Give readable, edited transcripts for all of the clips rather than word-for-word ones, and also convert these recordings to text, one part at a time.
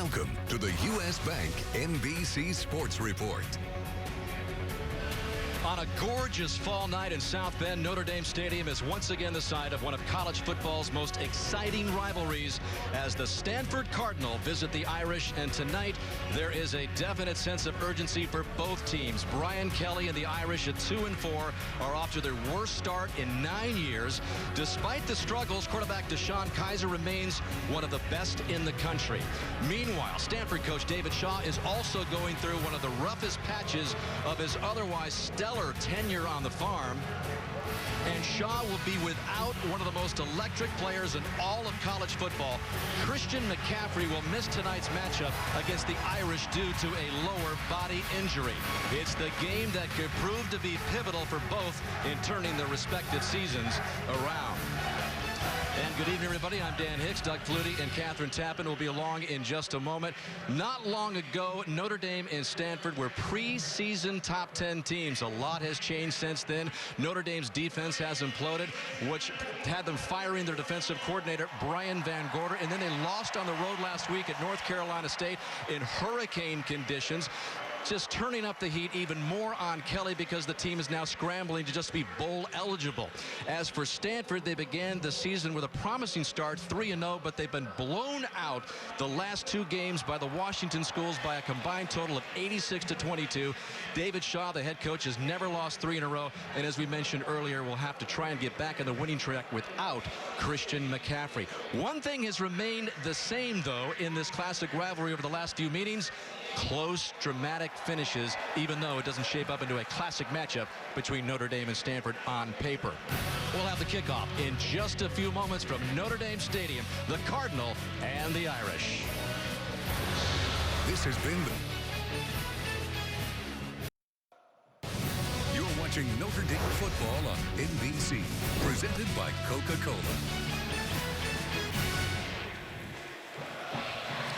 Welcome to the U.S. Bank NBC Sports Report. On a gorgeous fall night in South Bend, Notre Dame Stadium is once again the site of one of college football's most exciting rivalries as the Stanford Cardinal visit the Irish. And tonight, there is a definite sense of urgency for both teams. Brian Kelly and the Irish at 2-4 are off to their worst start in 9 years. Despite the struggles, quarterback DeShone Kizer remains one of the best in the country. Meanwhile, Stanford coach David Shaw is also going through one of the roughest patches of his otherwise stellar tenure on the farm, and Shaw will be without one of the most electric players in all of college football. Christian McCaffrey will miss tonight's matchup against the Irish due to a lower body injury. It's the game that could prove to be pivotal for both in turning their respective seasons around. And good evening, everybody. I'm Dan Hicks. Doug Flutie and Catherine Tappan will be along in just a moment. Not long ago, Notre Dame and Stanford were preseason top 10 teams. A lot has changed since then. Notre Dame's defense has imploded, which had them firing their defensive coordinator, Brian Van Gorder. And then they lost on the road last week at North Carolina State in hurricane conditions, just turning up the heat even more on Kelly because the team is now scrambling to just be bowl eligible. As for Stanford, they began the season with a promising start, 3-0, but they've been blown out the last two games by the Washington schools by a combined total of 86-22. David Shaw, the head coach, has never lost 3 in a row, and as we mentioned earlier, will have to try and get back on the winning track without Christian McCaffrey. One thing has remained the same, though, in this classic rivalry over the last few meetings: close, dramatic finishes, even though it doesn't shape up into a classic matchup between Notre Dame and Stanford on paper. We'll have the kickoff in just a few moments from Notre Dame Stadium, the Cardinal and the Irish. This has been You're watching Notre Dame football on NBC, presented by Coca-Cola.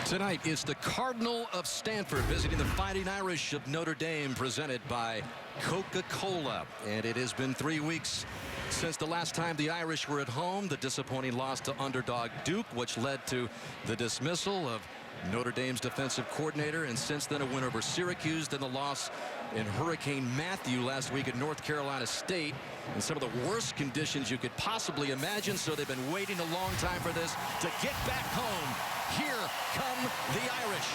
Tonight is the Cardinal of Stanford visiting the Fighting Irish of Notre Dame, presented by Coca-Cola. And it has been 3 weeks since the last time the Irish were at home. The disappointing loss to underdog Duke, which led to the dismissal of Notre Dame's defensive coordinator, and since then a win over Syracuse, then the loss in Hurricane Matthew last week at North Carolina State in some of the worst conditions you could possibly imagine. So they've been waiting a long time for this to get back home. Here come the Irish.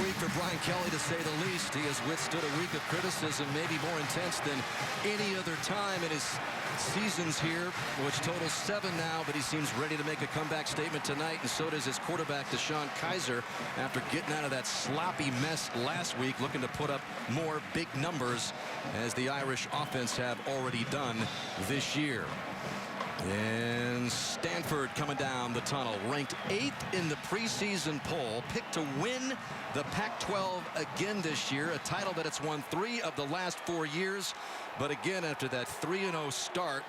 Week for Brian Kelly, to say the least. He has withstood a week of criticism, maybe more intense than any other time in his seasons here, which totals 7 now, but he seems ready to make a comeback statement tonight, and so does his quarterback DeShone Kizer, after getting out of that sloppy mess last week, looking to put up more big numbers, as the Irish offense have already done this year. And Stanford coming down the tunnel, ranked 8th in the preseason poll, picked to win the Pac-12 again this year, a title that it's won 3 of the last 4 years. But again, after that 3-0 start,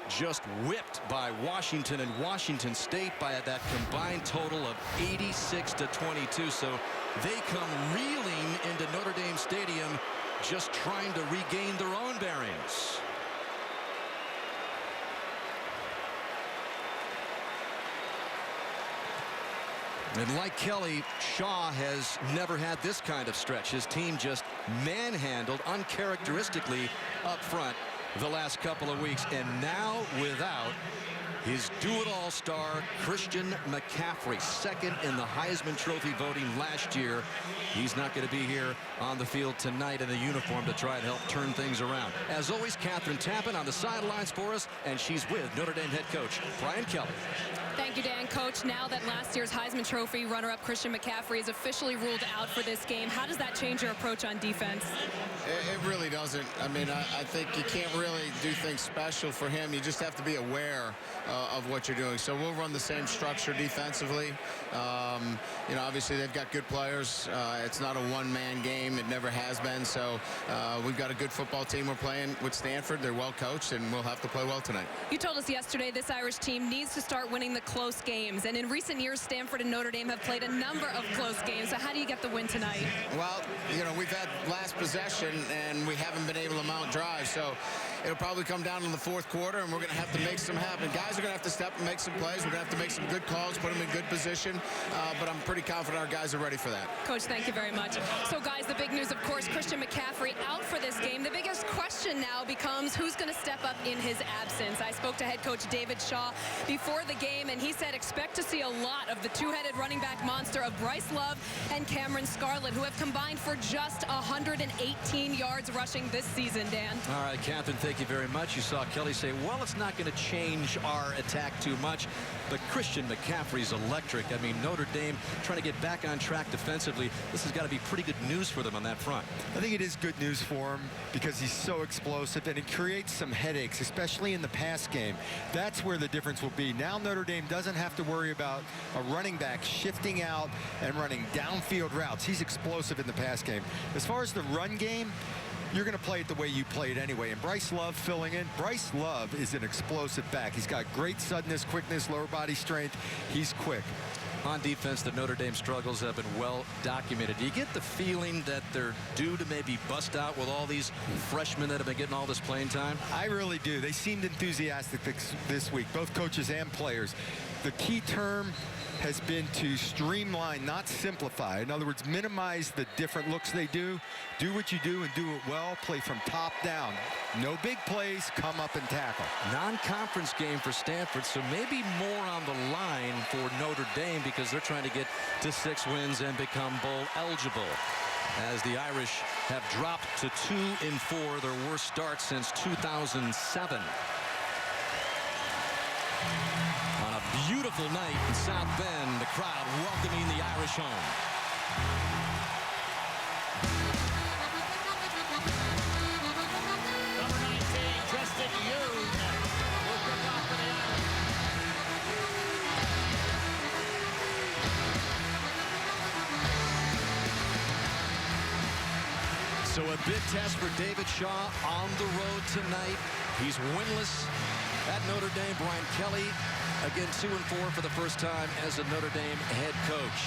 just whipped by Washington and Washington State by that combined total of 86-22. So they come reeling into Notre Dame Stadium, just trying to regain their own bearings. And like Kelly, Shaw has never had this kind of stretch. His team just manhandled uncharacteristically up front the last couple of weeks. And now without his do-it-all star, Christian McCaffrey, second in the Heisman Trophy voting last year. He's not going to be here on the field tonight in the uniform to try and help turn things around. As always, Catherine Tappan on the sidelines for us, and she's with Notre Dame head coach Brian Kelly. Thank you, Dan. Coach, now that last year's Heisman Trophy runner-up Christian McCaffrey is officially ruled out for this game, how does that change your approach on defense? It really doesn't. I mean, I think you can't really do things special for him. You just have to be aware of what you're doing. So we'll run the same structure defensively. You know, obviously they've got good players. It's not a one-man game. It never has been. So we've got a good football team we're playing with Stanford. They're well coached, and we'll have to play well tonight. You told us yesterday this Irish team needs to start winning the close games. And in recent years, Stanford and Notre Dame have played a number of close games. So how do you get the win tonight? Well, you know, we've had last possession, and we haven't been able to mount drive. So it'll probably come down in the fourth quarter, and we're going to have to make some happen. Guys are going to have to step and make some plays. We're going to have to make some good calls, put them in good position. But I'm pretty confident our guys are ready for that. Coach, thank you very much. So, guys, the big news, of course, Christian McCaffrey out for this game. The biggest question now becomes who's going to step up in his absence. I spoke to head coach David Shaw before the game, and he said expect to see a lot of the two-headed running back monster of Bryce Love and Cameron Scarlett, who have combined for just 118 yards rushing this season, Dan. All right, Catherine, thank you very much. You saw Kelly say, well, it's not going to change our attack too much. But Christian McCaffrey's electric. I mean, Notre Dame trying to get back on track defensively. This has got to be pretty good news for them on that front. I think it is good news for him because he's so explosive, and it creates some headaches, especially in the pass game. That's where the difference will be. Now Notre Dame doesn't have to worry about a running back shifting out and running downfield routes. He's explosive in the pass game. As far as the run game, you're going to play it the way you play it anyway. And Bryce Love filling in. Bryce Love is an explosive back. He's got great suddenness, quickness, lower body strength. He's quick. On defense, the Notre Dame struggles have been well documented. Do you get the feeling that they're due to maybe bust out with all these freshmen that have been getting all this playing time? I really do. They seemed enthusiastic this week, both coaches and players. The key term has been to streamline, not simplify. In other words, minimize the different looks they do. Do what you do and do it well. Play from top down. No big plays. Come up and tackle. Non-conference game for Stanford, so maybe more on the line for Notre Dame because they're trying to get to 6 wins and become bowl eligible. As the Irish have dropped to 2-4, their worst start since 2007. On a beautiful night in South Bend, the crowd welcoming the Irish home. Number 19, Tristan Yoon, will kick off for the Irish. So a big test for David Shaw on the road tonight. He's winless at Notre Dame. Brian Kelly, again, 2-4 for the first time as a Notre Dame head coach.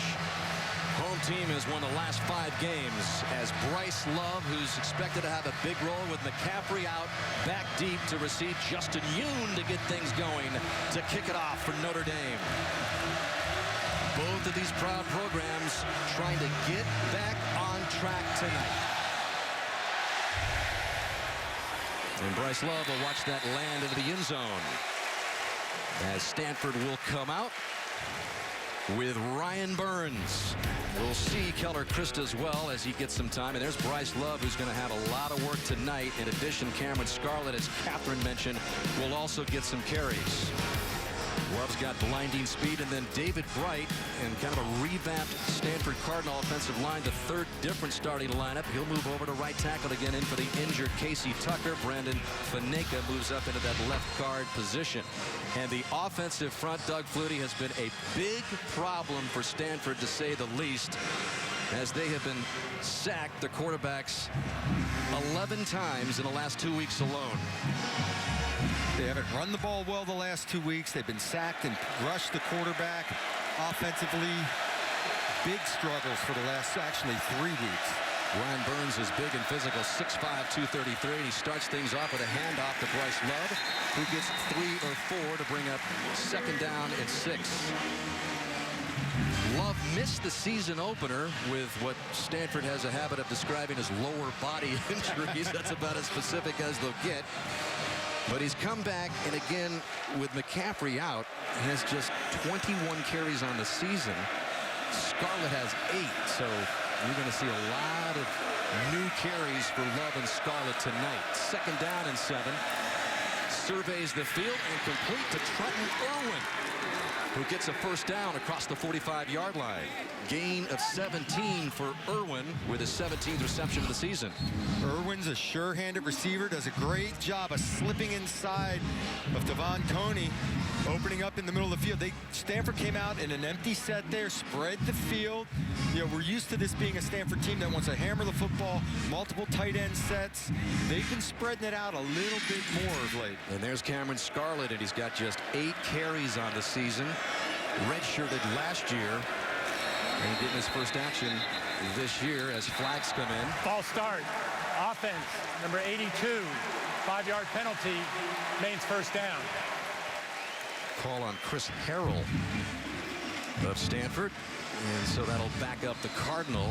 Home team has won the last 5 games as Bryce Love, who's expected to have a big role with McCaffrey out, back deep to receive Justin Yoon to get things going to kick it off for Notre Dame. Both of these proud programs trying to get back on track tonight. And Bryce Love will watch that land into the end zone as Stanford will come out with Ryan Burns. We'll see Keller Christ as well as he gets some time. And there's Bryce Love, who's going to have a lot of work tonight. In addition, Cameron Scarlett, as Catherine mentioned, will also get some carries. Love's got blinding speed, and then David Bright and kind of a revamped Stanford Cardinal offensive line, the third different starting lineup. He'll move over to right tackle again, in for the injured Casey Tucker. Brandon Faneka moves up into that left guard position. And the offensive front, Doug Flutie, has been a big problem for Stanford, to say the least, as they have been sacked, the quarterbacks, 11 times in the last 2 weeks alone. They haven't run the ball well the last 2 weeks. They've been sacked and rushed the quarterback. Offensively, big struggles for the last, actually, 3 weeks. Ryan Burns is big and physical, 6'5", 233. He starts things off with a handoff to Bryce Love, who gets 3 or 4 to bring up second down and 6. Love missed the season opener with what Stanford has a habit of describing as lower body injuries. That's about as specific as they'll get. But he's come back, and again, with McCaffrey out, he has just 21 carries on the season. Scarlett has 8, so you're going to see a lot of new carries for Love and Scarlett tonight. Second down and 7. Surveys the field and complete to Trenton Irwin. who gets a first down across the 45-yard line. Gain of 17 for Irwin with his 17th reception of the season. Irwin's a sure-handed receiver, does a great job of slipping inside of Devon Coney, opening up in the middle of the field. Stanford came out in an empty set there, spread the field. You know, we're used to this being a Stanford team that wants to hammer the football, multiple tight end sets. They've been spreading it out a little bit more of late. And there's Cameron Scarlett, and he's got just 8 carries on the season. Redshirted last year, and getting his first action this year as flags come in. False start. Offense, number 82. 5-yard penalty. Maine's first down. Call on Chris Harrell of Stanford. And so that'll back up the Cardinal.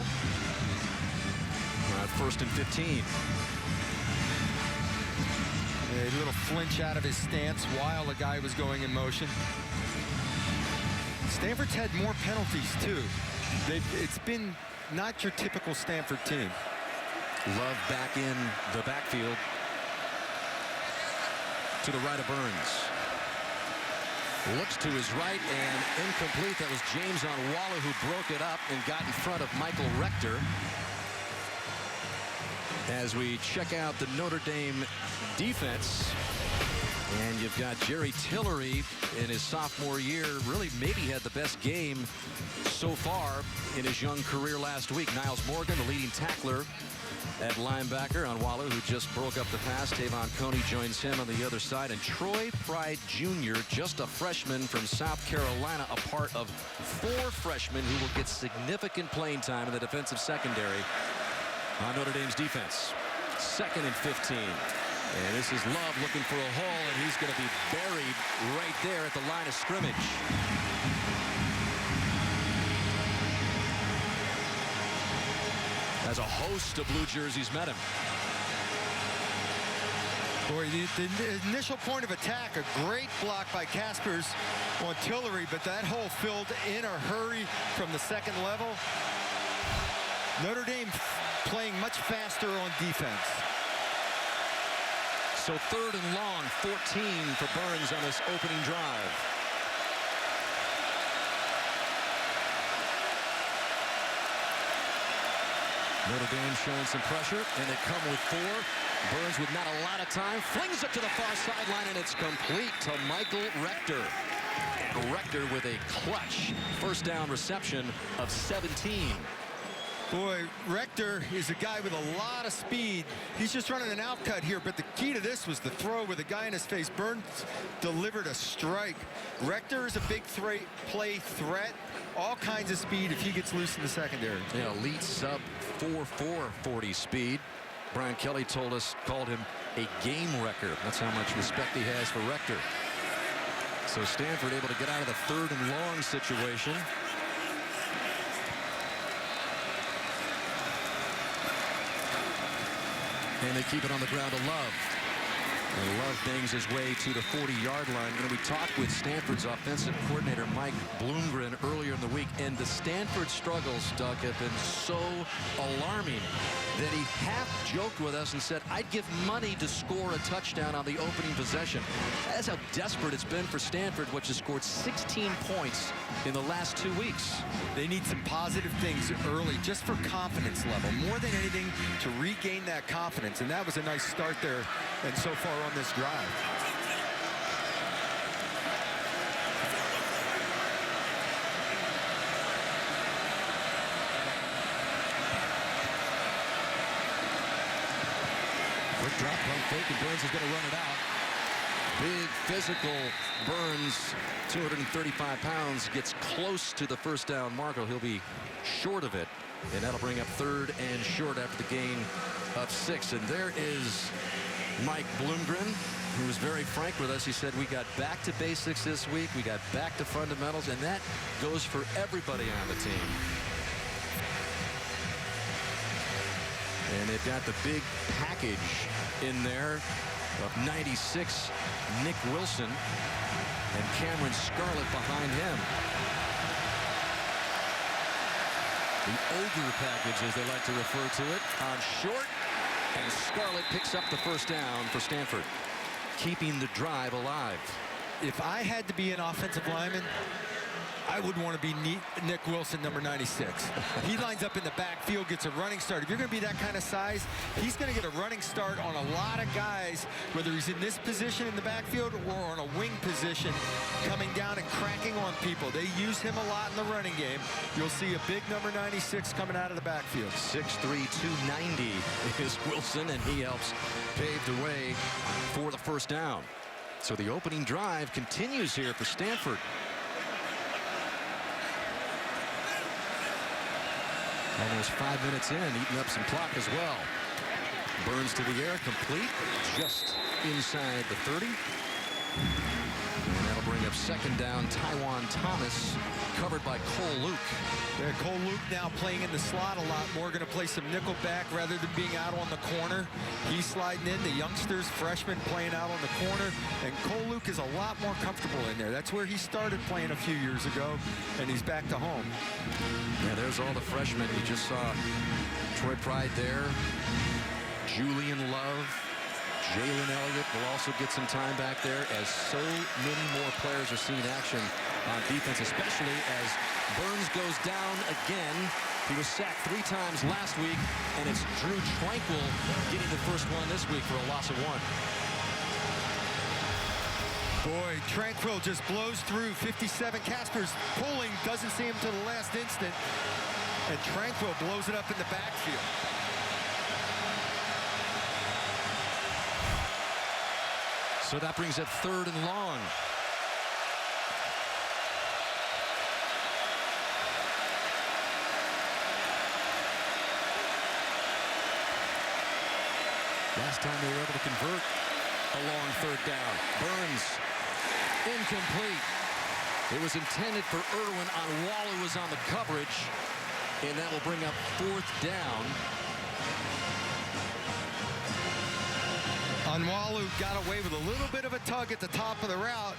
First and 15. A little flinch out of his stance while the guy was going in motion. Stanford's had more penalties, too. It's been not your typical Stanford team. Love back in the backfield to the right of Burns. Looks to his right and incomplete. That was James Onwalla who broke it up and got in front of Michael Rector. As we check out the Notre Dame defense, and you've got Jerry Tillery in his sophomore year, really maybe had the best game so far in his young career last week. Niles Morgan, the leading tackler at linebacker. Onwalla, who just broke up the pass. Tavon Coney joins him on the other side. And Troy Pride Jr., just a freshman from South Carolina, a part of 4 freshmen who will get significant playing time in the defensive secondary on Notre Dame's defense. 2nd and 15. And this is Love looking for a hole, and he's going to be buried right there at the line of scrimmage. As a host of blue jerseys met him. Boy, the initial point of attack, a great block by Caspers on Tillery, but that hole filled in a hurry from the second level. Notre Dame playing much faster on defense. So 3rd and long, 14 for Burns on this opening drive. Notre Dame showing some pressure, and they come with 4. Burns with not a lot of time, flings it to the far sideline, and it's complete to Michael Rector. And Rector with a clutch first down reception of 17. Boy, Rector is a guy with a lot of speed. He's just running an outcut here, but the key to this was the throw with a guy in his face. Burns delivered a strike. Rector is a big play threat. All kinds of speed if he gets loose in the secondary. Yeah, elite sub 4.4 40 speed. Brian Kelly called him a game wrecker. That's how much respect he has for Rector. So Stanford able to get out of the 3rd and long situation. And they keep it on the ground to Love. And Love bangs his way to the 40-yard line. And we talked with Stanford's offensive coordinator, Mike Bloomgren, earlier in the week. And the Stanford struggles, Doug, have been so alarming that he half-joked with us and said, I'd give money to score a touchdown on the opening possession. That's how desperate it's been for Stanford, which has scored 16 points in the last 2 weeks. They need some positive things early, just for confidence level. More than anything, to regain that confidence. And that was a nice start there, and so far on this drive. Quick drop, pump fake, and Burns is going to run it out. Big physical Burns, 235 pounds, gets close to the first down marker. He'll be short of it, and that'll bring up 3rd and short after the gain of 6. And there is Mike Bloomgren, who was very frank with us. He said, we got back to basics this week. We got back to fundamentals, and that goes for everybody on the team. And they've got the big package in there of 96 Nick Wilson and Cameron Scarlett behind him. The ogre package, as they like to refer to it, on short, and Scarlett picks up the first down for Stanford, keeping the drive alive. If I had to be an offensive lineman, I would want to be Nick Wilson, number 96. He lines up in the backfield, gets a running start. If you're going to be that kind of size, he's going to get a running start on a lot of guys, whether he's in this position in the backfield or on a wing position, coming down and cracking on people. They use him a lot in the running game. You'll see a big number 96 coming out of the backfield. 6'3", 290 is Wilson, and he helps pave the way for the first down. So the opening drive continues here for Stanford. Almost 5 minutes in, eating up some clock as well. Burns to the air, complete, just inside the 30. And that'll bring up second down. Tywan Thomas, covered by Cole Luke. Yeah, Cole Luke now playing in the slot a lot more, going to play some nickel back rather than being out on the corner. He's sliding in. The youngsters, freshmen, playing out on the corner. And Cole Luke is a lot more comfortable in there. That's where he started playing a few years ago, and he's back to home. Yeah, there's all the freshmen. You just saw Troy Pride there. Julian Love. Jalen Elliott will also get some time back there, as so many more players are seeing action on defense, especially as Burns goes down again. He was sacked 3 times last week, and it's Drew Tranquil getting the first one this week for a loss of 1. Boy, Tranquil just blows through 57. Casper's pulling, doesn't see him till the last instant, and Tranquil blows it up in the backfield. So that brings up 3rd and long. Last time they were able to convert a long 3rd down. Burns, incomplete. It was intended for Irwin. Onwalu was on the coverage, and that will bring up 4th down. Onwalu got away with a little bit of a tug at the top of the route.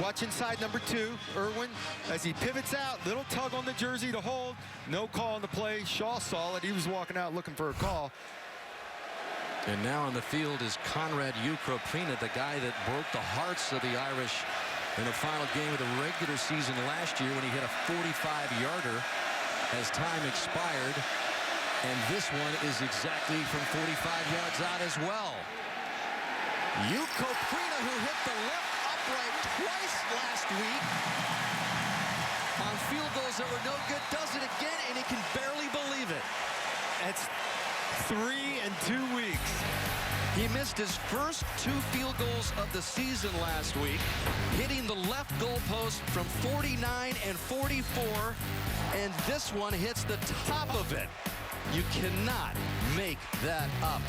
Watch inside number 2, Irwin, as he pivots out. Little tug on the jersey to hold. No call on the play. Shaw saw it. He was walking out looking for a call. And now on the field is Conrad Ukropina, the guy that broke the hearts of the Irish in the final game of the regular season last year when he hit a 45-yarder as time expired. And this one is exactly from 45 yards out as well. Ukropina, who hit the left upright twice last week on field goals that were no good, does it again, and he can barely believe it. It's 3 in 2 weeks. He missed his first 2 field goals of the season last week, hitting the left goalpost from 49 and 44, and this one hits the top of it. You cannot make that up.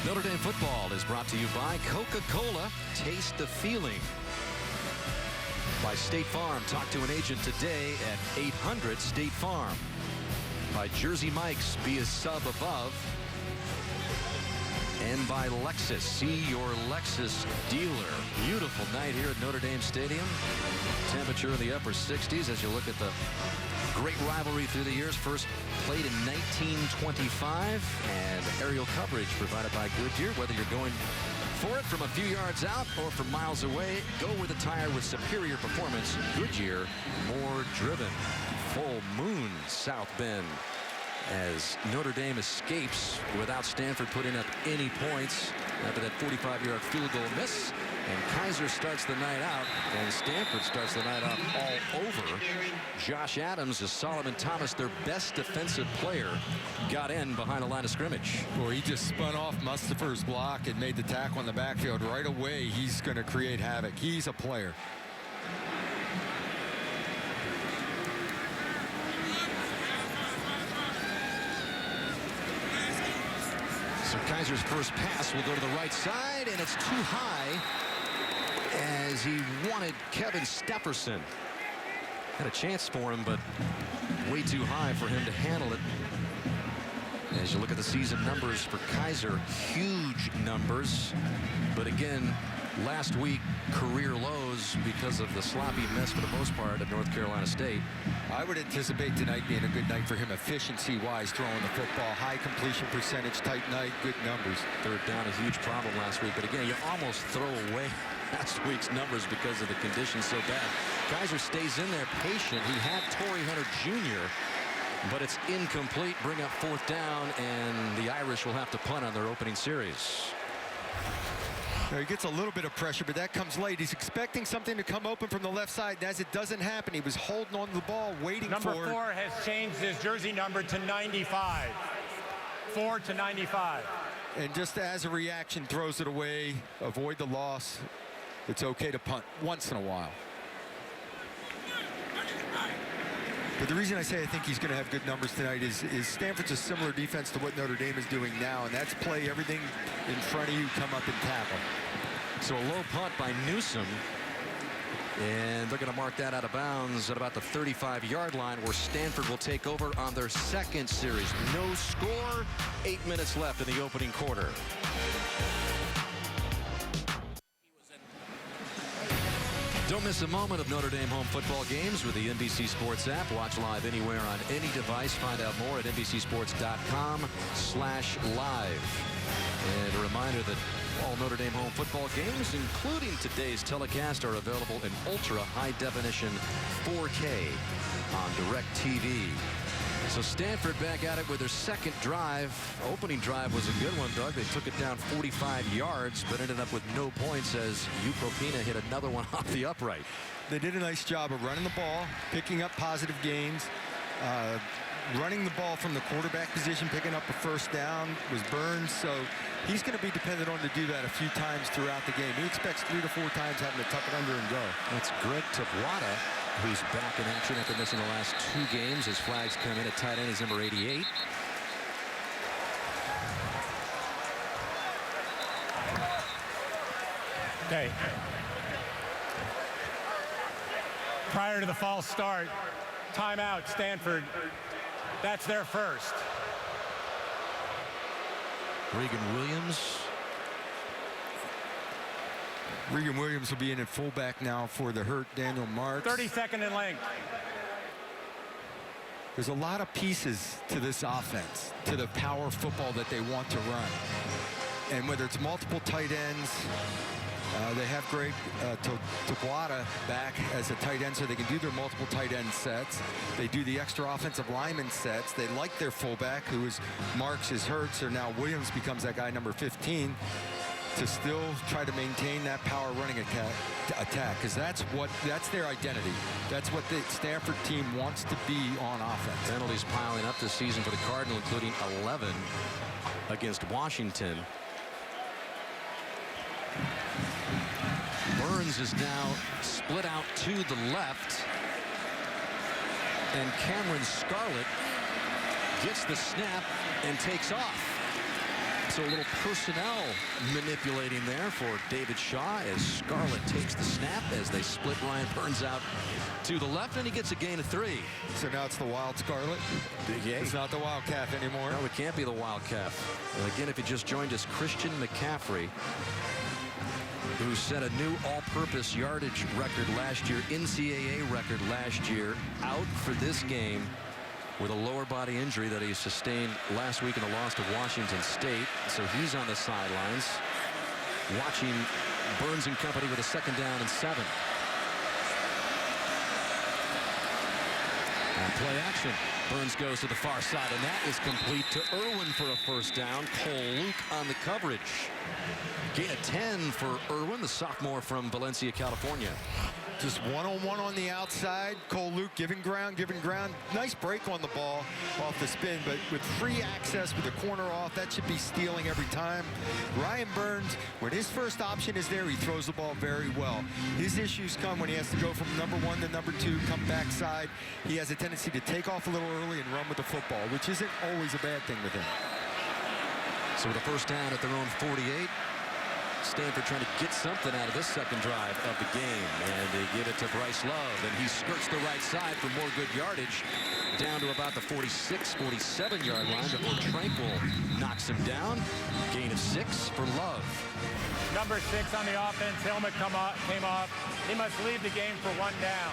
Notre Dame football is brought to you by Coca-Cola. Taste the feeling. By State Farm. Talk to an agent today at 800-STATE Farm. By Jersey Mike's. Be a sub above. And by Lexus. See your Lexus dealer. Beautiful night here at Notre Dame Stadium. Temperature in the upper 60s as you look at the great rivalry through the years. First played in 1925, and aerial coverage provided by Goodyear. Whether you're going for it from a few yards out or from miles away, go with a tire with superior performance. Goodyear, more driven. Full moon, South Bend, as Notre Dame escapes without Stanford putting up any points after that 45-yard field goal miss. And Kaiser starts the night out, and Stanford starts the night out all over. Josh Adams, as Solomon Thomas, their best defensive player, got in behind the line of scrimmage. Boy, he just spun off Mustafer's block and made the tackle on the backfield. Right away, he's going to create havoc. He's a player. So Kaiser's first pass will go to the right side, and it's too high, as he wanted Kevin Stepherson. Had a chance for him, but way too high for him to handle it. As you look at the season numbers for Kaiser, huge numbers. But again, last week career lows because of the sloppy mess for the most part at North Carolina State. I would anticipate tonight being a good night for him efficiency-wise, throwing the football, high completion percentage, tight night, good numbers. Third down, a huge problem last week. But again, you almost throw away last week's numbers because of the conditions so bad. Kaiser stays in there patient. He had Torrey Hunter Jr., but it's incomplete. Bring up fourth down, and the Irish will have to punt on their opening series. He gets a little bit of pressure, but that comes late. He's expecting something to come open from the left side, and as it doesn't happen, he was holding on to the ball, waiting for it. Number 4 has changed his jersey number to 95. 4 to 95. And just as a reaction, throws it away, avoid the loss. It's okay to punt once in a while. But the reason I say I think he's going to have good numbers tonight is Stanford's a similar defense to what Notre Dame is doing now, and that's play everything in front of you, come up and tackle. So a low punt by Newsom, and they're going to mark that out of bounds at about the 35-yard line, where Stanford will take over on their second series. No score, 8 minutes left in the opening quarter. Don't miss a moment of Notre Dame home football games with the NBC Sports app. Watch live anywhere on any device. Find out more at NBCSports.com/live. And a reminder that all Notre Dame home football games, including today's telecast, are available in ultra high definition 4K on DirecTV. So Stanford back at it with their second drive. Opening drive was a good one, Doug. They took it down 45 yards, but ended up with no points as Ukropina hit another one off the upright. They did a nice job of running the ball, picking up positive gains, running the ball from the quarterback position, picking up a first down was Burns. So he's going to be dependent on to do that a few times throughout the game. He expects 3 to 4 times having to tuck it under and go. That's Greg Tabuada, who's back in action after missing the last 2 games. His flags come in at tight end. He's number 88. Okay. Prior to the false start, timeout, Stanford. That's their first. Regan Williams. Regan Williams will be in at fullback now for the hurt Daniel Marks. 32nd in length. There's a lot of pieces to this offense, to the power football that they want to run. And whether it's multiple tight ends, they have Greg Tabuada back as a tight end so they can do their multiple tight end sets. They do the extra offensive lineman sets. They like their fullback, who is Marks is hurt, so now Williams becomes that guy number 15 to still try to maintain that power running attack, because that's their identity. That's what the Stanford team wants to be on offense. Penalties piling up this season for the Cardinal, including 11 against Washington. Burns is now split out to the left, and Cameron Scarlett gets the snap and takes off. So a little personnel manipulating there for David Shaw as Scarlett takes the snap as they split Ryan Burns out to the left, and he gets a gain of 3. So now it's the wild Scarlett? Big A. It's not the wild calf anymore? No, it can't be the wild calf. And again, if you just joined us, Christian McCaffrey, who set a new all-purpose yardage record last year, NCAA record last year, out for this game with a lower body injury that he sustained last week in the loss to Washington State. So he's on the sidelines watching Burns and company with a 2nd down and 7. And play action. Burns goes to the far side, and that is complete to Irwin for a first down. Cole Luke on the coverage. Gain of 10 for Irwin, the sophomore from Valencia, California. Just one-on-one on the outside. Cole Luke giving ground. Nice break on the ball off the spin, but with free access with the corner off, that should be stealing every time. Ryan Burns, when his first option is there, he throws the ball very well. His issues come when he has to go from number 1 to number 2, come backside. He has a tendency to take off a little early and run with the football, which isn't always a bad thing with him. So with a first down at their own 48, Stanford trying to get something out of this second drive of the game. And they give it to Bryce Love. And he skirts the right side for more good yardage. Down to about the 46, 47-yard line before Tranquil knocks him down. Gain of 6 for Love. Number 6 on the offense, helmet came off. He must leave the game for 1 down.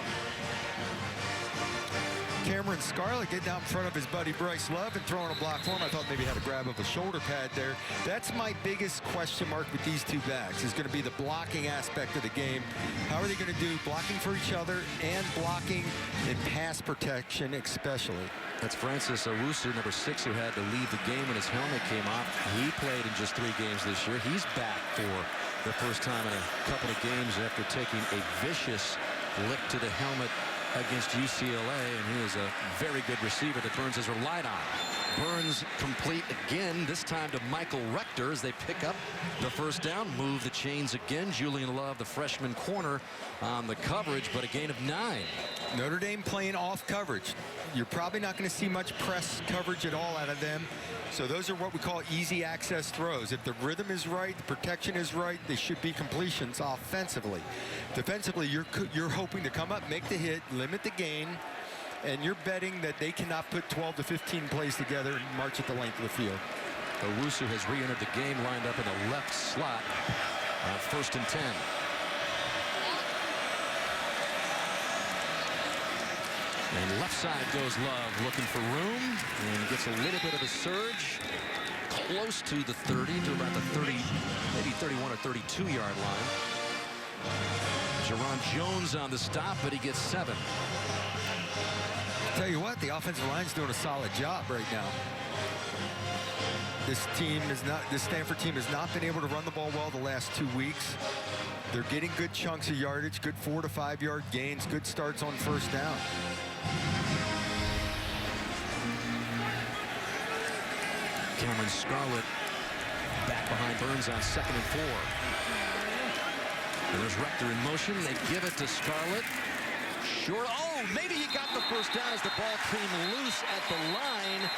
Cameron Scarlett getting out in front of his buddy Bryce Love and throwing a block for him. I thought maybe he had a grab of a shoulder pad there. That's my biggest question mark with these two backs, is going to be the blocking aspect of the game. How are they going to do blocking for each other and blocking in pass protection especially? That's Francis Owusu, number 6, who had to leave the game when his helmet came off. He played in just 3 games this year. He's back for the first time in a couple of games after taking a vicious lick to the helmet against UCLA, and he is a very good receiver that Burns has relied on. Burns complete again, this time to Michael Rector as they pick up the first down, move the chains again. Julian Love, the freshman corner, on the coverage, but a gain of 9. Notre Dame playing off coverage. You're probably not going to see much press coverage at all out of them. So those are what we call easy access throws. If the rhythm is right, the protection is right, they should be completions offensively. Defensively, you're hoping to come up, make the hit, limit the gain, and you're betting that they cannot put 12 to 15 plays together and march at the length of the field. Owusu has re-entered the game, lined up in the left slot. 1st and 10. And left side goes Love, looking for room, and gets a little bit of a surge. Close to the 30, to about the 30, maybe 31 or 32-yard line. Jerron Jones on the stop, but he gets 7. Tell you what, the offensive line's doing a solid job right now. This Stanford team has not been able to run the ball well the last 2 weeks. They're getting good chunks of yardage, good 4 to 5 yard gains, good starts on first down. Cameron Scarlett back behind Burns on 2nd and 4. And there's Rector in motion. They give it to Scarlett. Short. Oh, maybe he got the first down as the ball came loose at the line.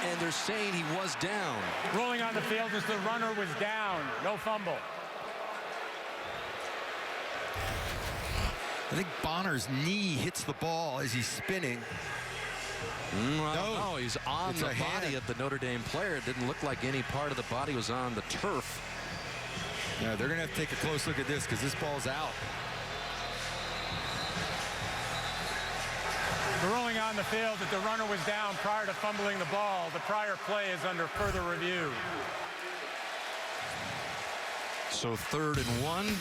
And they're saying he was down. Rolling on the field as the runner was down. No fumble. I think Bonner's knee hits the ball as he's spinning. No, he's on the body of the Notre Dame player. It didn't look like any part of the body was on the turf. Yeah, they're going to have to take a close look at this because this ball's out. The ruling on the field that the runner was down prior to fumbling the ball. The prior play is under further review. So 3rd and 1.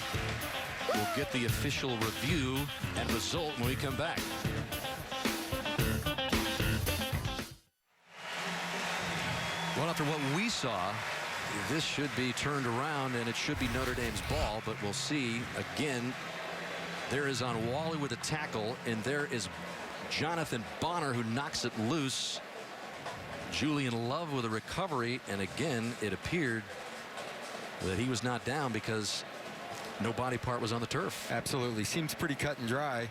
We'll get the official review and result when we come back. Well, after what we saw, this should be turned around and it should be Notre Dame's ball, but we'll see. Again, there is on Wally with a tackle, and there is Jonathan Bonner who knocks it loose. Julian Love with a recovery, and again, it appeared that he was not down because no body part was on the turf. Absolutely. Seems pretty cut and dry.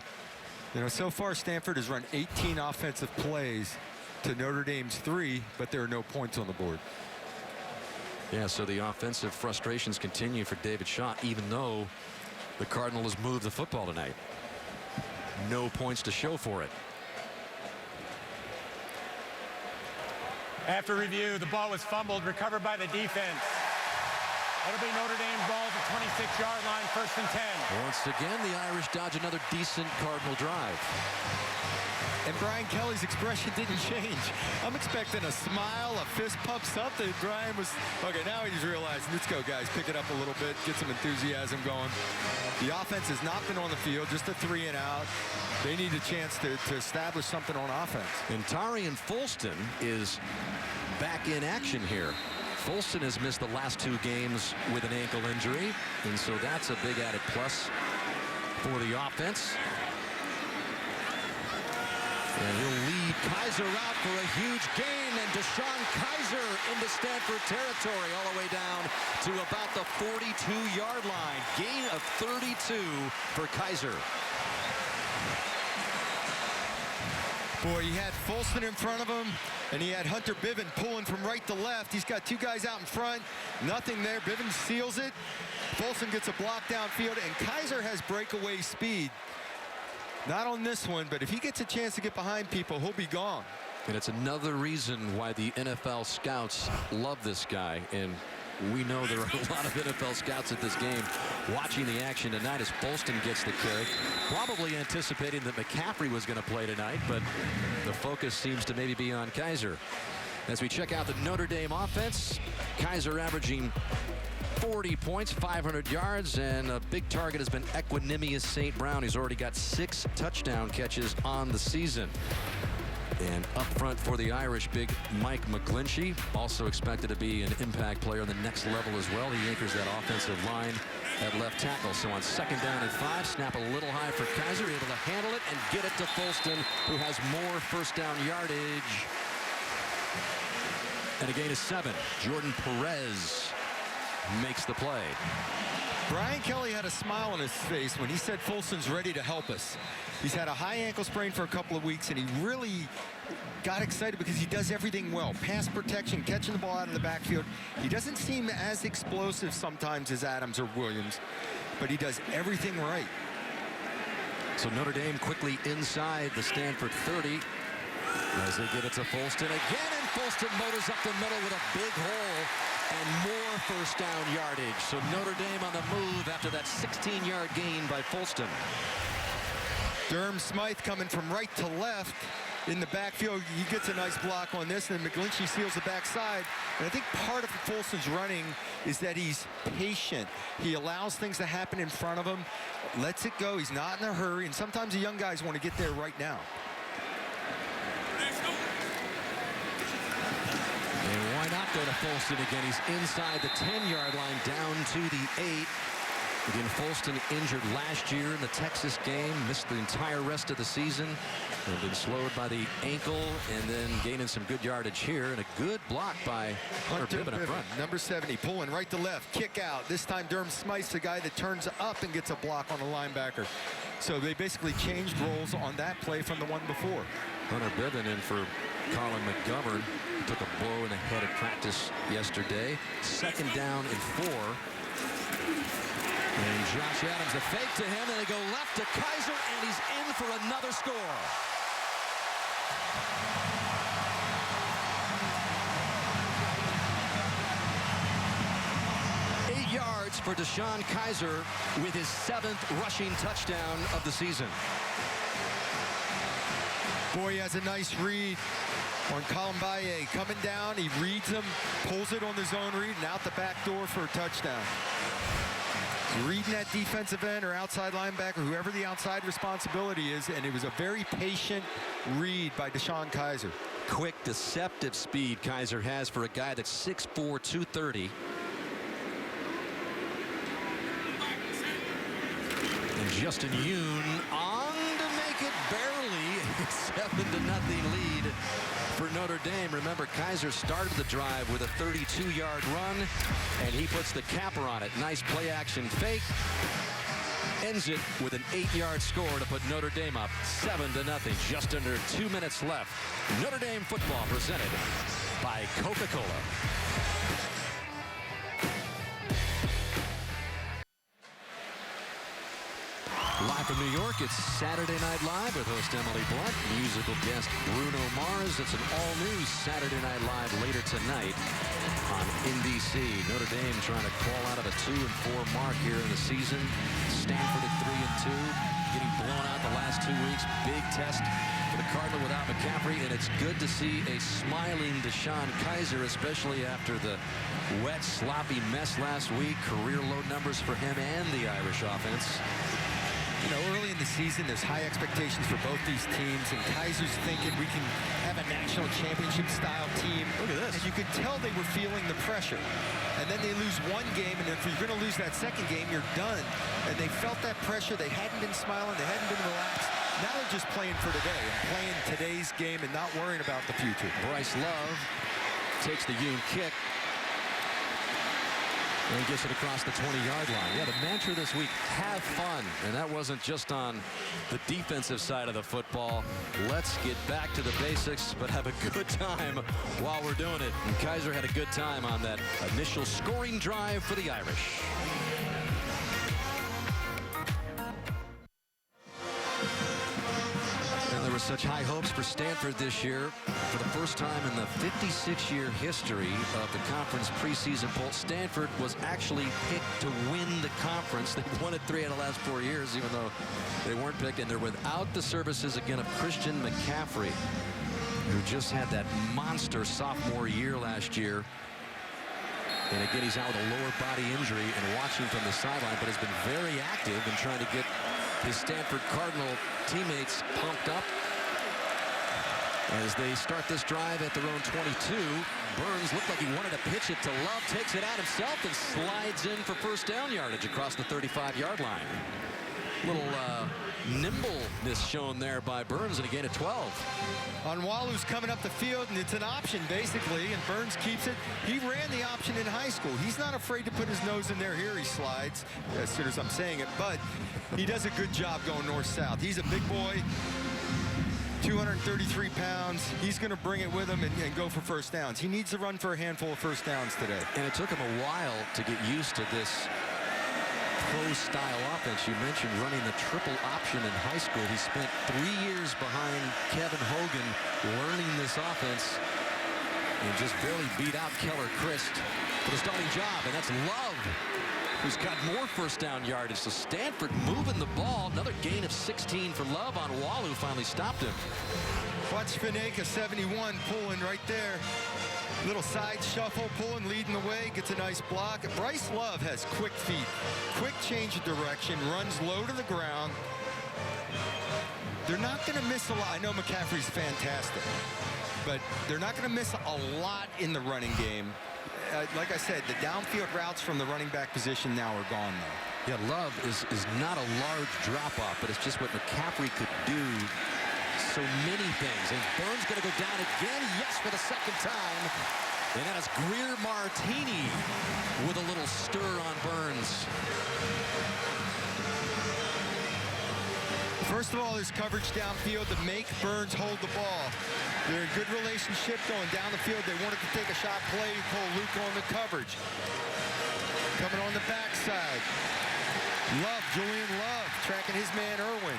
You know, so far Stanford has run 18 offensive plays to Notre Dame's 3, but there are no points on the board. Yeah, so the offensive frustrations continue for David Shaw, even though the Cardinal has moved the football tonight. No points to show for it. After review, the ball was fumbled, recovered by the defense. That'll be Notre Dame's ball at the 26-yard line, 1st and 10. Once again, the Irish dodge another decent Cardinal drive. And Brian Kelly's expression didn't change. I'm expecting a smile, a fist pump, something. Brian was, okay, now he's realizing, let's go, guys, pick it up a little bit, get some enthusiasm going. The offense has not been on the field, just a 3 and out. They need a chance to establish something on offense. And Tarian Folston is back in action here. Folston has missed the last 2 games with an ankle injury, and so that's a big added plus for the offense. And he'll lead Kaiser out for a huge gain, and Deshaun Kaiser into Stanford territory all the way down to about the 42-yard line. Gain of 32 for Kaiser. Boy, he had Folston in front of him, and he had Hunter Bivens pulling from right to left. He's got two guys out in front. Nothing there. Bivens seals it. Folston gets a block downfield, and Kaiser has breakaway speed. Not on this one, but if he gets a chance to get behind people, he'll be gone. And it's another reason why the NFL scouts love this guy. And we know there are a lot of NFL scouts at this game watching the action tonight as Folston gets the carry. Probably anticipating that McCaffrey was going to play tonight, but the focus seems to maybe be on Kaiser. As we check out the Notre Dame offense, Kaiser averaging 40 points, 500 yards, and a big target has been Equanimous St. Brown. He's already got 6 touchdown catches on the season. And up front for the Irish, big Mike McGlinchey, also expected to be an impact player on the next level as well. He anchors that offensive line at left tackle. So on 2nd down and 5, snap a little high for Kaiser, able to handle it and get it to Folston, who has more first down yardage. And a gain of 7. Jordan Perez makes the play. Brian Kelly had a smile on his face when he said Folston's ready to help us. He's had a high ankle sprain for a couple of weeks, and he really got excited because he does everything well. Pass protection, catching the ball out of the backfield. He doesn't seem as explosive sometimes as Adams or Williams, but he does everything right. So Notre Dame quickly inside the Stanford 30 as they give it to Folston again, and Folston motors up the middle with a big hole and more first down yardage. So Notre Dame on the move after that 16-yard gain by Folston. Durham Smythe coming from right to left in the backfield. He gets a nice block on this, and then McGlinchey seals the backside. And I think part of Folston's running is that he's patient. He allows things to happen in front of him, lets it go. He's not in a hurry, and sometimes the young guys want to get there right now. And why not go to Folston again? He's inside the 10-yard line down to the 8. Again, Folston injured last year in the Texas game, missed the entire rest of the season, and been slowed by the ankle, and then gaining some good yardage here, and a good block by Hunter Bivens up front. Number 70, pulling right to left, kick out. This time Durham Smythe's the guy that turns up and gets a block on a linebacker. So they basically changed roles on that play from the one before. Hunter Bivens in for Colin McGovern. Took a blow in the head at practice yesterday. 2nd down and 4. And Josh Adams, a fake to him, and they go left to Kaiser, and he's in for another score. Eight yards for Deshaun Kaiser with his 7th rushing touchdown of the season. Boy, he has a nice read on Colombaye. Coming down, he reads him, pulls it on the zone read, and out the back door for a touchdown. Reading that defensive end or outside linebacker, whoever the outside responsibility is, and it was a very patient read by Deshaun Kaiser. Quick, deceptive speed Kaiser has for a guy that's 6'4", 230. And Justin Yoon on to make it barely. 7-0 lead for Notre Dame. Remember, Kaiser started the drive with a 32-yard run, and he puts the capper on it. Nice play-action fake. Ends it with an 8-yard score to put Notre Dame up 7-0. Just under 2 minutes left. Notre Dame football presented by Coca-Cola. Live from New York, it's Saturday Night Live with host Emily Blunt, musical guest Bruno Mars. It's an all-new Saturday Night Live later tonight on NBC. Notre Dame trying to crawl out of a 2-4 mark here in the season. Stanford at 3-2, getting blown out the last 2 weeks. Big test for the Cardinal without McCaffrey, and it's good to see a smiling Deshaun Kaiser, especially after the wet, sloppy mess last week. Career-low numbers for him and the Irish offense. You know, early in the season, there's high expectations for both these teams, and Kaiser's thinking we can have a national championship-style team. Look at this. And you could tell they were feeling the pressure. And then they lose one game, and if you're going to lose that second game, you're done. And they felt that pressure. They hadn't been smiling. They hadn't been relaxed. Now they're just playing for today and playing today's game and not worrying about the future. Bryce Love takes the Yoon kick. And gets it across the 20-yard line. Yeah, the mantra this week, have fun. And that wasn't just on the defensive side of the football. Let's get back to the basics, but have a good time while we're doing it. And Kaiser had a good time on that initial scoring drive for the Irish. There were such high hopes for Stanford this year. For the first time in the 56-year history of the conference preseason poll, Stanford was actually picked to win the conference. They've won it 3 out of the last 4 years, even though they weren't picked. And they're without the services again of Christian McCaffrey, who just had that monster sophomore year last year. And again, he's out with a lower body injury and watching from the sideline, but has been very active in trying to get his Stanford Cardinal teammates pumped up. As they start this drive at their own 22, Burns looked like he wanted to pitch it to Love, takes it out himself and slides in for first down yardage across the 35-yard line. Little nimbleness shown there by Burns, and again at 12. Onwalu's coming up the field, and it's an option basically, and Burns keeps it. He ran the option in high school. He's not afraid to put his nose in there. Here he slides as soon as I'm saying it, but he does a good job going north-south. He's a big boy, 233 pounds. He's going to bring it with him and go for first downs. He needs to run for a handful of first downs today. And it took him a while to get used to this pro-style offense. You mentioned running the triple option in high school. He spent 3 years behind Kevin Hogan learning this offense and just barely beat out Keller Christ for the starting job. And that's Love, who's got more first down yardage. So Stanford moving the ball. Another gain of 16 for Love on Onwalu finally stopped him. Watch Fineka, 71, pulling right there. Little side shuffle, pulling, leading the way, gets a nice block. Bryce Love has quick feet, quick change of direction, runs low to the ground. They're not going to miss a lot. I know McCaffrey's fantastic, but they're not going to miss a lot in the running game. Like I said, the downfield routes from the running back position now are gone, though. Yeah, Love is not a large drop-off, but it's just what McCaffrey could do. So many things. And Burns going to go down again. Yes, for the second time. And that is Greer Martini with a little stir on Burns. First of all, there's coverage downfield to make Burns hold the ball. They're in good relationship going down the field. They wanted to take a shot play, pull Luke on the coverage. Coming on the backside. Love, Julian Love, tracking his man Irwin.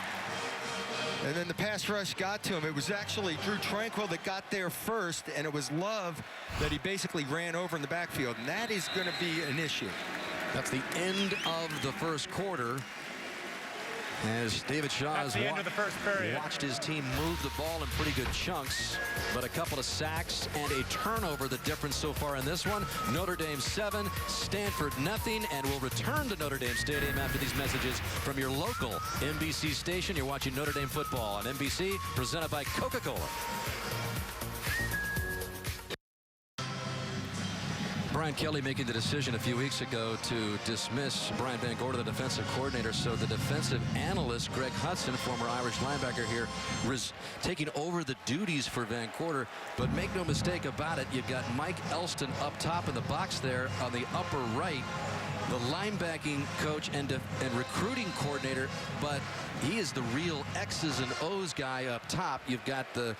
And then the pass rush got to him. It was actually Drew Tranquil that got there first, and it was Love that he basically ran over in the backfield. And that is going to be an issue. That's the end of the first quarter. As David Shaw has watched his team move the ball in pretty good chunks, but a couple of sacks and a turnover, the difference so far in this one. Notre Dame 7, Stanford nothing, and we'll return to Notre Dame Stadium after these messages from your local NBC station. You're watching Notre Dame football on NBC, presented by Coca-Cola. Brian Kelly making the decision a few weeks ago to dismiss Brian Van Gorder, the defensive coordinator. So the defensive analyst, Greg Hudson, former Irish linebacker here, was taking over the duties for Van Gorder. But make no mistake about it, you've got Mike Elston up top in the box there on the upper right, the linebacking coach and recruiting coordinator, but he is the real X's and O's guy up top. You've got the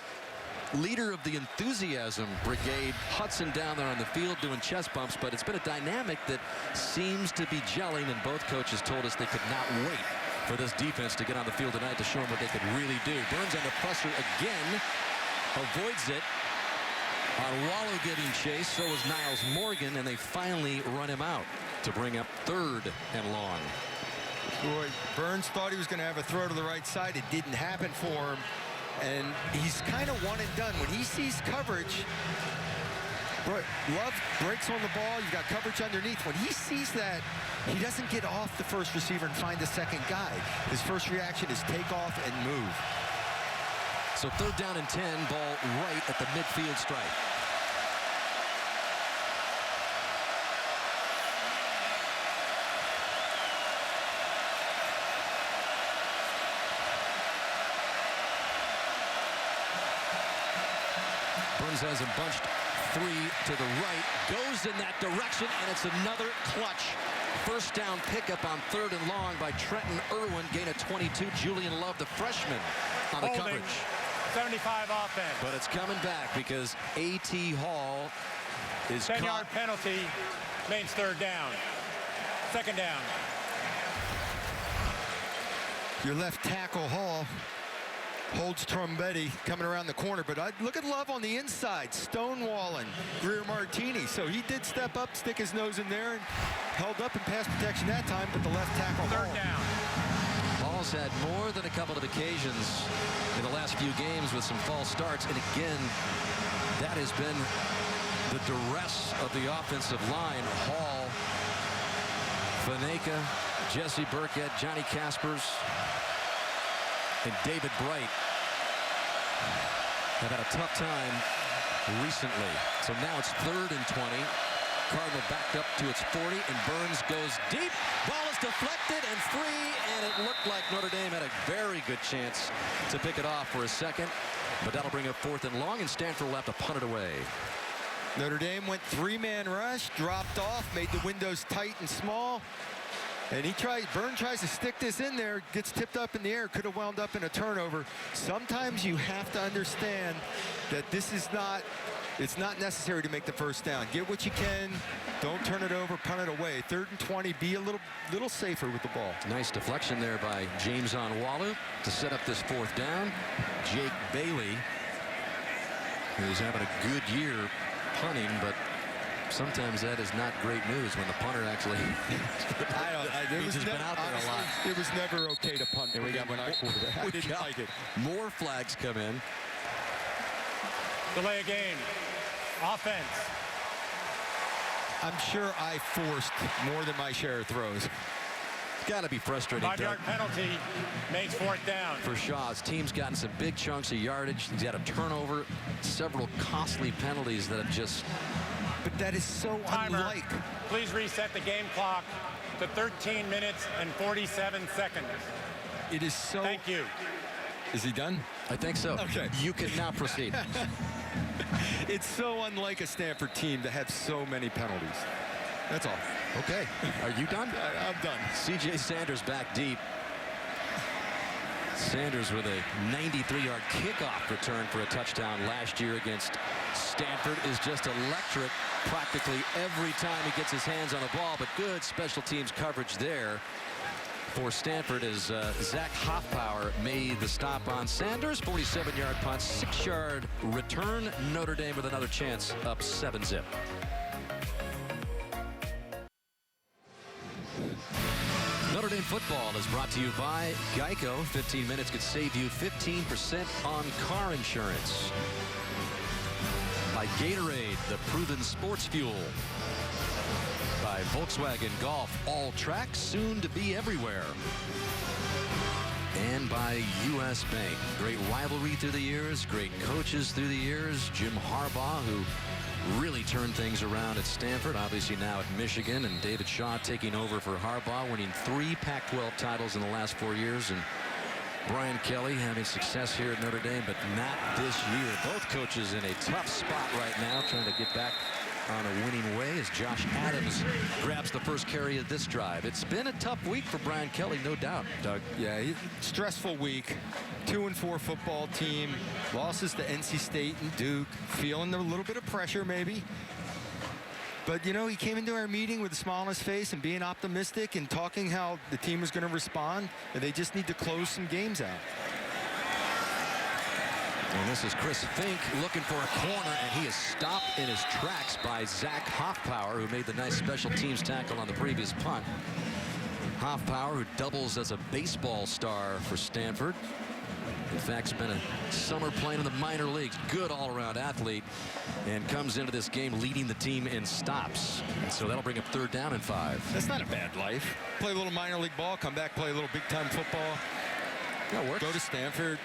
leader of the enthusiasm brigade, Hudson, down there on the field doing chest bumps, but it's been a dynamic that seems to be gelling, and both coaches told us they could not wait for this defense to get on the field tonight to show them what they could really do. Burns under pressure again, avoids it. Onwalu getting chased, so is Niles Morgan, and they finally run him out to bring up 3rd and long. Boy, Burns thought he was going to have a throw to the right side. It didn't happen for him. And he's kind of one and done. When he sees coverage, Love breaks on the ball. You've got coverage underneath. When he sees that, he doesn't get off the first receiver and find the second guy. His first reaction is take off and move. So 3rd down and 10, ball right at the midfield stripe. Burns has him bunched three to the right, goes in that direction, and it's another clutch first down pickup on 3rd and long by Trenton Irwin. Gain of 22. Julian Love, the freshman, on the coverage. 75 offense. But it's coming back because A.T. Hall is 10-yard penalty, means 3rd down. 2nd down. Your left tackle, Hall, holds Trombetti coming around the corner. But look at Love on the inside, stonewalling Greer Martini. So he did step up, stick his nose in there, and held up in pass protection that time, but the left tackle, 3rd down. Hall's had more than a couple of occasions in the last few games with some false starts. And again, that has been the duress of the offensive line. Hall, Faneka, Jesse Burkett, Johnny Caspers, and David Bright have had a tough time recently. So now it's 3rd and 20. Cardinal backed up to its 40, and Burns goes deep. Ball is deflected and free, and it looked like Notre Dame had a very good chance to pick it off for a second. But that'll bring up 4th and long, and Stanford will have to punt it away. Notre Dame went 3-man rush, dropped off, made the windows tight and small. And Burns tries to stick this in there, gets tipped up in the air, could have wound up in a turnover. Sometimes you have to understand that it's not necessary to make the first down. Get what you can, don't turn it over, punt it away. 3rd and 20, be a little safer with the ball. Nice deflection there by James Onwalu to set up this 4th down. Jake Bailey, who's having a good year punting, but sometimes that is not great news when the punter actually he's just been out there a lot. It was never okay to punt. There we go. We didn't like it. More flags come in. Delay a game. Offense. I'm sure I forced more than my share of throws. Got to be frustrating. 5-yard penalty makes 4th down. For Shaw, his team's gotten some big chunks of yardage. He's had a turnover, several costly penalties that have just... But that is so unlike. Please reset the game clock to 13 minutes and 47 seconds. It is so... Thank you. Is he done? I think so. Okay. You can now proceed. It's so unlike a Stanford team to have so many penalties. That's all. Okay. Are you done? I'm done. C.J. Sanders back deep. Sanders with a 93-yard kickoff return for a touchdown last year against Stanford is just electric practically every time he gets his hands on the ball, but good special teams coverage there for Stanford as Zach Hoffpower made the stop on Sanders. 47-yard punt, 6-yard return. Notre Dame with another chance, up 7-zip. Notre Dame football is brought to you by Geico. 15 minutes could save you 15% on car insurance. By Gatorade, the proven sports fuel. By Volkswagen Golf, all tracks soon to be everywhere. And by U.S. Bank. Great rivalry through the years, great coaches through the years. Jim Harbaugh, who really turned things around at Stanford, obviously now at Michigan, and David Shaw taking over for Harbaugh, winning 3 Pac-12 titles in the last 4 years, and Brian Kelly having success here at Notre Dame, but not this year. Both coaches in a tough spot right now, trying to get back on a winning way as Josh Adams grabs the first carry of this drive. It's been a tough week for Brian Kelly, no doubt, Doug. Yeah, stressful week. 2-4 football team. Losses to NC State and Duke. Feeling a little bit of pressure, maybe. But, you know, he came into our meeting with a smile on his face and being optimistic and talking how the team was going to respond. And they just need to close some games out. And this is Chris Fink looking for a corner, and he is stopped in his tracks by Zach Hoffpower, who made the nice special teams tackle on the previous punt. Hoffpower, who doubles as a baseball star for Stanford. In fact, spent a summer playing in the minor leagues. Good all-around athlete, and comes into this game leading the team in stops. And so that'll bring up 3rd down and 5. That's not a bad life. Play a little minor league ball, come back, play a little big-time football. That works. Go to Stanford.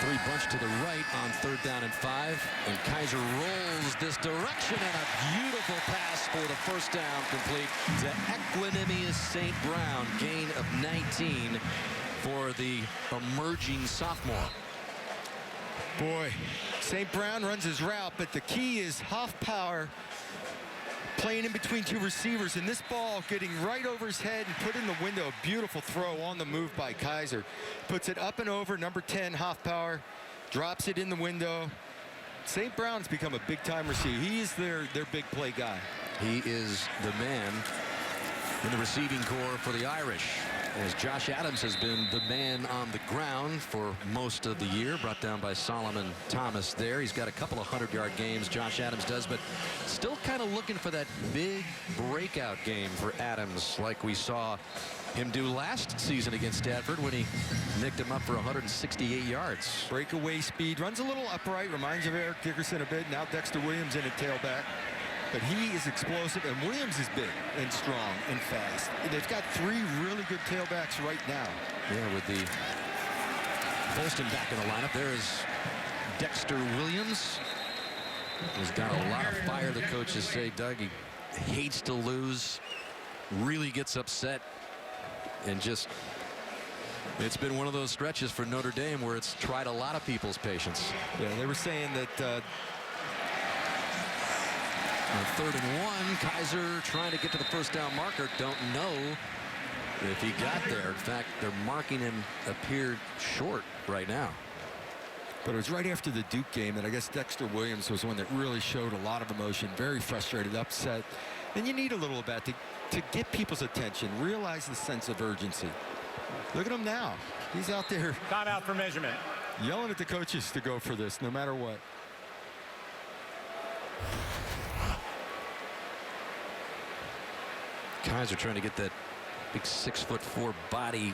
3 bunch to the right on 3rd down and 5. And Kaiser rolls this direction, and a beautiful pass for the first down, complete to Equanimous St. Brown. Gain of 19 for the emerging sophomore. Boy, St. Brown runs his route, but the key is Hoffpower playing in between two receivers, and this ball getting right over his head and put in the window. A beautiful throw on the move by Kaiser. Puts it up and over. Number 10, Hoffpower, drops it in the window. St. Brown's become a big-time receiver. He is their big play guy. He is the man in the receiving corps for the Irish, as Josh Adams has been the man on the ground for most of the year, brought down by Solomon Thomas there. He's got a couple of 100-yard games, Josh Adams does, but still kind of looking for that big breakout game for Adams, like we saw him do last season against Stanford when he nicked him up for 168 yards. Breakaway speed, runs a little upright, reminds you of Eric Dickerson a bit. Now Dexter Williams in at tailback. But he is explosive, and Williams is big and strong and fast. They've got 3 really good tailbacks right now. Yeah, with the Folston back in the lineup, there is Dexter Williams. He's got a lot of fire, the coaches say. Doug, he hates to lose, really gets upset, and just, it's been one of those stretches for Notre Dame where it's tried a lot of people's patience. Yeah, they were saying that on 3rd and 1, Kaiser trying to get to the first down marker. Don't know if he got there. In fact, they're marking him appeared short right now. But it was right after the Duke game, and I guess Dexter Williams was one that really showed a lot of emotion, very frustrated, upset. And you need a little of that to get people's attention, realize the sense of urgency. Look at him now. He's out there. Timeout for measurement. Yelling at the coaches to go for this, no matter what. Kaiser trying to get that big 6'4" body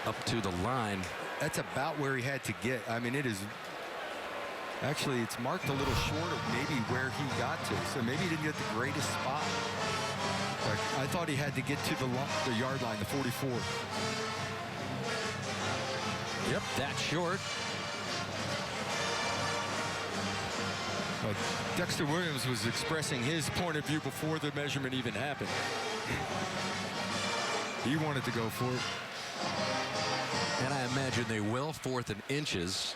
up to the line. That's about where he had to get. I mean, it is actually, it's marked a little short of maybe where he got to. So maybe he didn't get the greatest spot. But I thought he had to get to the yard line, the 44. Yep, that's short. But Dexter Williams was expressing his point of view before the measurement even happened. He wanted to go for it. And I imagine they will. 4th and inches.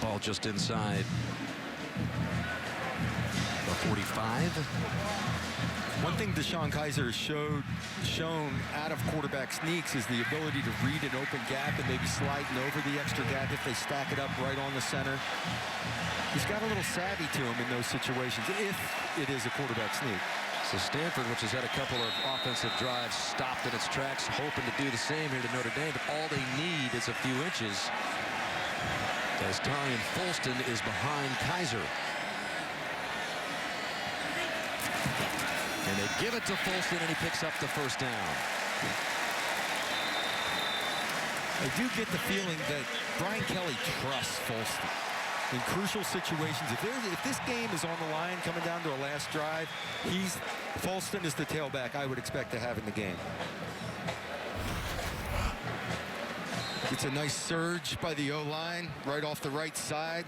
Ball just inside the 45. One thing Deshaun Kaiser has shown out of quarterback sneaks is the ability to read an open gap and maybe sliding over the extra gap if they stack it up right on the center. He's got a little savvy to him in those situations, if it is a quarterback sneak. So Stanford, which has had a couple of offensive drives, stopped in its tracks, hoping to do the same here to Notre Dame, but all they need is a few inches, as Tarian Folston is behind Kaiser. And they give it to Folston, and he picks up the first down. I do get the feeling that Brian Kelly trusts Folston in crucial situations. If this game is on the line coming down to a last drive, Folston is the tailback I would expect to have in the game. It's a nice surge by the O-line right off the right side.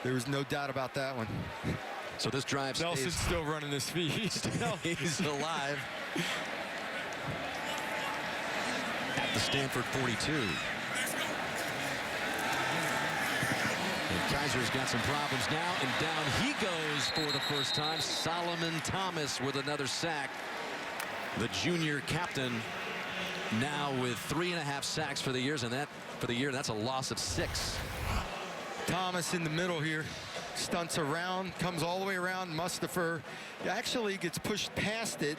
There was no doubt about that one. So this drive Nelson's still running his feet. He's alive at the Stanford 42. And Kaiser's got some problems now, and down he goes for the first time. Solomon Thomas with another sack. The junior captain now with 3.5 sacks for the year, and that's a loss of 6. Thomas in the middle here. Stunts around, comes all the way around. Mustafer actually gets pushed past it.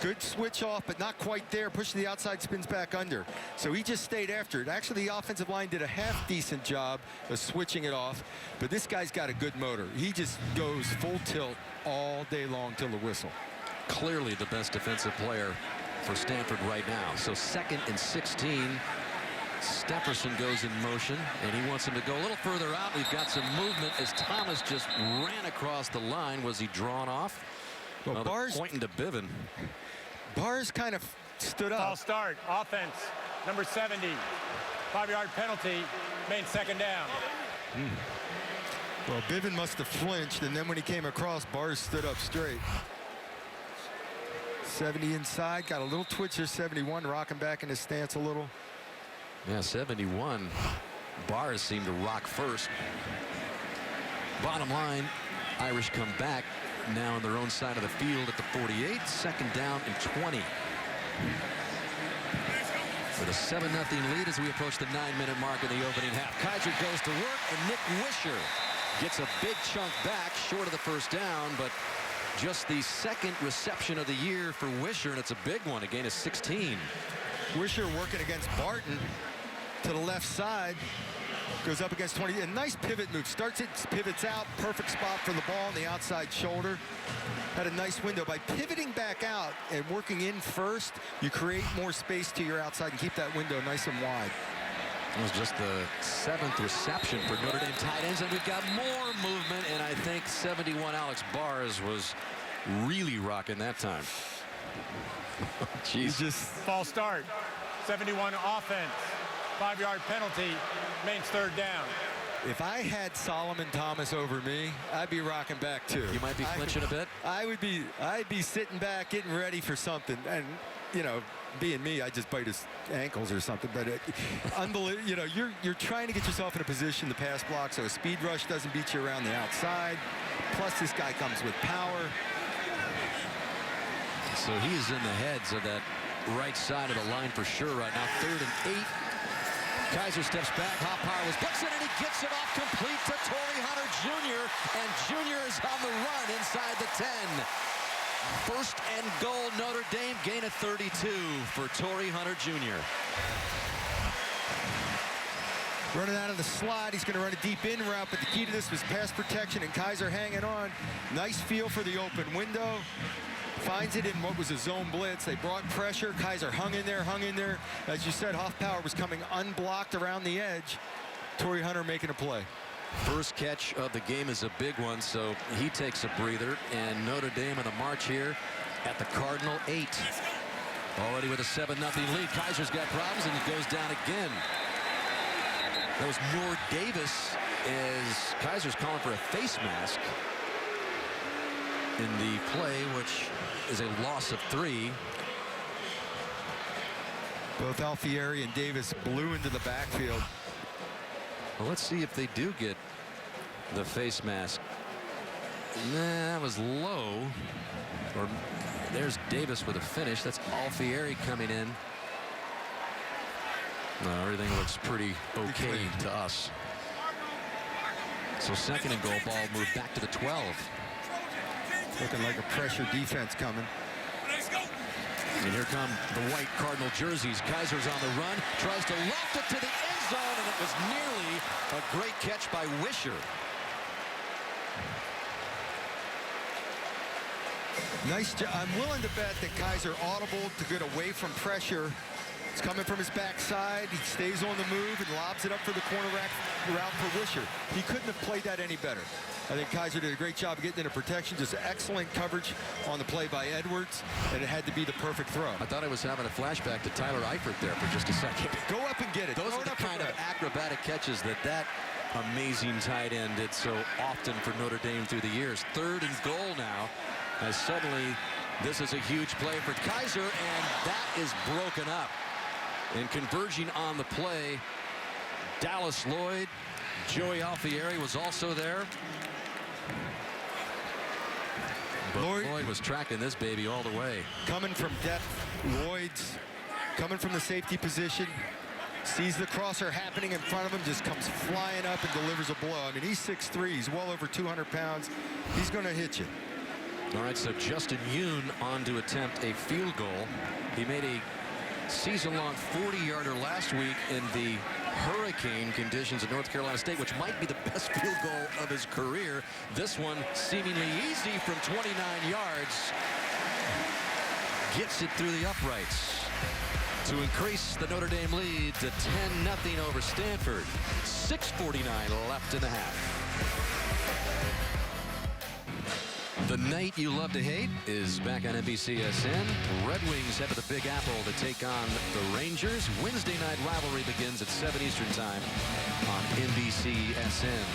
Good switch off, but not quite there. Push to the outside, spins back under. So he just stayed after it. Actually, the offensive line did a half-decent job of switching it off, but this guy's got a good motor. He just goes full tilt all day long till the whistle. Clearly the best defensive player for Stanford right now. So 2nd and 16. Stepperson goes in motion, and he wants him to go a little further out. We've got some movement as Thomas just ran across the line. Was he drawn off? Well, Barr's pointing to Bivin. Barr's kind of stood up. False start. Offense. Number 70. 5-yard penalty. Made 2nd down. Well, Bivin must have flinched, and then when he came across, Barrs stood up straight. 70 inside. Got a little twitch here. 71 rocking back in his stance a little. Yeah, 71. Bars seem to rock first. Bottom line, Irish come back now on their own side of the field at the 48. Second down and 20. With a 7-0 lead as we approach the 9-minute mark in the opening half. Kaiser goes to work, and Nick Wisher gets a big chunk back short of the first down, but just the second reception of the year for Wisher, and it's a big one, a gain of 16. Wisher working against Barton to the left side. Goes up against 20. A nice pivot move. Starts it, pivots out. Perfect spot for the ball on the outside shoulder. Had a nice window. By pivoting back out and working in first, you create more space to your outside and keep that window nice and wide. It was just the 7th reception for Notre Dame tight ends, and we've got more movement, and I think 71 Alex Bars was really rocking that time. Jeez. Just false start. 71 offense. 5-yard penalty. Maine's third down. If I had Solomon Thomas over me, I'd be rocking back too. You might be flinching a bit. I'd be sitting back, getting ready for something, and you know, being me, I just bite his ankles or something. But unbelievable. You know, you're trying to get yourself in a position to pass block so a speed rush doesn't beat you around the outside. Plus, this guy comes with power. So he is in the heads of that right side of the line for sure right now. 3rd and 8. Kaiser steps back. Hoffpower was blitzing, and he gets it off complete to Torrey Hunter Jr. And Jr. is on the run inside the 10. 1st and goal, Notre Dame. Gain of 32 for Torrey Hunter Jr. Running out of the slot. He's going to run a deep in route, but the key to this was pass protection, and Kaiser hanging on. Nice feel for the open window. Finds it in what was a zone blitz. They brought pressure. Kaiser hung in there. As you said, Hoffpower was coming unblocked around the edge. Torrey Hunter making a play. First catch of the game is a big one, so he takes a breather. And Notre Dame on the march here at the Cardinal 8. Already with a 7-0 lead. Kaiser's got problems, and he goes down again. That was Nor Davis as Kaiser's calling for a face mask in the play, which is a loss of 3. Both Alfieri and Davis blew into the backfield. Well, let's see if they do get the face mask. Nah, that was low. Or there's Davis with a finish. That's Alfieri coming in. No, everything looks pretty okay to us. So 2nd and goal, ball moved back to the 12. Looking like a pressure defense coming. And here come the white Cardinal jerseys. Kaiser's on the run, tries to loft it to the end zone, and it was nearly a great catch by Wisher. Nice job. I'm willing to bet that Kaiser audible to get away from pressure. It's coming from his backside. He stays on the move and lobs it up for the cornerback route for Wisher. He couldn't have played that any better. I think Kaiser did a great job of getting into protection. Just excellent coverage on the play by Edwards, and it had to be the perfect throw. I thought I was having a flashback to Tyler Eifert there for just a second. Go up and get it. Those are the kind of acrobatic catches that amazing tight end did so often for Notre Dame through the years. 3rd and goal now, as suddenly this is a huge play for Kaiser, and that is broken up. And converging on the play, Dallas Lloyd. Joey Alfieri was also there. But Lloyd was tracking this baby all the way. Coming from depth, Lloyd's coming from the safety position. Sees the crosser happening in front of him, just comes flying up and delivers a blow. I mean, he's 6'3", he's well over 200 pounds. He's going to hit you. All right, so Justin Yoon on to attempt a field goal. He made a season-long 40-yarder last week in the hurricane conditions at North Carolina State, which might be the best field goal of his career. This one seemingly easy from 29 yards. Gets it through the uprights to increase the Notre Dame lead to 10-0 over Stanford. 6:49 left in the half. The night you love to hate is back on NBCSN. Red Wings head to the Big Apple to take on the Rangers. Wednesday night rivalry begins at 7 Eastern time on NBCSN.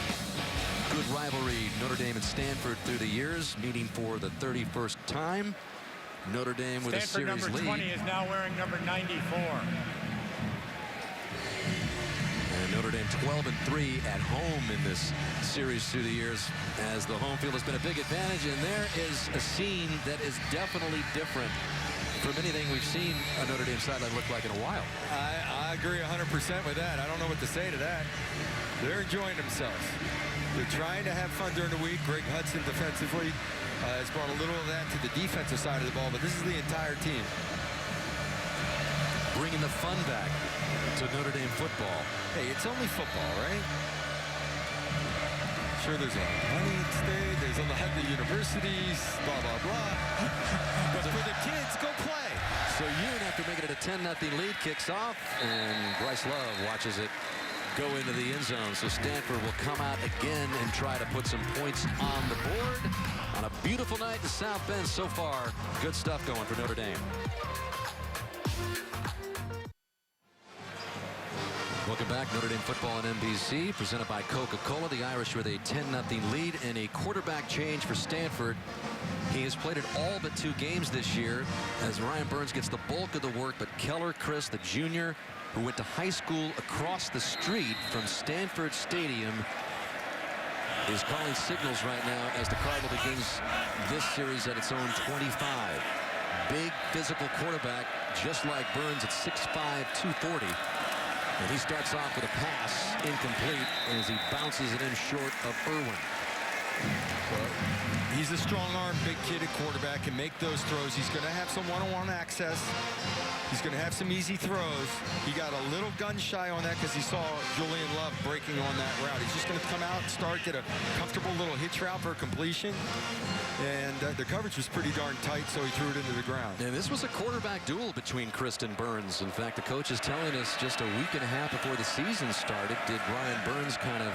Good rivalry, Notre Dame and Stanford through the years, meeting for the 31st time. Notre Dame with Stanford a series number lead. 20 is now wearing number 94. 12-3 at home in this series through the years, as the home field has been a big advantage. And there is a scene that is definitely different from anything we've seen a Notre Dame sideline look like in a while. I agree 100% with that. I don't know what to say to that. They're enjoying themselves. They're trying to have fun during the week. Greg Hudson defensively has brought a little of that to the defensive side of the ball, but this is the entire team. Bringing the fun back to Notre Dame football. Hey, it's only football, right? Sure, there's a money at stake. There's a lot of the universities, blah, blah, blah. But for the kids, go play. So Yoon, after making it a 10-0 lead, kicks off, and Bryce Love watches it go into the end zone. So Stanford will come out again and try to put some points on the board on a beautiful night in South Bend. So far, good stuff going for Notre Dame. Welcome back. Notre Dame football on NBC, presented by Coca-Cola. The Irish with a 10-0 lead and a quarterback change for Stanford. He has played in all but 2 games this year as Ryan Burns gets the bulk of the work, but Keller Chris, the junior, who went to high school across the street from Stanford Stadium, is calling signals right now as the Cardinal begins this series at its own 25. Big physical quarterback, just like Burns at 6'5", 240. And he starts off with a pass incomplete as he bounces it in short of Irwin. Well, he's a strong-arm, big kid at quarterback, can make those throws. He's going to have some one-on-one access. He's going to have some easy throws. He got a little gun-shy on that because he saw Julian Love breaking on that route. He's just going to come out, start, get a comfortable little hitch route for completion. And the coverage was pretty darn tight, so he threw it into the ground. And this was a quarterback duel between Christ and Burns. In fact, the coach is telling us just a week and a half before the season started, did Ryan Burns kind of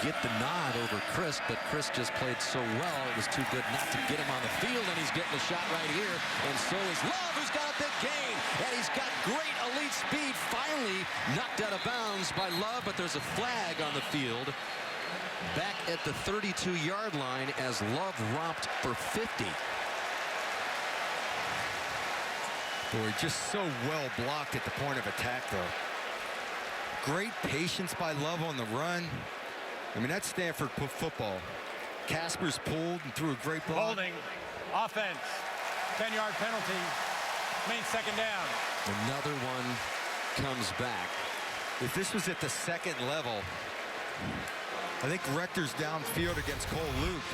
get the nod over Chris, but Chris just played so well, it was too good not to get him on the field, and he's getting a shot right here, and so is Love, who's got a big gain, and he's got great elite speed, finally knocked out of bounds by Love, but there's a flag on the field back at the 32-yard line as Love romped for 50. Boy, just so well blocked at the point of attack, though. Great patience by Love on the run. I mean, that's Stanford football. Casper's pulled and threw a great ball. Holding, offense, 10-yard penalty, main second down. Another one comes back. If this was at the second level, I think Rector's downfield against Cole Luke.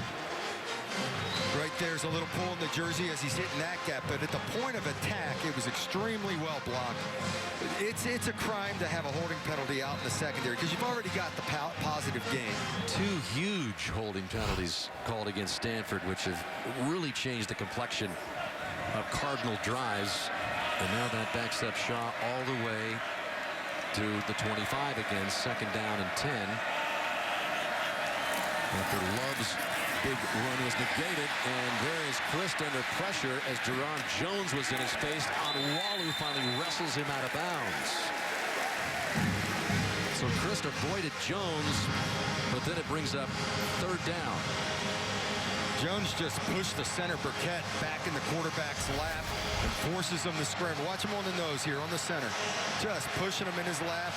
Right there's a little pull in the jersey as he's hitting that gap, but at the point of attack, it was extremely well blocked. It's a crime to have a holding penalty out in the secondary because you've already got the positive gain. 2 huge holding penalties called against Stanford, which have really changed the complexion of Cardinal drives. And now that backs up Shaw all the way to the 25 again, second down and 10. After Love's big run was negated, and there is Christ under pressure as Jerron Jones was in his face. Onwalu finally wrestles him out of bounds. So Christ avoided Jones, but then it brings up third down. Jones just pushed the center Burkett back in the quarterback's lap and forces him to scramble. Watch him on the nose here on the center. Just pushing him in his lap,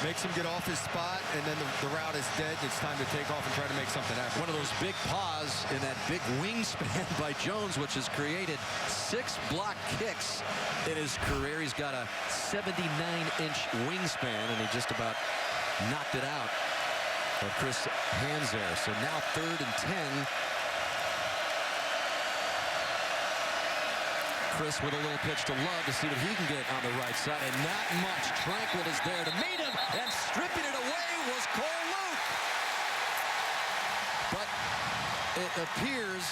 makes him get off his spot, and then the route is dead. It's time to take off and try to make something happen. One of those big paws in that big wingspan by Jones, which has created 6 block kicks in his career. He's got a 79-inch wingspan, and he just about knocked it out of Chris' hands there. So now third and 10. Chris with a little pitch to Love to see what he can get on the right side, and not much. Tranquil is there to meet him, and stripping it away was Cole Luke. But it appears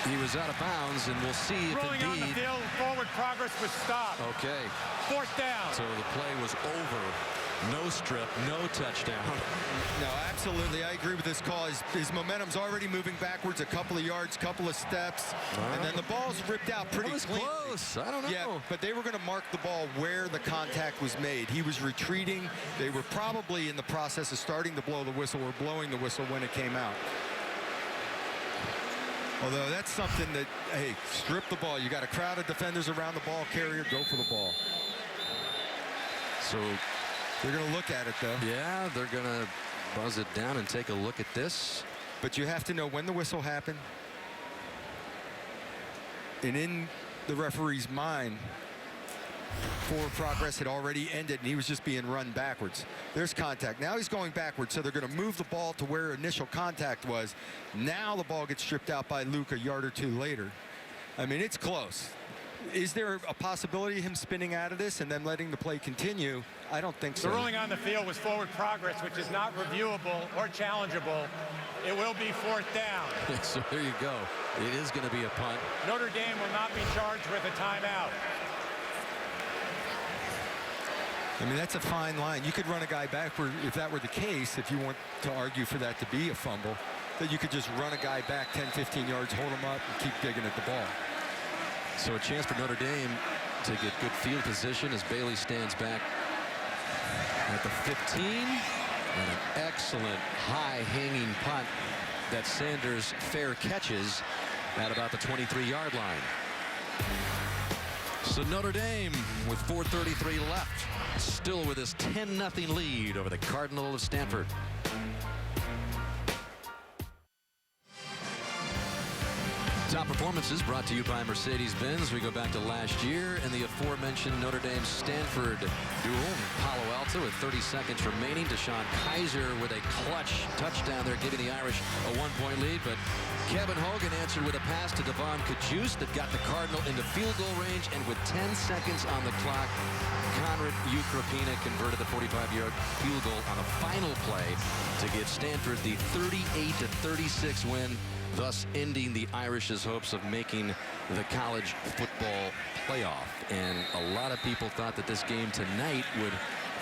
he was out of bounds, and we'll see if Rolling on the indeed. field, forward progress was stopped. Okay. Fourth down. So the play was over. No strip, no touchdown. No, absolutely. I agree with this call. His momentum's already moving backwards a couple of yards, couple of steps, and then the ball's ripped out pretty That was cleanly. close. I don't know. Yeah, but they were going to mark the ball where the contact was made. He was retreating. They were probably in the process of starting to blow the whistle or blowing the whistle when it came out. Although that's something that, hey, strip the ball. You got a crowd of defenders around the ball carrier, go for the ball. So They're going to look at it, though. Yeah, they're going to buzz it down and take a look at this. But you have to know when the whistle happened. And in the referee's mind, forward progress had already ended, and he was just being run backwards. There's contact. Now he's going backwards, so they're going to move the ball to where initial contact was. Now the ball gets stripped out by Luke a yard or two later. I mean, it's close. Is there a possibility of him spinning out of this and then letting the play continue? I don't think so. The ruling on the field was forward progress, which is not reviewable or challengeable. It will be 4th down. So there you go. It is going to be a punt. Notre Dame will not be charged with a timeout. I mean, that's a fine line. You could run a guy backward if that were the case, if you want to argue for that to be a fumble, that you could just run a guy back 10, 15 yards, hold him up, and keep digging at the ball. So a chance for Notre Dame to get good field position as Bailey stands back at the 15. And an excellent high-hanging punt that Sanders fair catches at about the 23-yard line. So Notre Dame with 4:33 left, still with his 10-0 lead over the Cardinal of Stanford. Top performances brought to you by Mercedes-Benz. We go back to last year and the aforementioned Notre Dame-Stanford duel. Palo Alto with 30 seconds remaining. Deshaun Kaiser with a clutch touchdown there, giving the Irish a 1-point lead. But Kevin Hogan answered with a pass to Devon Kajus that got the Cardinal into field goal range. And with 10 seconds on the clock, Conrad Ukrapina converted the 45-yard field goal on the final play to give Stanford the 38-36 win, thus ending the Irish's hopes of making the college football playoff. And a lot of people thought that this game tonight would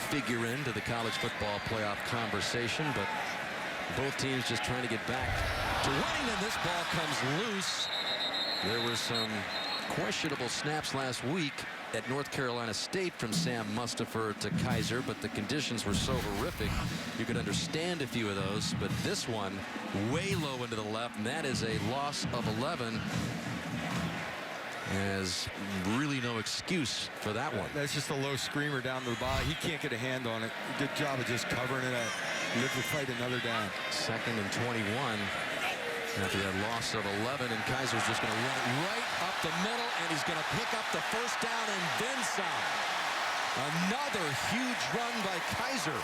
figure into the college football playoff conversation, but both teams just trying to get back to winning, and this ball comes loose. There were some questionable snaps last week at North Carolina State from Sam Mustipher to Kaiser, but the conditions were so horrific you could understand a few of those. But this one way low into the left, and that is a loss of 11. There's really no excuse for that one. That's just a low screamer down to the bottom. He can't get a hand on it. Good job of just covering it up. Live to fight another down. 2nd and 21 after that loss of 11, and Kaiser's just going to run it right up the middle, and he's going to pick up the 1st down and then some. Another huge run by Kaiser,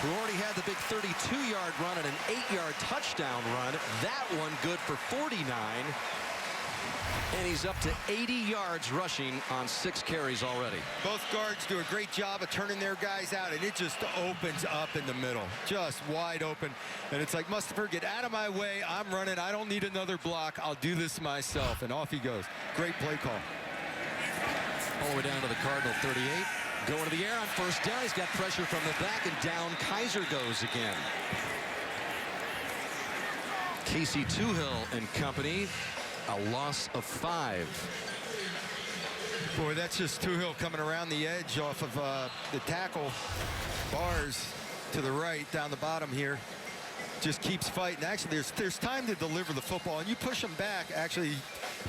who already had the big 32-yard run and an 8-yard touchdown run. That one good for 49. And he's up to 80 yards rushing on 6 carries already. Both guards do a great job of turning their guys out, and it just opens up in the middle. Just wide open. And it's like, Mustipher, get out of my way. I'm running. I don't need another block. I'll do this myself. And off he goes. Great play call. All the way down to the Cardinal 38. Going to the air on 1st down. He's got pressure from the back, and down Kaiser goes again. Casey Toohill and company. A loss of 5. Boy, that's just Toohill coming around the edge off of the tackle. Bars to the right down the bottom here. Just keeps fighting. Actually, there's time to deliver the football, and you push him back. Actually,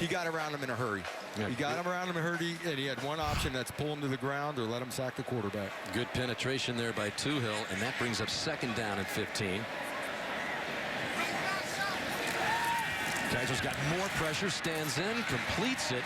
he got around him in a hurry. Yeah. He got him around him in a hurry, and he had one option, that's pull him to the ground or let him sack the quarterback. Good penetration there by Toohill, and that brings up 2nd down and 15. Kaiser's got more pressure, stands in, completes it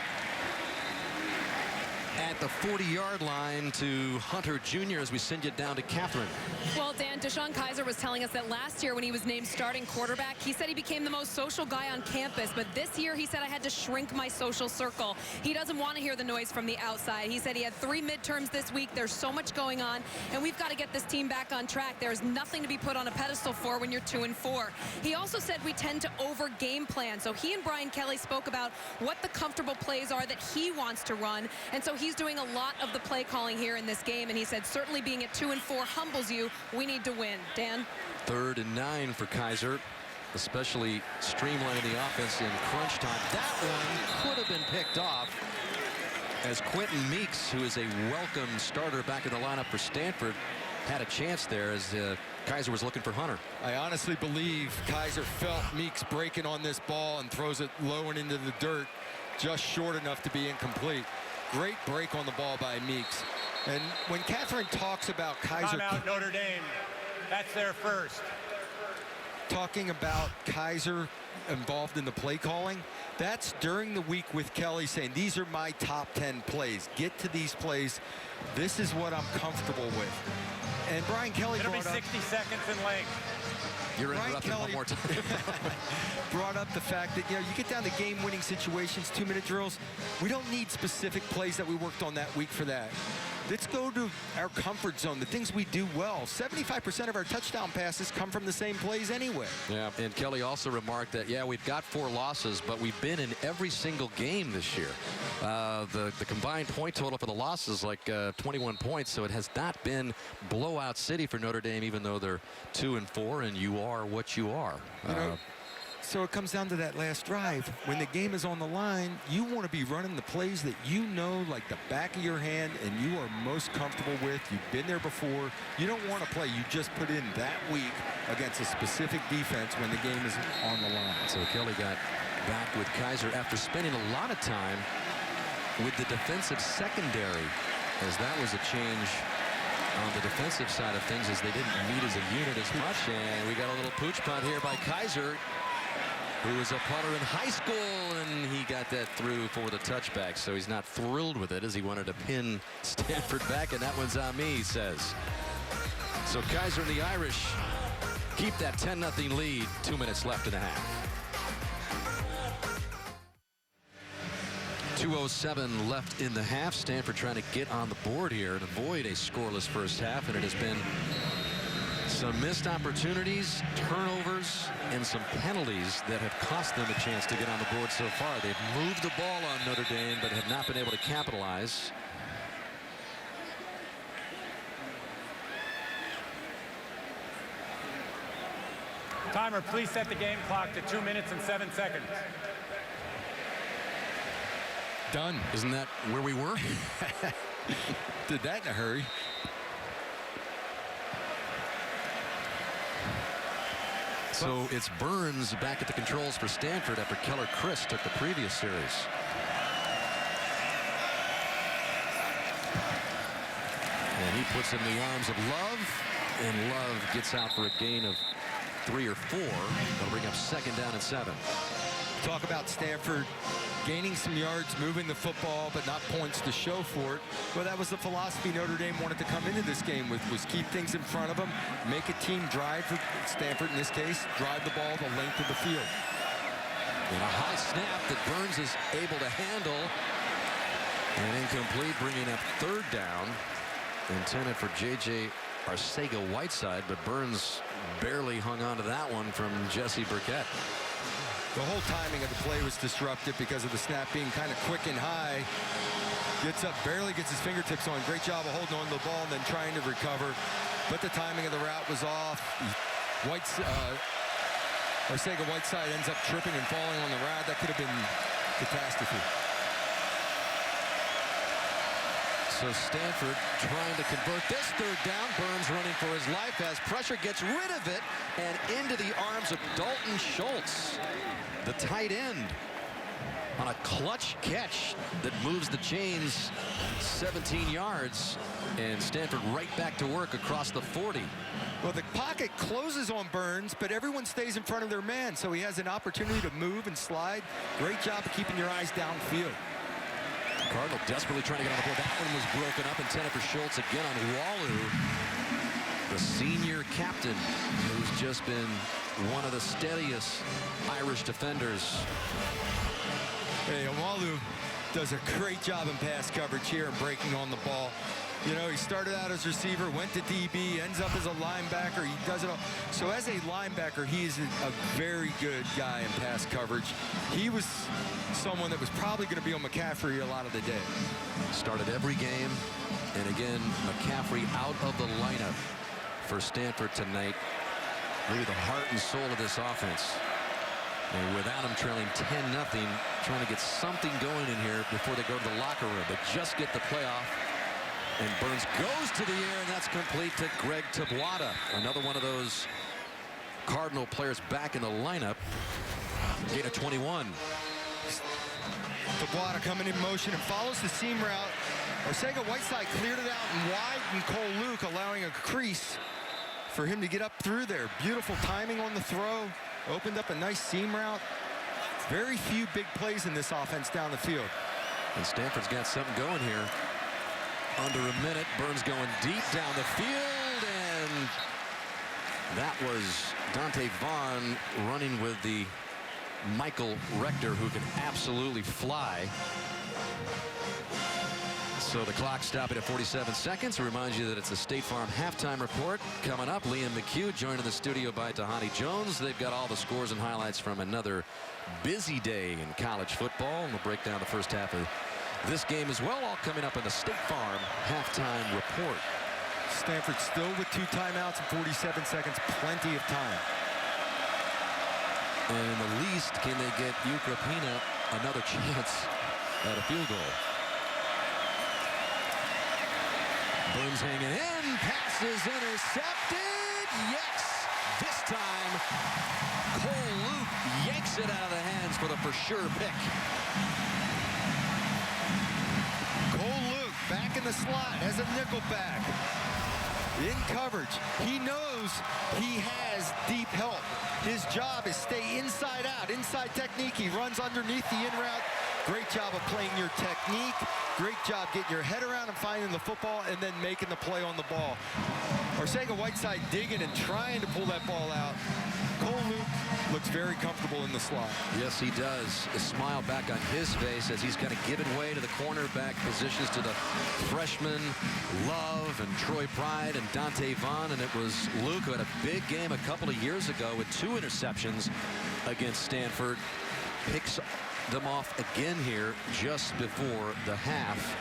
at the 40-yard line to Hunter Jr. as we send you down to Catherine. Well, Dan, Deshaun Kaiser was telling us that last year when he was named starting quarterback, he said he became the most social guy on campus. But this year, he said, I had to shrink my social circle. He doesn't want to hear the noise from the outside. He said he had 3 midterms this week. There's so much going on, and we've got to get this team back on track. There's nothing to be put on a pedestal for when you're 2-4. He also said we tend to over game plan. So he and Brian Kelly spoke about what the comfortable plays are that he wants to run. And so he's doing a lot of the play calling here in this game, and he said certainly being at 2-4 humbles you. We need to win. Dan? 3rd and 9 for Kaiser, especially streamlining the offense in crunch time. That one could have been picked off as Quentin Meeks, who is a welcome starter back in the lineup for Stanford, had a chance there as Kaiser was looking for Hunter. I honestly believe Kaiser felt Meeks breaking on this ball and throws it low and into the dirt, just short enough to be incomplete. Great break on the ball by Meeks. And when Catherine talks about Kaiser... Timeout, Notre Dame. That's their first. Talking about Kaiser involved in the play calling, that's during the week with Kelly saying, these are my top 10 plays. Get to these plays. This is what I'm comfortable with. And Brian Kelly It'll brought be 60 seconds in length. You're Brian interrupting Kelly one more time. brought up the fact that, you know, you get down to game-winning situations, 2-minute drills. We don't need specific plays that we worked on that week for that. Let's go to our comfort zone, the things we do well. 75% of our touchdown passes come from the same plays anyway. Yeah, and Kelly also remarked that, yeah, we've got 4 losses, but we've been in every single game this year. The combined point total for the losses like 21 points, so it has not been blowout city for Notre Dame, even though they're 2-4, and you are what you are. You know, so it comes down to that last drive. When the game is on the line, you want to be running the plays that you know like the back of your hand and you are most comfortable with. You've been there before. You don't want to play you just put in that week against a specific defense when the game is on the line. So Kelly got back with Kaiser after spending a lot of time with the defensive secondary, as that was a change on the defensive side of things, as they didn't meet as a unit as much. And we got a little pooch punt here by Kaiser, who was a punter in high school, and he got that through for the touchback. So he's not thrilled with it, as he wanted to pin Stanford back, and that one's on me, he says. So Kaiser and the Irish keep that 10-0 lead. 2 minutes left in the half. 2:07 left in the half. Stanford trying to get on the board here and avoid a scoreless first half, and it has been some missed opportunities, turnovers, and some penalties that have cost them a chance to get on the board so far. They've moved the ball on Notre Dame, but have not been able to capitalize. Timer, please set the game clock to 2 minutes and 7 seconds. Done. Isn't that where we were? Did that in a hurry. So it's Burns back at the controls for Stanford after Keller Chris took the previous series. And he puts in the arms of Love, and Love gets out for a gain of 3 or 4. That'll bring up 2nd down and 7. Talk about Stanford gaining some yards, moving the football, but not points to show for it. Well, that was the philosophy Notre Dame wanted to come into this game with, was keep things in front of them, make a team drive, for Stanford in this case, drive the ball the length of the field. And a high snap that Burns is able to handle. And incomplete, bringing up 3rd down. Intended for J.J. Arcega-Whiteside, but Burns barely hung on to that one from Jesse Burkett. The whole timing of the play was disrupted because of the snap being kind of quick and high. Gets up, barely gets his fingertips on. Great job of holding on to the ball and then trying to recover. But the timing of the route was off. Arcega-Whiteside ends up tripping and falling on the route. That could have been catastrophe. So Stanford trying to convert this 3rd down. Burns running for his life as pressure gets rid of it and into the arms of Dalton Schultz, the tight end, on a clutch catch that moves the chains 17 yards, and Stanford right back to work across the 40. Well, the pocket closes on Burns, but everyone stays in front of their man, so he has an opportunity to move and slide. Great job of keeping your eyes downfield. Cardinal desperately trying to get on the board. That one was broken up, intended for Schultz again on Walu, the senior captain, who's just been one of the steadiest Irish defenders. Hey, Walu does a great job in pass coverage here and breaking on the ball. You know, he started out as receiver, went to DB, ends up as a linebacker. He does it all. So as a linebacker, he is a very good guy in pass coverage. He was someone that was probably going to be on McCaffrey a lot of the day. Started every game, and again, McCaffrey out of the lineup for Stanford tonight. Really the heart and soul of this offense. And without him trailing 10-0, trying to get something going in here before they go to the locker room. They just get the playoff. And Burns goes to the air, and that's complete to Greg Tabuada. Another one of those Cardinal players back in the lineup. Gain of 21. Tabuada coming in motion and follows the seam route Arcega-Whiteside cleared it out and wide, and Cole Luke allowing a crease for him to get up through there. Beautiful timing on the throw. Opened up a nice seam route. Very few big plays in this offense down the field. And Stanford's got something going here. Under a minute, Burns going deep down the field, and that was Dante Vaughn running with the Michael Rector, who can absolutely fly. So the clock stopping at 47 seconds. Reminds you that it's the State Farm halftime report coming up. Liam McHugh joined in the studio by Tahani Jones. They've got all the scores and highlights from another busy day in college football, and we'll break down the first half of this game as well, all coming up in the State Farm halftime report. Stanford still with 2 timeouts and 47 seconds, plenty of time. And in the least, can they get Ucrapina another chance at a field goal? Burns hanging in, pass is intercepted. Yes, this time Cole Luke yanks it out of the hands for the for sure pick. Cole Luke back in the slot as a nickel back. In coverage. He knows he has deep help. His job is stay inside out, inside technique. He runs underneath the in route. Great job of playing your technique. Great job getting your head around and finding the football and then making the play on the ball. Arcega-Whiteside digging and trying to pull that ball out. Cole Luke looks very comfortable in the slot. Yes, he does. A smile back on his face as he's kind of given way to the cornerback positions to the freshmen Love and Troy Pride and Dante Vaughn. And it was Luke who had a big game a couple of years ago with 2 interceptions against Stanford. Picks them off again here just before the half.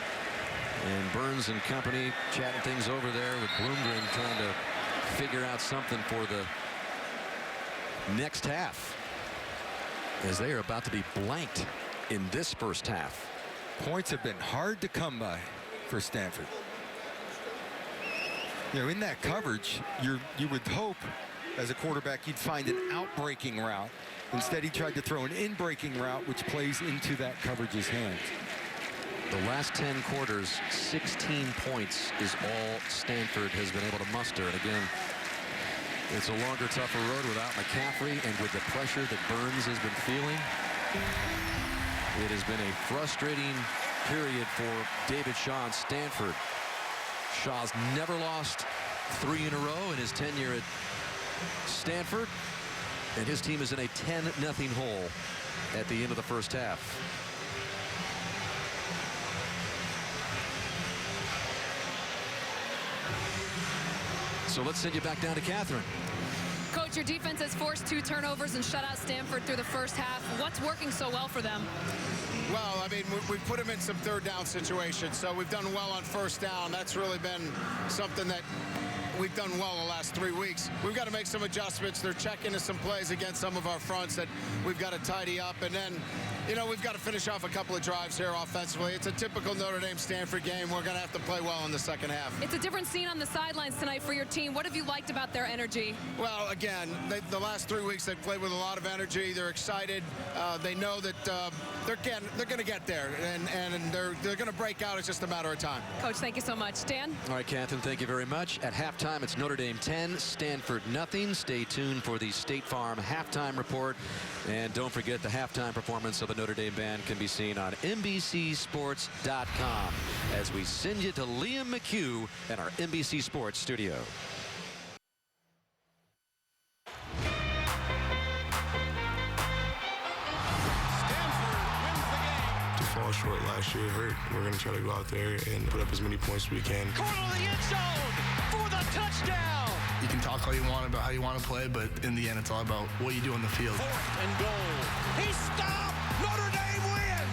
And Burns and company chatting things over there with Bloomgren, trying to figure out something for the next half, as they are about to be blanked in this first half. Points have been hard to come by for Stanford. You know, in that coverage, you would hope as a quarterback you'd find an out-breaking route. Instead, he tried to throw an in-breaking route, which plays into that coverage's hands. The last 10 quarters, 16 points is all Stanford has been able to muster. And again, it's a longer, tougher road without McCaffrey, and with the pressure that Burns has been feeling. It has been a frustrating period for David Shaw and Stanford. Shaw's never lost 3 in a row in his tenure at Stanford, and his team is in a 10-0 hole at the end of the first half. So let's send you back down to Catherine. Coach, your defense has forced 2 turnovers and shut out Stanford through the first half. What's working so well for them? Well, I mean, we've put them in some 3rd down situations, so we've done well on 1st down. That's really been something that we've done well the last 3 weeks. We've got to make some adjustments. They're checking to some plays against some of our fronts that we've got to tidy up. And then, you know, we've got to finish off a couple of drives here offensively. It's a typical Notre Dame-Stanford game. We're going to have to play well in the second half. It's a different scene on the sidelines tonight for your team. What have you liked about their energy? Well, again, the last 3 weeks they've played with a lot of energy. They're excited. They know that they're going to get there, and they're going to break out. It's just a matter of time. Coach, thank you so much. Dan? All right, Catherine, thank you very much. At halftime, it's Notre Dame 10, Stanford nothing. Stay tuned for the State Farm halftime report. And don't forget, the halftime performance of the Notre Dame band can be seen on NBCSports.com as we send you to Liam McHugh and our NBC Sports studio. Fall short last year hurt. We're going to try to go out there and put up as many points as we can. Corner of the end zone for the touchdown. You can talk all you want about how you want to play, but in the end, it's all about what you do on the field. 4th and goal. He stopped. Notre Dame wins.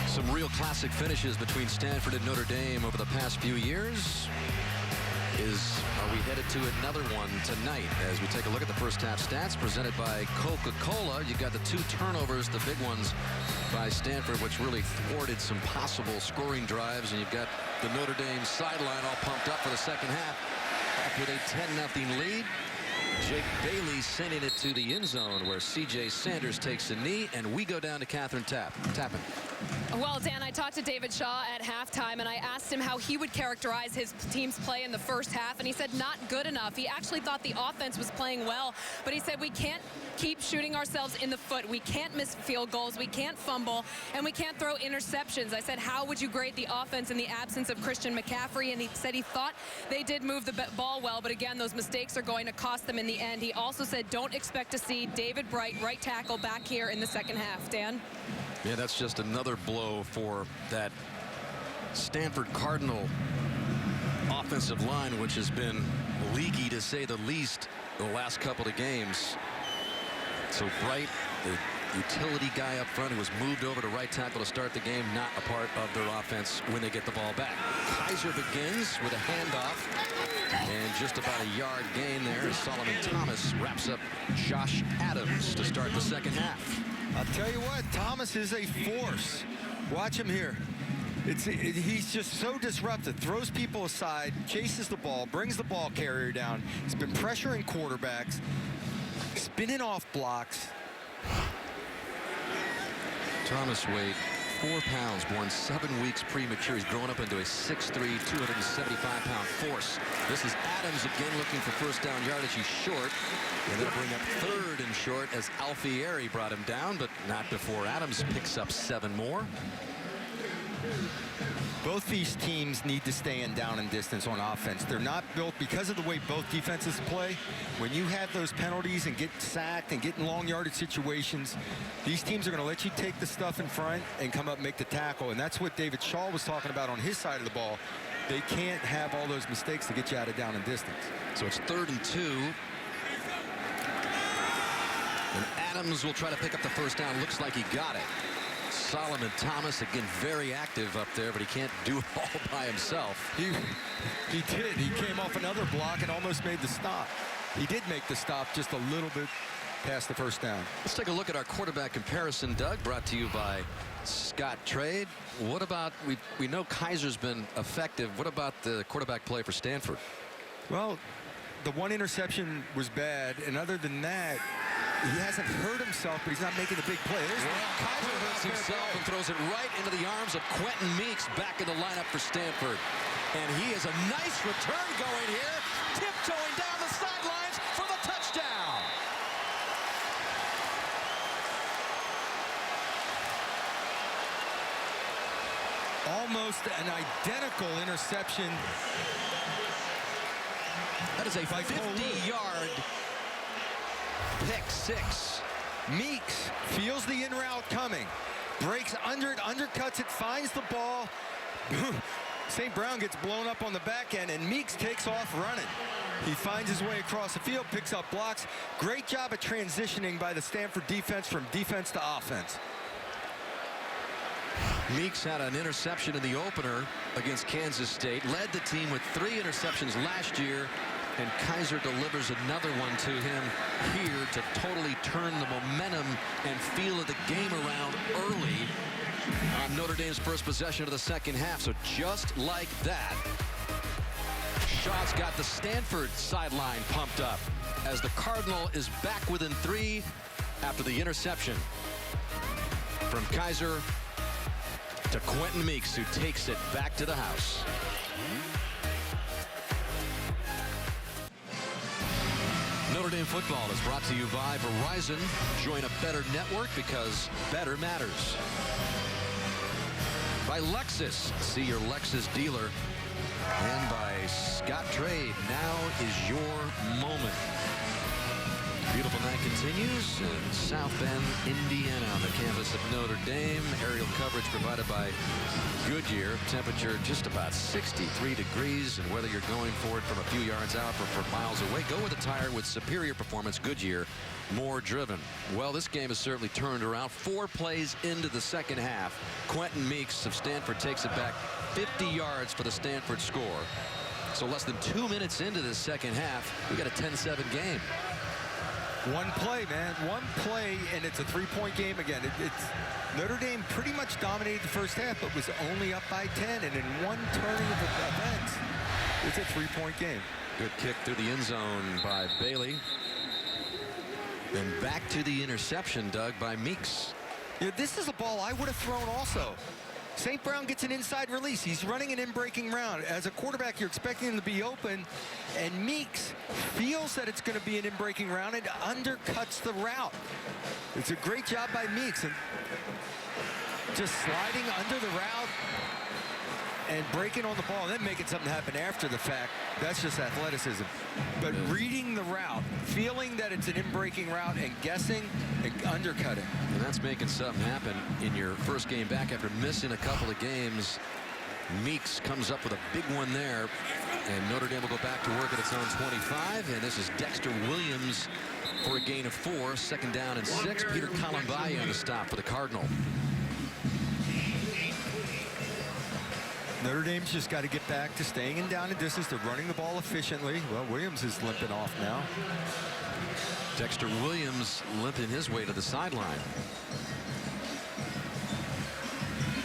Some real classic finishes between Stanford and Notre Dame over the past few years. Are we headed to another one tonight as we take a look at the first half stats presented by Coca-Cola? You got the 2 turnovers, the big ones by Stanford, which really thwarted some possible scoring drives, and you've got the Notre Dame sideline all pumped up for the second half. Up with a 10-0 lead. Jake Bailey sending it to the end zone where C.J. Sanders takes a knee, and we go down to Catherine Tappan. Well, Dan, I talked to David Shaw at halftime, and I asked him how he would characterize his team's play in the first half, and he said not good enough. He actually thought the offense was playing well, but he said we can't keep shooting ourselves in the foot. We can't miss field goals. We can't fumble, and we can't throw interceptions. I said, how would you grade the offense in the absence of Christian McCaffrey? And he said he thought they did move the ball well, but again, those mistakes are going to cost them in the end. He also said don't expect to see David Bright, right tackle, back here in the second half. Dan? Yeah, that's just another blow for that Stanford Cardinal offensive line, which has been leaky to say the least the last couple of games. So Bright, the utility guy up front who was moved over to right tackle to start the game, not a part of their offense when they get the ball back. Kaiser begins with a handoff, and just about a yard gain there as Solomon Thomas wraps up Josh Adams to start the second half. I'll tell you what, Thomas is a force. Watch him here. He's just so disruptive. Throws people aside, chases the ball, brings the ball carrier down. He's been pressuring quarterbacks, spinning off blocks. Thomas weighed 4 pounds, born 7 weeks premature. He's grown up into a 6'3", 275-pound force. This is Adams again looking for first down yardage. He's short. And they'll bring up third and short as Alfieri brought him down, but not before Adams picks up 7 more. Both these teams need to stay in down and distance on offense. They're not built because of the way both defenses play. When you have those penalties and get sacked and get in long yardage situations, these teams are going to let you take the stuff in front and come up and make the tackle. And that's what David Shaw was talking about on his side of the ball. They can't have all those mistakes to get you out of down and distance. So it's 3rd and 2. And Adams will try to pick up the first down. Looks like he got it. Solomon Thomas, again, very active up there, but he can't do it all by himself. He did. He came off another block and almost made the stop. He did make the stop just a little bit past the first down. Let's take a look at our quarterback comparison, Doug, brought to you by Scott Trade. What about, we know Kaiser's been effective. What about the quarterback play for Stanford? Well, the one interception was bad, and other than that, he hasn't hurt himself, but he's not making the big play. Kaiser hurts himself and throws it right into the arms of Quentin Meeks, back in the lineup for Stanford. And he has a nice return going here, tiptoeing down the sidelines for the touchdown. Almost an identical interception. That is a 50-yard pick six. Meeks feels the in route coming, breaks under it, undercuts it, finds the ball. St. Brown gets blown up on the back end, and Meeks takes off running. He finds his way across the field, picks up blocks. Great job of transitioning by the Stanford defense from defense to offense. Meeks had an interception in the opener against Kansas State, led the team with 3 interceptions last year, and Kaiser delivers another one to him here to totally turn the momentum and feel of the game around early on Notre Dame's first possession of the second half. So just like that, Shaw's got the Stanford sideline pumped up as the Cardinal is back within 3 after the interception from Kaiser to Quentin Meeks, who takes it back to the house. Notre Dame football is brought to you by Verizon. Join a better network because better matters. By Lexus. See your Lexus dealer. And by Scott Trade. Now is your moment. Beautiful night continues in South Bend, Indiana, on the campus of Notre Dame. Aerial coverage provided by Goodyear. Temperature just about 63 degrees, and whether you're going for it from a few yards out or from miles away, go with a tire with superior performance. Goodyear, more driven. Well, this game has certainly turned around. 4 plays into the second half. Quentin Meeks of Stanford takes it back 50 yards for the Stanford score. So less than 2 minutes into this second half, we got a 10-7 game. One play, man. One play, and it's a 3-point game again. It's Notre Dame pretty much dominated the first half, but was only up by 10. And in one turning of events, it's a 3-point game. Good kick through the end zone by Bailey. And back to the interception, Doug, by Meeks. Yeah, this is a ball I would have thrown also. St. Brown gets an inside release. He's running an in-breaking route. As a quarterback, you're expecting him to be open, and Meeks feels that it's going to be an in-breaking route and undercuts the route. It's a great job by Meeks, and just sliding under the route and breaking on the ball and then making something happen after the fact. That's just athleticism. But reading the route, feeling that it's an in-breaking route and guessing and undercutting. And that's making something happen in your first game back after missing a couple of games. Meeks comes up with a big one there, and Notre Dame will go back to work at its own 25, and this is Dexter Williams for a gain of 4, 2nd down and 6. Peter Colombaye on the stop for the Cardinal. Notre Dame's just got to get back to staying in down and distance, to running the ball efficiently. Well, Williams is limping off now. Dexter Williams limping his way to the sideline.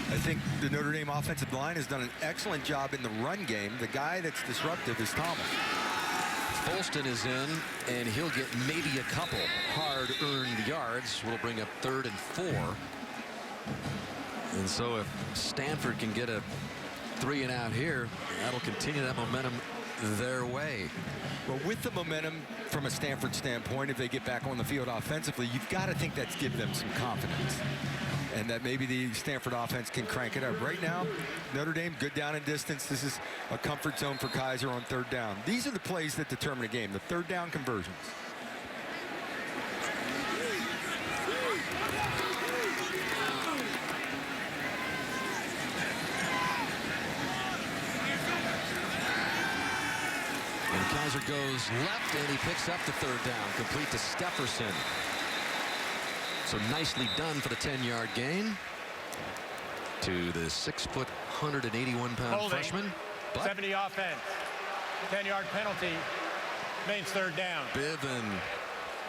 I think the Notre Dame offensive line has done an excellent job in the run game. The guy that's disruptive is Thomas. Folston is in, and he'll get maybe a couple hard-earned yards. We'll bring up 3rd and 4. And so if Stanford can get a 3 and out here, that'll continue that momentum their way. Well, with the momentum from a Stanford standpoint, if they get back on the field offensively, you've got to think that's give them some confidence, and that maybe the Stanford offense can crank it up. Right now, Notre Dame good down and distance. This is a comfort zone for Kaiser on 3rd down. These are the plays that determine a game, the 3rd down conversions. Kaiser goes left, and he picks up the 3rd down, complete to Stefferson. So nicely done for the 10-yard gain to the 6-foot, 181-pound freshman. But 70 offense, 10-yard penalty, means 3rd down. Bivens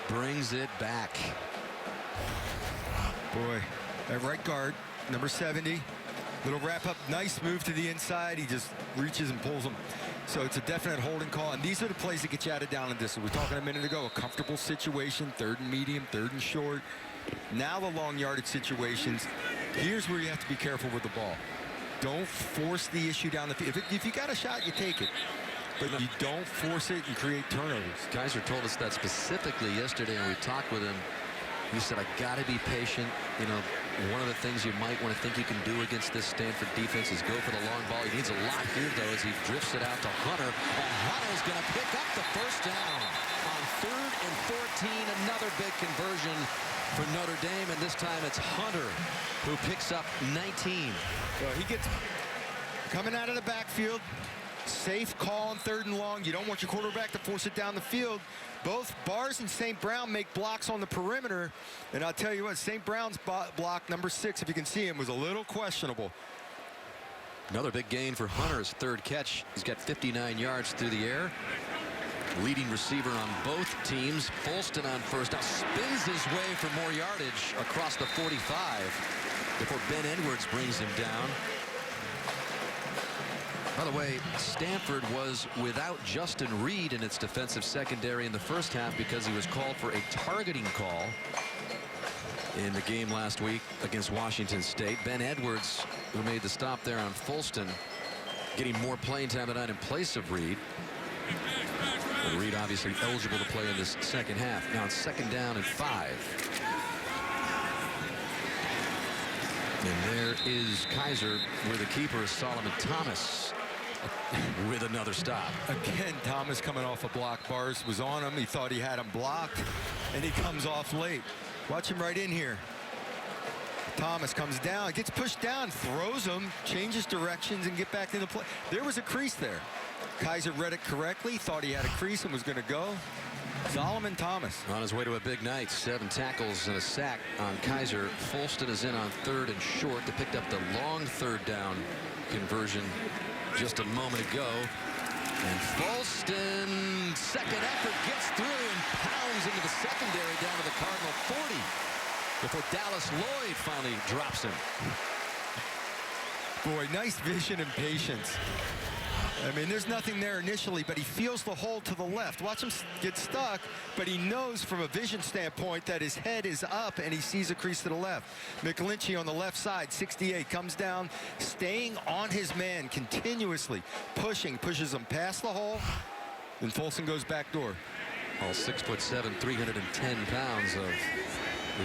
brings it back. Boy, at right guard, number 70, little wrap up, nice move to the inside. He just reaches and pulls him. So it's a definite holding call, and these are the plays that get you out of down and distance. We were talking a minute ago, a comfortable situation, 3rd and medium, 3rd and short. Now the long yardage situations. Here's where you have to be careful with the ball. Don't force the issue down the field. If you got a shot, you take it. But you don't force it and create turnovers. Kaiser told us that specifically yesterday, and we talked with him. He said, I got to be patient. You know, one of the things you might want to think you can do against this Stanford defense is go for the long ball. He needs a lot here, though, as he drifts it out to Hunter. And Hunter's going to pick up the 1st down on 3rd and 14. Another big conversion for Notre Dame, and this time it's Hunter who picks up 19. Well, he gets coming out of the backfield. Safe call on 3rd and long. You don't want your quarterback to force it down the field. Both Bars and St. Brown make blocks on the perimeter. And I'll tell you what, St. Brown's block, number 6, if you can see him, was a little questionable. Another big gain for Hunter, his 3rd catch. He's got 59 yards through the air. Leading receiver on both teams. Folston on 1st down, spins his way for more yardage across the 45 before Ben Edwards brings him down. By the way, Stanford was without Justin Reed in its defensive secondary in the 1st half because he was called for a targeting call in the game last week against Washington State. Ben Edwards, who made the stop there on Folston, getting more playing time tonight in place of Reed. But Reed obviously eligible to play in this 2nd half. Now it's 2nd down and 5. And there is Kaiser, where the keeper is Solomon Thomas with another stop. Again, Thomas coming off a block. Bars was on him. He thought he had him blocked, and he comes off late. Watch him right in here. Thomas comes down, gets pushed down, throws him, changes directions, and get back into play. There was a crease there. Kaiser read it correctly, thought he had a crease and was going to go. Solomon Thomas on his way to a big night. 7 tackles and a sack on Kaiser. Folston is in on 3rd and short. They picked up the long 3rd down conversion just a moment ago. And Folston, 2nd effort, gets through and pounds into the secondary down to the Cardinal 40 before Dallas Lloyd finally drops him. Boy, nice vision and patience. I mean, there's nothing there initially, but he feels the hole to the left. Watch him get stuck, but he knows from a vision standpoint that his head is up and he sees a crease to the left. McGlinchey on the left side, 68, comes down, staying on his man continuously, pushes him past the hole, then Folsom goes back door. All 6'7", 310 pounds of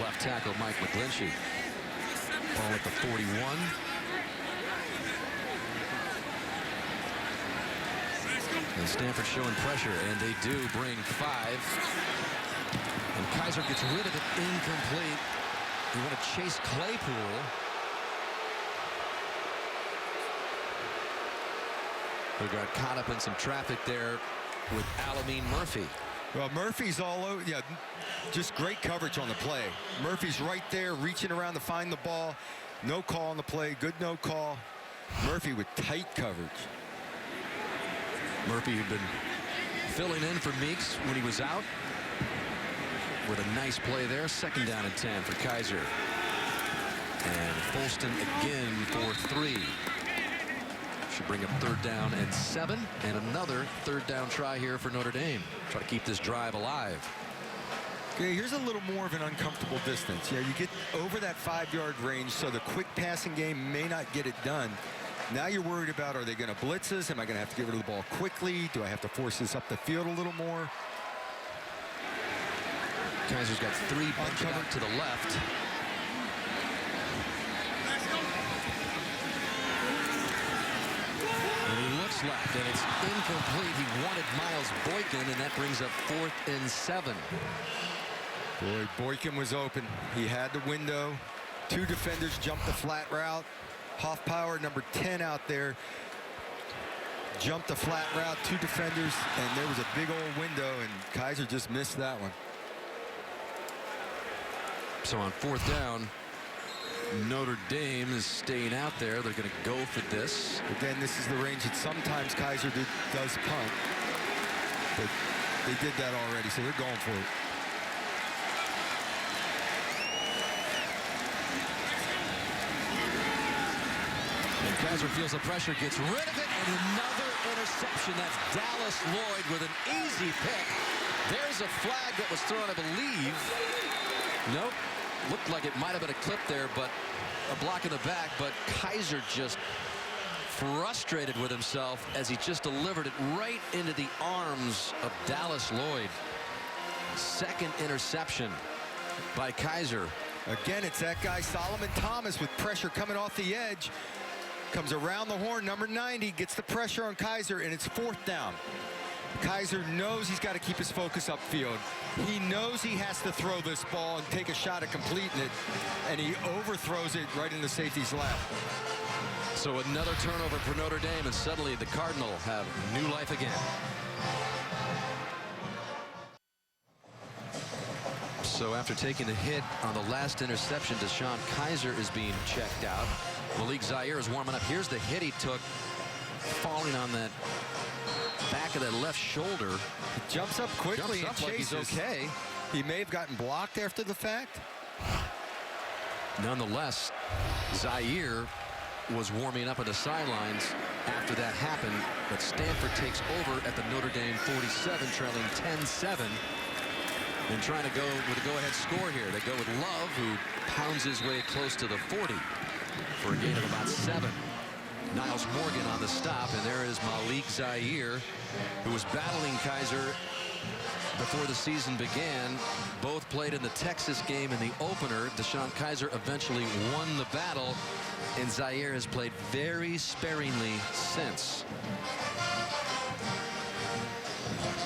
left tackle Mike McGlinchey. Ball at the 41. And Stanford showing pressure, and they do bring 5. And Kaiser gets rid of it, incomplete. You want to chase Claypool. Who got caught up in some traffic there with Alameen Murphy. Well, Murphy's all over. Yeah, just great coverage on the play. Murphy's right there, reaching around to find the ball. No call on the play. Good no call. Murphy with tight coverage. Murphy had been filling in for Meeks when he was out. With a nice play there. 2nd down and 10 for Kaiser. And Folston again for 3. Should bring up 3rd down and 7. And another 3rd down try here for Notre Dame. Try to keep this drive alive. Okay, here's a little more of an uncomfortable distance. Yeah, you get over that 5-yard range, so the quick passing game may not get it done. Now you're worried about, are they going to blitz us? Am I going to have to get rid of the ball quickly? Do I have to force this up the field a little more? Kaiser's got 3 bunch out to the left. And he looks left, and it's incomplete. He wanted Miles Boykin, and that brings up 4th and 7. Boy, Boykin was open. He had the window. 2 defenders jumped the flat route. Hoffpower, number 10 out there, jumped the flat route, 2 defenders, and there was a big old window, and Kaiser just missed that one. So on 4th down, Notre Dame is staying out there. They're going to go for this. Again, this is the range that sometimes Kaiser does punt, but they did that already, so they're going for it. And Kaiser feels the pressure, gets rid of it, and another interception. That's Dallas Lloyd with an easy pick. There's a flag that was thrown, I believe. Nope. Looked like it might have been a clip there, but a block in the back. But Kaiser just frustrated with himself as he just delivered it right into the arms of Dallas Lloyd. 2nd interception by Kaiser. Again, it's that guy, Solomon Thomas, with pressure coming off the edge. Comes around the horn, number 90, gets the pressure on Kaiser, and it's 4th down. Kaiser knows he's got to keep his focus upfield. He knows he has to throw this ball and take a shot at completing it, and he overthrows it right in the safety's lap. So another turnover for Notre Dame, and suddenly the Cardinal have new life again. So after taking the hit on the last interception, Deshaun Kaiser is being checked out. Malik Zaire is warming up. Here's the hit he took, falling on that back of that left shoulder. He jumps up quickly and chases. Like he's okay. He may have gotten blocked after the fact. Nonetheless, Zaire was warming up at the sidelines after that happened, but Stanford takes over at the Notre Dame 47, trailing 10-7. And trying to go with a go-ahead score here. They go with Love, who pounds his way close to the 40 for a gain of about 7. Niles Morgan on the stop, and there is Malik Zaire, who was battling Kaiser before the season began. Both played in the Texas game in the opener. Deshaun Kaiser eventually won the battle, and Zaire has played very sparingly since.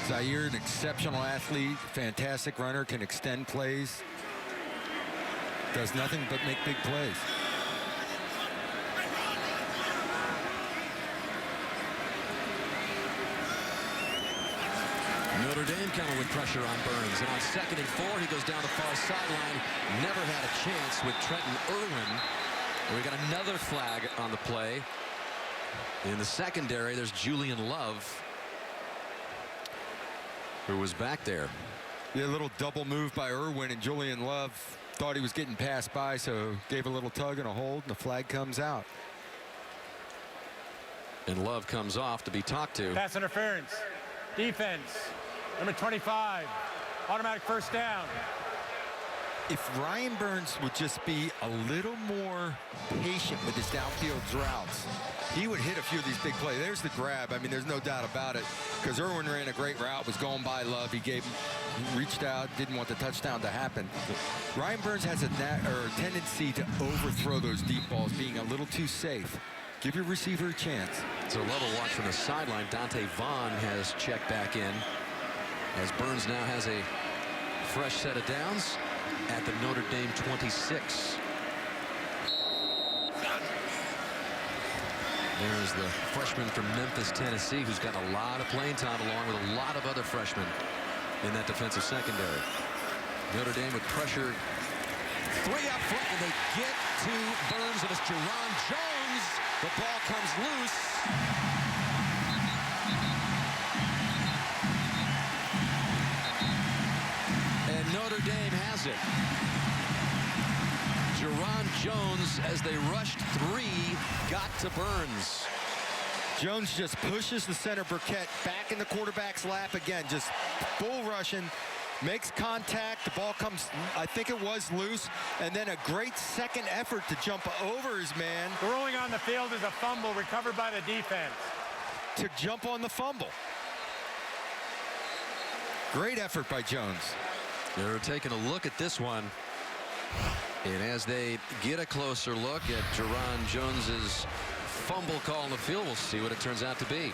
Zaire, an exceptional athlete, fantastic runner, can extend plays. Does nothing but make big plays. Notre Dame coming with pressure on Burns. And on 2nd and 4, he goes down the far sideline. Never had a chance with Trenton Irwin. And we got another flag on the play. In the secondary, there's Julian Love, who was back there. Yeah, a little double move by Irwin, and Julian Love thought he was getting passed by, so gave a little tug and a hold, and the flag comes out. And Love comes off to be talked to. Pass interference. Defense. Number 25. Automatic first down. If Ryan Burns would just be a little more patient with his downfield routes, he would hit a few of these big plays. There's the grab. I mean, there's no doubt about it, because Irwin ran a great route, was going by Love. He reached out, didn't want the touchdown to happen. Ryan Burns has a tendency to overthrow those deep balls, being a little too safe. Give your receiver a chance. So level watch from the sideline. Dante Vaughn has checked back in, as Burns now has a fresh set of downs at the Notre Dame 26. There's the freshman from Memphis, Tennessee, who's got a lot of playing time along with a lot of other freshmen in that defensive secondary. Notre Dame with pressure. 3 up front, and they get to Burns, and it's Jerron Jones. The ball comes loose. And Notre Dame has it. Jerron Jones, as they rushed 3, got to Burns. Jones just pushes the center Burkett back in the quarterback's lap again, just full rushing, makes contact. The ball comes, I think it was loose, and then a great second effort to jump over his man. The ruling on the field is a fumble recovered by the defense. To jump on the fumble. Great effort by Jones. They're taking a look at this one. And as they get a closer look at Jerron Jones's fumble call on the field, we'll see what it turns out to be.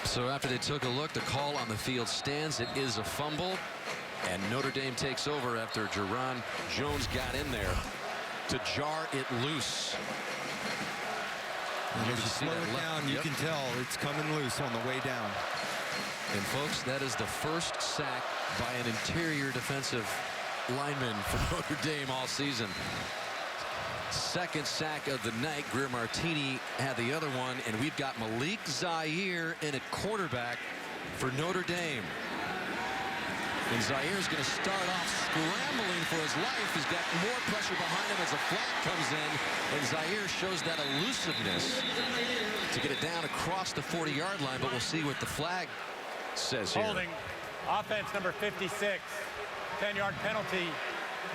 So after they took a look, the call on the field stands. It is a fumble, and Notre Dame takes over after Jerron Jones got in there to jar it loose. And as you slow it down, you can tell it's coming loose on the way down. And folks, that is the first sack by an interior defensive lineman for Notre Dame all season. Second sack of the night. Greer Martini had the other one, and we've got Malik Zaire in at quarterback for Notre Dame. And Zaire's going to start off scrambling for his life. He's got more pressure behind him as a flag comes in, and Zaire shows that elusiveness to get it down across the 40-yard line, but we'll see what the flag says here. Holding. Offense number 56. 10-yard penalty.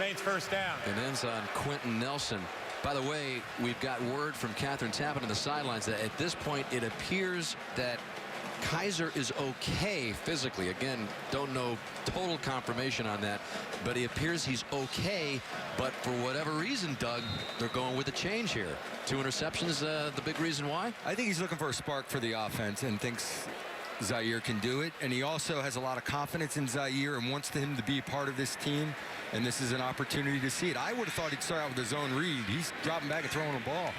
Mains first down. And ends on Quentin Nelson. By the way, we've got word from Catherine Tappan on the sidelines that at this point it appears that Kaiser is okay physically. Again, don't know total confirmation on that, but it appears he's okay. But for whatever reason, Doug, they're going with a change here. 2 interceptions, the big reason why? I think he's looking for a spark for the offense and thinks Zaire can do it. And he also has a lot of confidence in Zaire and wants him to be a part of this team. And this is an opportunity to see it. I would have thought he'd start out with his own read. He's dropping back and throwing a ball.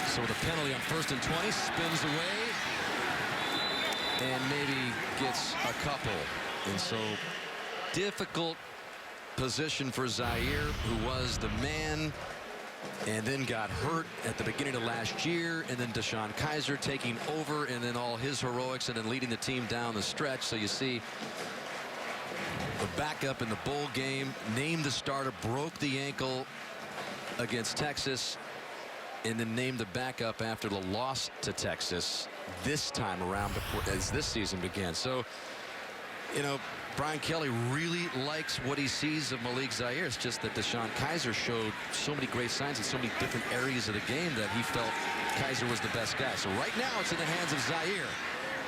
So with a penalty on 1st and 20, spins away and maybe gets a couple. And so difficult position for Zaire, who was the man and then got hurt at the beginning of last year, and then Deshaun Kaiser taking over, and then all his heroics, and then leading the team down the stretch. So you see the backup in the bowl game, named the starter, broke the ankle against Texas, and then named the backup after the loss to Texas this time around as this season began. So, you know, Brian Kelly really likes what he sees of Malik Zaire. It's just that Deshaun Kaiser showed so many great signs in so many different areas of the game that he felt Kaiser was the best guy. So right now it's in the hands of Zaire,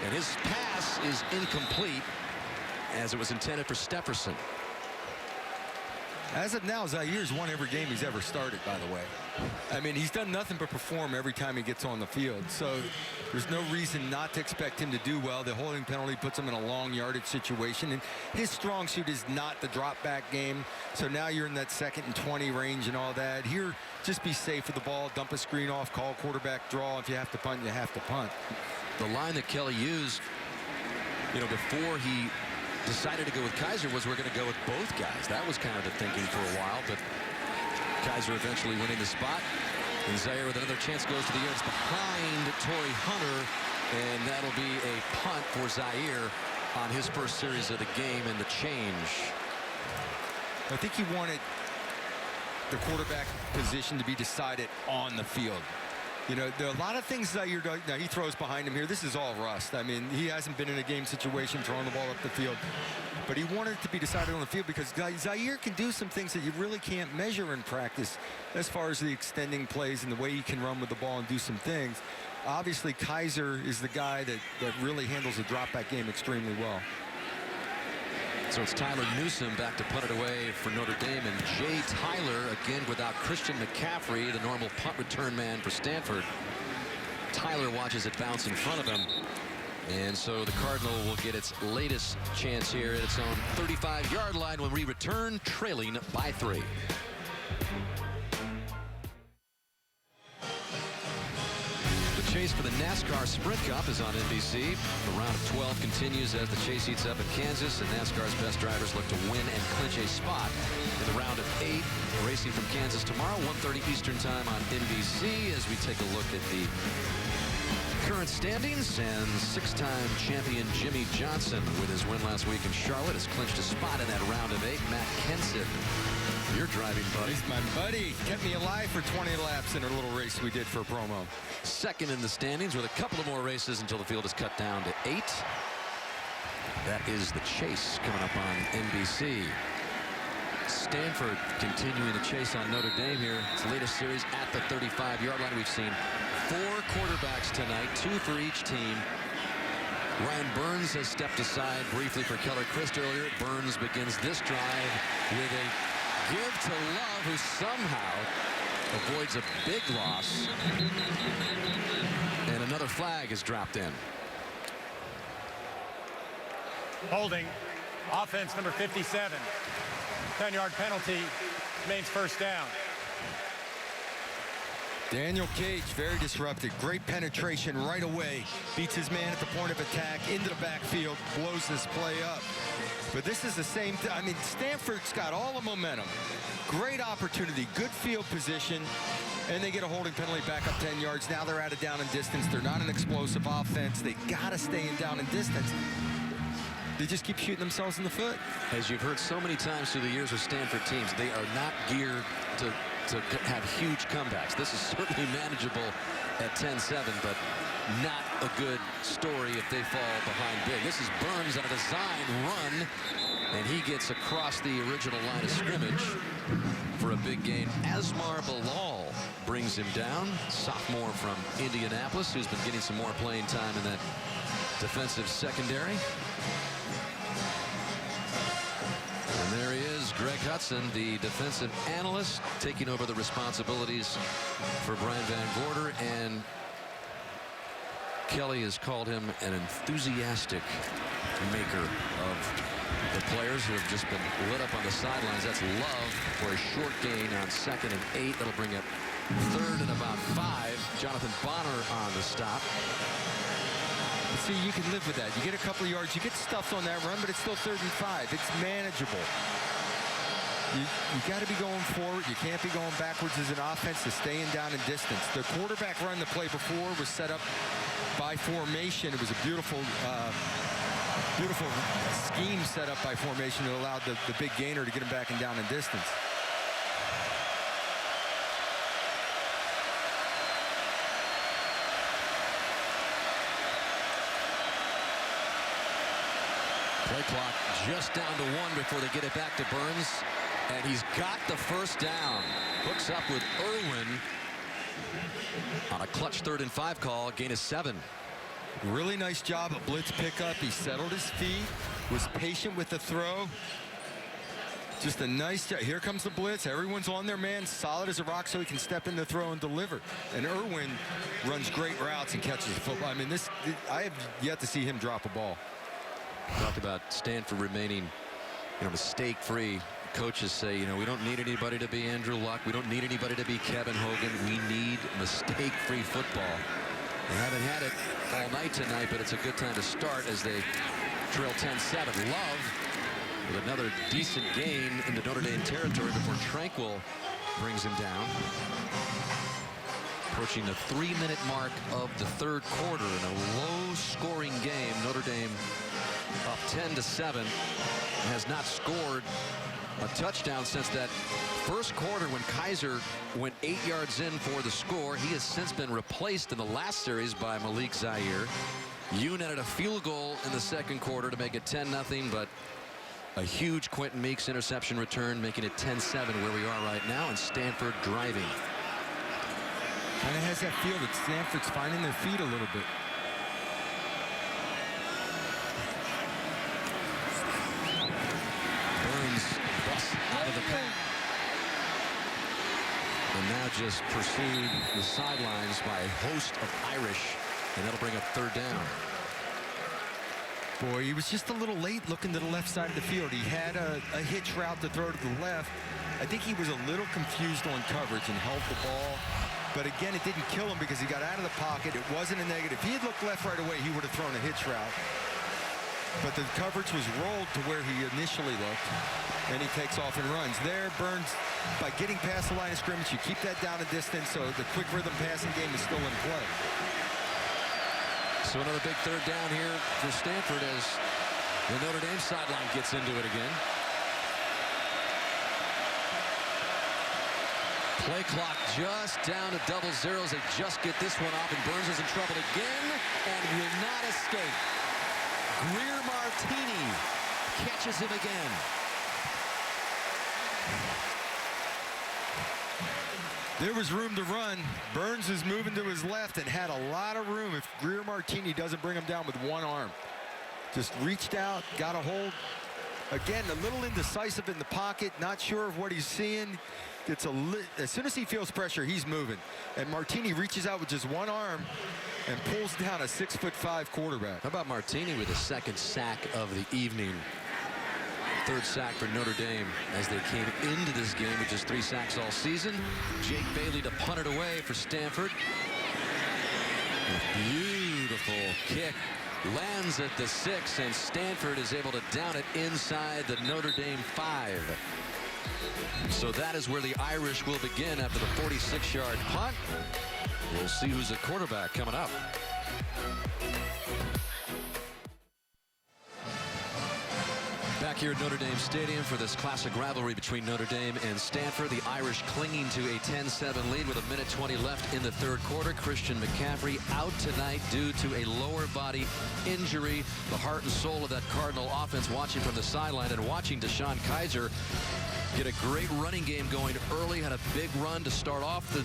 and his pass is incomplete as it was intended for Stefferson. As of now, Zaire's won every game he's ever started, by the way. I mean, he's done nothing but perform every time he gets on the field. So there's no reason not to expect him to do well. The holding penalty puts him in a long yardage situation. And his strong suit is not the drop back game. So now you're in that 2nd and 20 range and all that. Here, just be safe with the ball. Dump a screen off, call quarterback draw. If you have to punt, you have to punt. The line that Kelly used, you know, before he decided to go with Kaiser was we're going to go with both guys. That was kind of the thinking for a while, but Kaiser eventually winning the spot. And Zaire with another chance goes to the air. It's behind Torrey Hunter, and that'll be a punt for Zaire on his first series of the game and the change. I think he wanted the quarterback position to be decided on the field. You know, there are a lot of things Zaire does. Now, he throws behind him here. This is all rust. I mean, he hasn't been in a game situation throwing the ball up the field. But he wanted it to be decided on the field because Zaire can do some things that you really can't measure in practice as far as the extending plays and the way he can run with the ball and do some things. Obviously, Kaiser is the guy that really handles the drop-back game extremely well. So it's Tyler Newsome back to punt it away for Notre Dame, and Jay Tyler again without Christian McCaffrey, the normal punt return man for Stanford. Tyler watches it bounce in front of him, and so the Cardinal will get its latest chance here at its own 35-yard line when we return trailing by 3. Chase for the NASCAR Sprint Cup is on NBC. The round of 12 continues as the chase heats up in Kansas, and NASCAR's best drivers look to win and clinch a spot in the round of 8. Racing from Kansas tomorrow, 1:30 Eastern Time on NBC, as we take a look at the current standings. And 6-time champion Jimmy Johnson, with his win last week in Charlotte, has clinched a spot in that round of 8. Matt Kenseth, your driving buddy. He's my buddy. Kept me alive for 20 laps in a little race we did for a promo. Second in the standings with a couple of more races until the field is cut down to 8. That is the chase coming up on NBC. Stanford continuing the chase on Notre Dame here. Its latest series at the 35-yard line. We've seen 4 quarterbacks tonight, 2 for each team. Ryan Burns has stepped aside briefly for Keller Christ earlier. Burns begins this drive with a give to Love, who somehow avoids a big loss. And another flag is dropped in. Holding. Offense number 57. 10-yard penalty. Remains first down. Daniel Cage, very disruptive. Great penetration right away. Beats his man at the point of attack, into the backfield, blows this play up. But this is the same thing. I mean, Stanford's got all the momentum. Great opportunity, good field position, and they get a holding penalty back up 10 yards. Now they're out of down and distance. They're not an explosive offense. They got to stay in down and distance. They just keep shooting themselves in the foot. As you've heard so many times through the years with Stanford teams, they are not geared to have huge comebacks. This is certainly manageable at 10-7, but not a good story if they fall behind big. This is Burns on a design run, and he gets across the original line of scrimmage for a big gain. Asmar Bilal brings him down, sophomore from Indianapolis, who's been getting some more playing time in that defensive secondary. And there he is, Greg Hudson, the defensive analyst, taking over the responsibilities for Brian Van Gorder, and Kelly has called him an enthusiastic maker of the players who have just been lit up on the sidelines. That's Love for a short gain on 2nd and 8. That'll bring up 3rd and about 5. Jonathan Bonner on the stop. See, you can live with that. You get a couple of yards, you get stuffed on that run, but it's still 3rd and 5. It's manageable. You got to be going forward. You can't be going backwards as an offense to stay in down and distance. The quarterback run the play before was set up by formation. It was a beautiful beautiful scheme set up by formation that allowed the big gainer to get him back in down and distance. Play clock just down to 1 before they get it back to Burns. And he's got the first down. Hooks up with Irwin on a clutch 3rd and 5 call. Gain of 7. Really nice job of blitz pickup. He settled his feet, was patient with the throw. Just a nice job. Here comes the blitz. Everyone's on their man, solid as a rock, so he can step in the throw and deliver. And Irwin runs great routes and catches the football. I mean, I have yet to see him drop a ball. Talked about Stanford remaining, mistake-free. Coaches say, we don't need anybody to be Andrew Luck. We don't need anybody to be Kevin Hogan. We need mistake-free football. They haven't had it all night tonight, but it's a good time to start as they trail 10-7. Love with another decent gain into Notre Dame territory before Tranquil brings him down. Approaching the 3-minute mark of the 3rd quarter in a low-scoring game. Notre Dame up 10-7, has not scored a touchdown since that first quarter when Kaiser went 8 yards in for the score. He has since been replaced in the last series by Malik Zaire. Yoon netted a field goal in the second quarter to make it 10-0, but a huge Quentin Meeks interception return, making it 10-7 where we are right now, and Stanford driving. Kind of has that feel that Stanford's finding their feet a little bit. Burns busts out of the pack. And now just pursued the sidelines by a host of Irish, and that'll bring up third down. Boy, he was just a little late looking to the left side of the field. He had a hitch route to throw to the left. I think he was a little confused on coverage and held the ball. But again, it didn't kill him because he got out of the pocket. It wasn't a negative. If he had looked left right away, he would have thrown a hitch route. But the coverage was rolled to where he initially looked. And he takes off and runs. There, Burns, by getting past the line of scrimmage, you keep that down a distance so the quick rhythm passing game is still in play. So another big third down here for Stanford as the Notre Dame sideline gets into it again. Play clock just down to double zeros. They just get this one off, and Burns is in trouble again and will not escape. Greer Martini catches him again. There was room to run. Burns is moving to his left and had a lot of room if Greer Martini doesn't bring him down with one arm. Just reached out, got a hold. Again, a little indecisive in the pocket, not sure of what he's seeing. Gets as soon as he feels pressure, he's moving. And Martini reaches out with just one arm and pulls down a 6'5" quarterback. How about Martini with the second sack of the evening? Third sack for Notre Dame as they came into this game with just 3 sacks all season. Jake Bailey to punt it away for Stanford. A beautiful kick. Lands at the 6, and Stanford is able to down it inside the Notre Dame 5. So that is where the Irish will begin after the 46-yard punt. We'll see who's at quarterback coming up. Back here at Notre Dame Stadium for this classic rivalry between Notre Dame and Stanford. The Irish clinging to a 10-7 lead with 1:20 left in the third quarter. Christian McCaffrey out tonight due to a lower body injury. The heart and soul of that Cardinal offense, watching from the sideline and watching Deshaun Kaiser get a great running game going early. Had a big run to start off the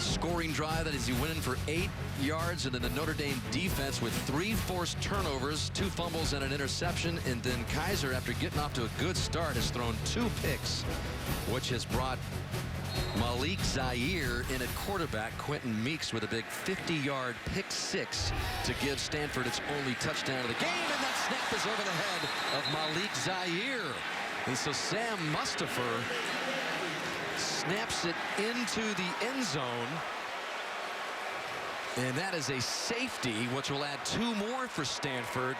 scoring drive. That is, he went in for 8 yards, and then the Notre Dame defense with 3 forced turnovers, 2 fumbles and an interception. And then Kaiser, after getting off to a good start, has thrown 2 picks, which has brought Malik Zaire in at quarterback. Quentin Meeks with a big 50-yard pick 6 to give Stanford its only touchdown of the game, and that snap is over the head of Malik Zaire. And so Sam Mustipher snaps it into the end zone, and that is a safety, which will add 2 more for Stanford.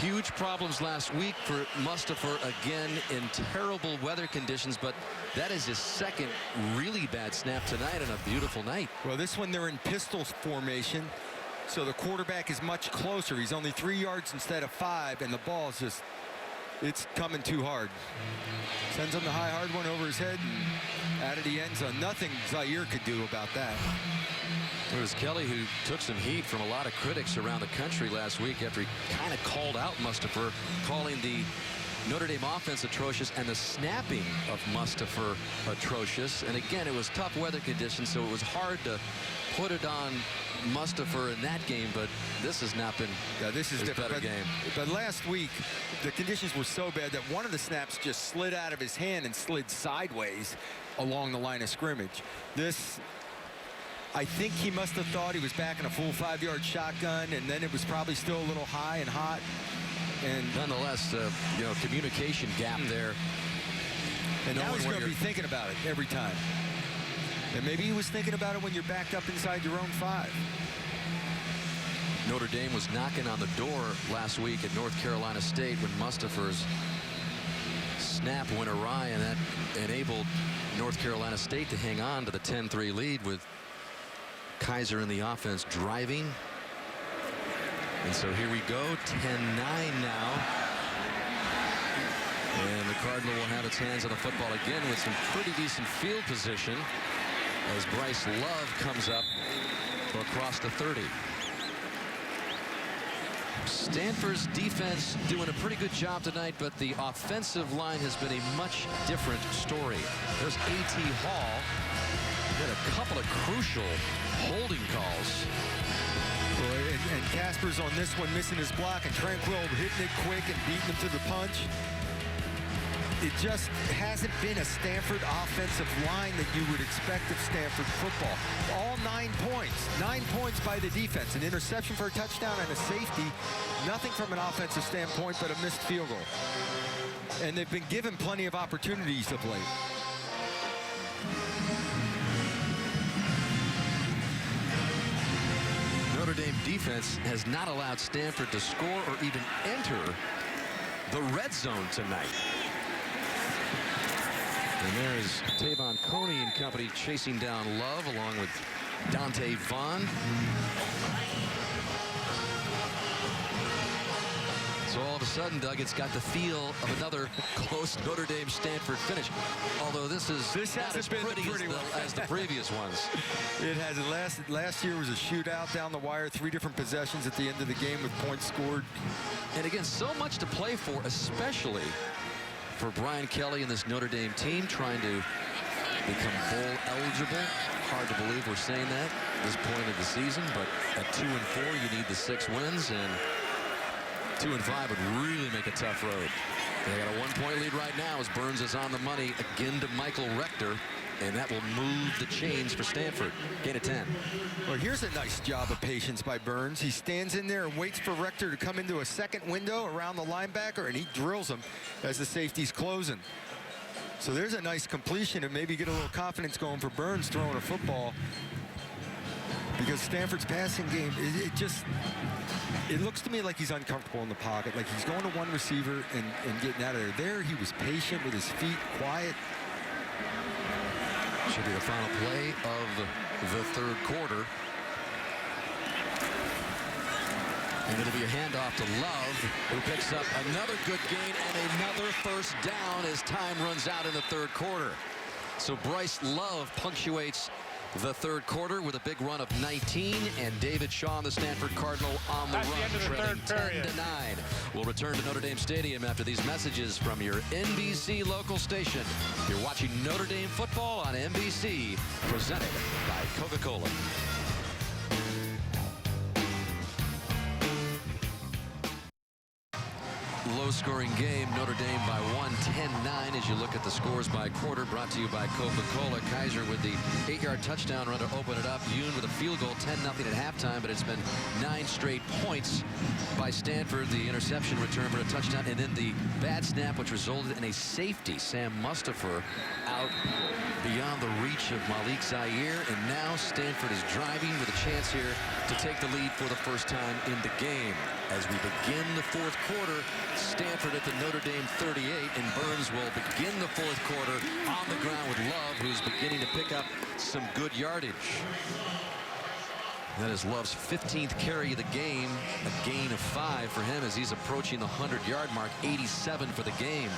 Huge problems last week for Mustipher, again in terrible weather conditions, but that is his second really bad snap tonight, and a beautiful night. Well, this one they're in pistol formation, so the quarterback is much closer. He's only 3 yards instead of 5, and the ball is just, it's coming too hard. Sends him the hard one over his head and out of the end zone. Nothing Zaire could do about that. It was Kelly who took some heat from a lot of critics around the country last week after he kind of called out Mustipher, calling the Notre Dame offense atrocious and the snapping of Mustipher atrocious. And again, it was tough weather conditions, so it was hard to put it on Mustipher in that game, but this has not been this is different. Better game. But last week, the conditions were so bad that one of the snaps just slid out of his hand and slid sideways along the line of scrimmage. This, I think he must have thought he was back in a full 5-yard shotgun, and then it was probably still a little high and hot. And nonetheless, communication gap there. And now he's going to be thinking about it every time. And maybe he was thinking about it when you're backed up inside your own 5. Notre Dame was knocking on the door last week at North Carolina State when Mustipher's snap went awry, and that enabled North Carolina State to hang on to the 10-3 lead with Kaiser in the offense driving. And so here we go, 10-9 now. And the Cardinal will have its hands on the football again with some pretty decent field position as Bryce Love comes up across the 30. Stanford's defense doing a pretty good job tonight, but the offensive line has been a much different story. There's A.T. Hall. Had a couple of crucial holding calls. Well, and Casper's on this one missing his block, and Tranquil hitting it quick and beating him to the punch. It just hasn't been a Stanford offensive line that you would expect of Stanford football. All 9 points. 9 points by the defense. An interception for a touchdown and a safety. Nothing from an offensive standpoint but a missed field goal. And they've been given plenty of opportunities of late. Notre Dame defense has not allowed Stanford to score or even enter the red zone tonight. And there is Tavon Coney and company chasing down Love along with Dante Vaughn. So all of a sudden, Doug, it's got the feel of another close Notre Dame Stanford finish. Although this not as pretty as the previous ones. It has. Last year was a shootout down the wire, 3 different possessions at the end of the game with points scored. And again, so much to play for, especially for Brian Kelly and this Notre Dame team trying to become bowl eligible. Hard to believe we're saying that at this point of the season, but at 2-4, you need the 6 wins, and 2-5 would really make a tough road. They got a 1-point lead right now as Burns is on the money again to Michael Rector, and that will move the chains for Stanford. Gain of 10. Well, here's a nice job of patience by Burns. He stands in there and waits for Rector to come into a second window around the linebacker, and he drills him as the safety's closing. So there's a nice completion and maybe get a little confidence going for Burns throwing a football. Because Stanford's passing game, it looks to me like he's uncomfortable in the pocket, like he's going to one receiver and getting out of there. There, he was patient with his feet, quiet. Should be the final play of the third quarter. And it'll be a handoff to Love, who picks up another good gain and another first down as time runs out in the third quarter. So Bryce Love punctuates the third quarter with a big run of 19, and David Shaw, the Stanford Cardinal, on the run, trailing 10-9. We'll return to Notre Dame Stadium after these messages from your NBC local station. You're watching Notre Dame football on NBC, presented by Coca-Cola. Low-scoring game, Notre Dame by 1, 10-9 as you look at the scores by quarter, brought to you by Coca-Cola. Kaiser with the 8-yard touchdown run to open it up. Yoon with a field goal, 10-0 at halftime, but it's been 9 straight points by Stanford. The interception return for a touchdown, and then the bad snap, which resulted in a safety. Sam Mustapher out beyond the reach of Malik Zaire, and now Stanford is driving with a chance here to take the lead for the first time in the game. As we begin the fourth quarter, Stanford at the Notre Dame 38, and Burns will begin the fourth quarter on the ground with Love, who's beginning to pick up some good yardage. That is Love's 15th carry of the game, a gain of 5 for him as he's approaching the 100-yard mark, 87 for the game.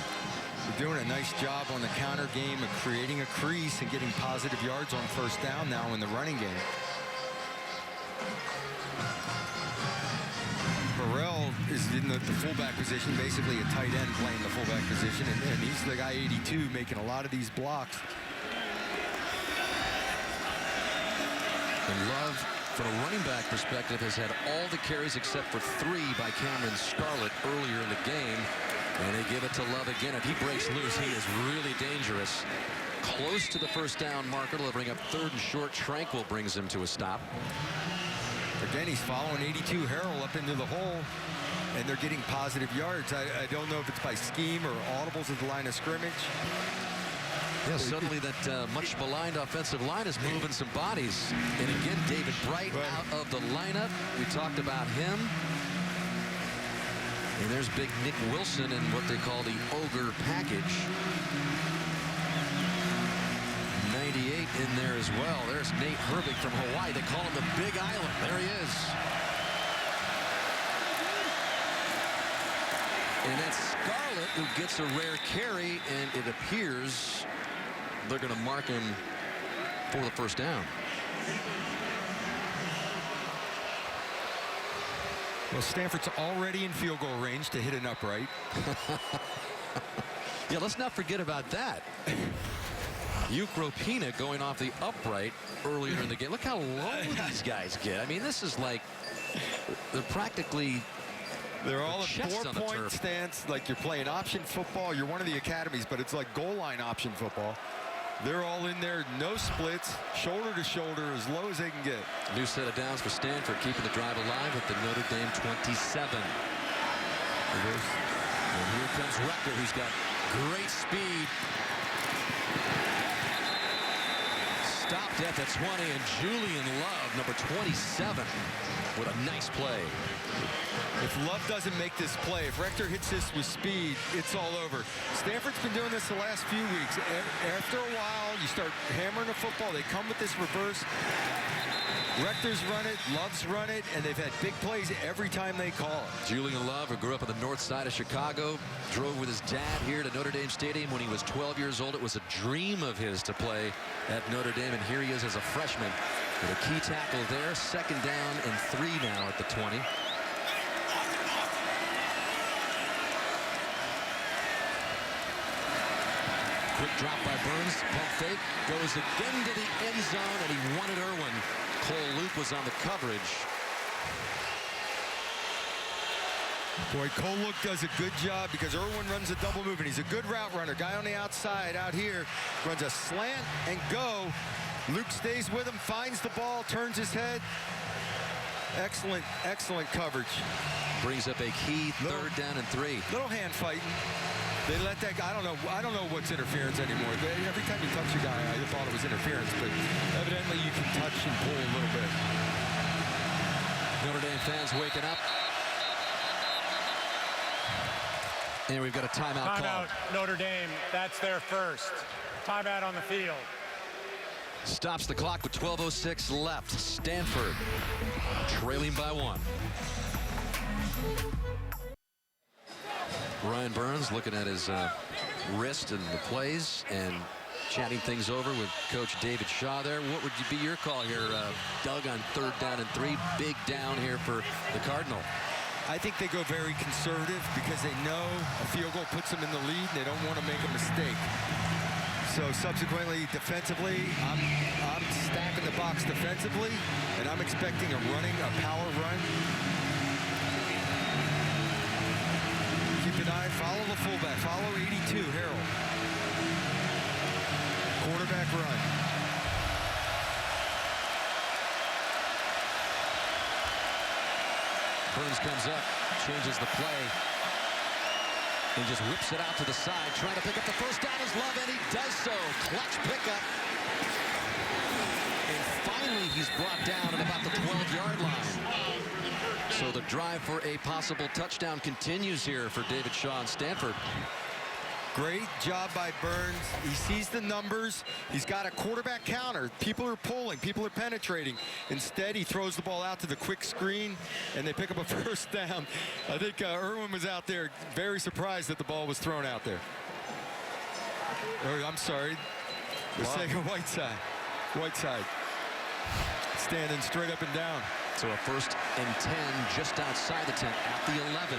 They're doing a nice job on the counter game of creating a crease and getting positive yards on first down now in the running game. Burrell is in the fullback position, basically a tight end playing the fullback position, and he's the guy 82 making a lot of these blocks. And Love, from a running back perspective, has had all the carries except for 3 by Cameron Scarlett earlier in the game. And they give it to Love again. If he breaks loose, he is really dangerous. Close to the first down marker. They'll bring up 3rd and short. Tranquil brings him to a stop. Again, he's following 82 Harrell up into the hole, and they're getting positive yards. I don't know if it's by scheme or audibles at the line of scrimmage. Yeah, suddenly that much maligned offensive line is moving some bodies. And again, David Bright out of the lineup. We talked about him. And there's big Nick Wilson in what they call the Ogre package. 98 in there as well. There's Nate Herbig from Hawaii. They call him the Big Island. There he is. And that's Charlotte, who gets a rare carry, and it appears they're going to mark him for the first down. Well, Stanford's already in field goal range to hit an upright. Yeah, let's not forget about that. Ukropina going off the upright earlier in the game. Look how low these guys get. I mean, this is like they're practically. They're all in 4-point stance, like you're playing option football. You're one of the academies, but it's like goal line option football. They're all in there, no splits, shoulder to shoulder, as low as they can get. New set of downs for Stanford, keeping the drive alive at the Notre Dame 27. And here comes Rector, who's got great speed. Stopped at the 20, and Julian Love, number 27, with a nice play. If Love doesn't make this play, if Rector hits this with speed, it's all over. Stanford's been doing this the last few weeks. After a while, you start hammering the football. They come with this reverse. Rector's run it, Love's run it, and they've had big plays every time they call it. Julian Love, who grew up on the north side of Chicago, drove with his dad here to Notre Dame Stadium when he was 12 years old. It was a dream of his to play at Notre Dame, and here he is as a freshman with a key tackle there. Second down and 3 now at the 20. Quick drop by Burns, pump fake, goes again to the end zone, and he wanted Irwin. Cole Luke was on the coverage. Boy, Cole Luke does a good job because Irwin runs a double move, and he's a good route runner. Guy on the outside out here runs a slant and go. Luke stays with him, finds the ball, turns his head. Excellent, excellent coverage. Brings up a key third down and 3. Little hand fighting. They let that guy, I don't know what's interference anymore. Every time you touch a guy, I thought it was interference, but evidently you can touch and pull a little bit. Notre Dame fans waking up. And we've got a timeout call. Timeout, Notre Dame. That's their first. Timeout on the field. Stops the clock with 12:06 left. Stanford trailing by 1. Ryan Burns looking at his wrist and the plays and chatting things over with Coach David Shaw there. What would be your call here, Doug, on third down and 3? Big down here for the Cardinal. I think they go very conservative because they know a field goal puts them in the lead and they don't want to make a mistake. So subsequently, defensively, I'm stacking the box defensively, and I'm expecting a power run. Keep an eye, follow the fullback, follow 82, Harold. Quarterback run. Burns comes up, changes the play, and just whips it out to the side, trying to pick up the first down as Love, and he does so. Clutch pickup. And finally, he's brought down at about the 12-yard line. So the drive for a possible touchdown continues here for David Shaw and Stanford. Great job by Burns. He sees the numbers. He's got a quarterback counter. People are pulling. People are penetrating. Instead, he throws the ball out to the quick screen, and they pick up a first down. I think Irwin was out there very surprised that the ball was thrown out there. Or, I'm sorry. The second Whiteside. Whiteside. Standing straight up and down. So a 1st and 10 just outside the 10 at the 11.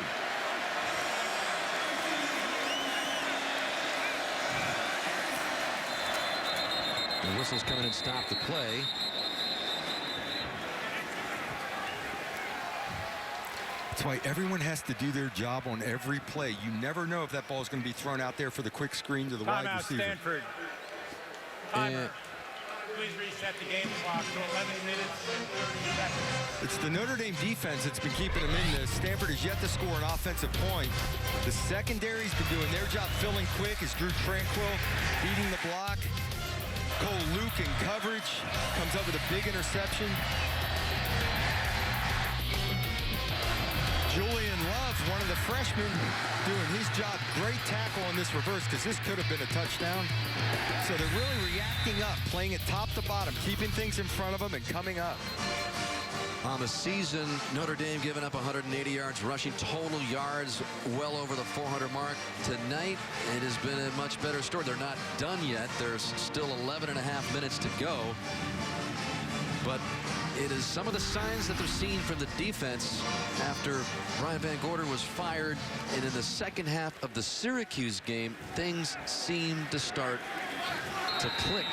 The whistle's coming and stop the play. That's why everyone has to do their job on every play. You never know if that ball is going to be thrown out there for the quick screen to the wide receiver. Stanford. Timer. Please reset the game clock to 11 minutes and 30 seconds. It's the Notre Dame defense that's been keeping them in this. Stanford has yet to score an offensive point. The secondary's been doing their job filling quick as Drew Tranquil beating the block. Cole Luke in coverage comes up with a big interception. Julian Love, one of the freshmen, doing his job. Great tackle on this reverse because this could have been a touchdown. So they're really reacting up, playing it top to bottom, keeping things in front of them and coming up. On the season, Notre Dame giving up 180 yards rushing, total yards well over the 400 mark. Tonight, it has been a much better story. They're not done yet. There's still 11.5 minutes to go. But it is some of the signs that they're seeing from the defense after Brian Van Gorder was fired. And in the second half of the Syracuse game, things seem to start to click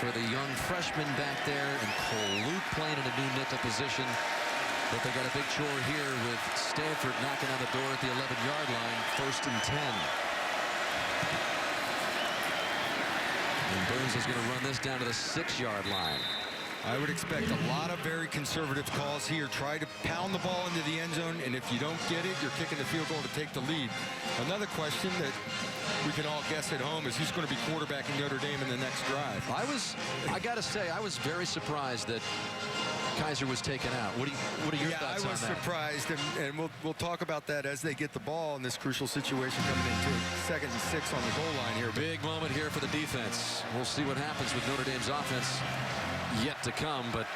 for the young freshman back there, and Cole Luke playing in a new nickel position. But they got a big chore here with Stanford knocking on the door at the 11-yard line, 1st and 10. And Burns is going to run this down to the 6-yard line. I would expect a lot of very conservative calls here. Try to pound the ball into the end zone, and if you don't get it, you're kicking the field goal to take the lead. Another question that we can all guess at home is who's going to be quarterbacking Notre Dame in the next drive. I got to say, I was very surprised that Kaiser was taken out. What are your thoughts on that? I was surprised, and we'll talk about that as they get the ball in this crucial situation coming into 2nd and 6 on the goal line here. Big moment here for the defense. We'll see what happens with Notre Dame's offense yet to come, but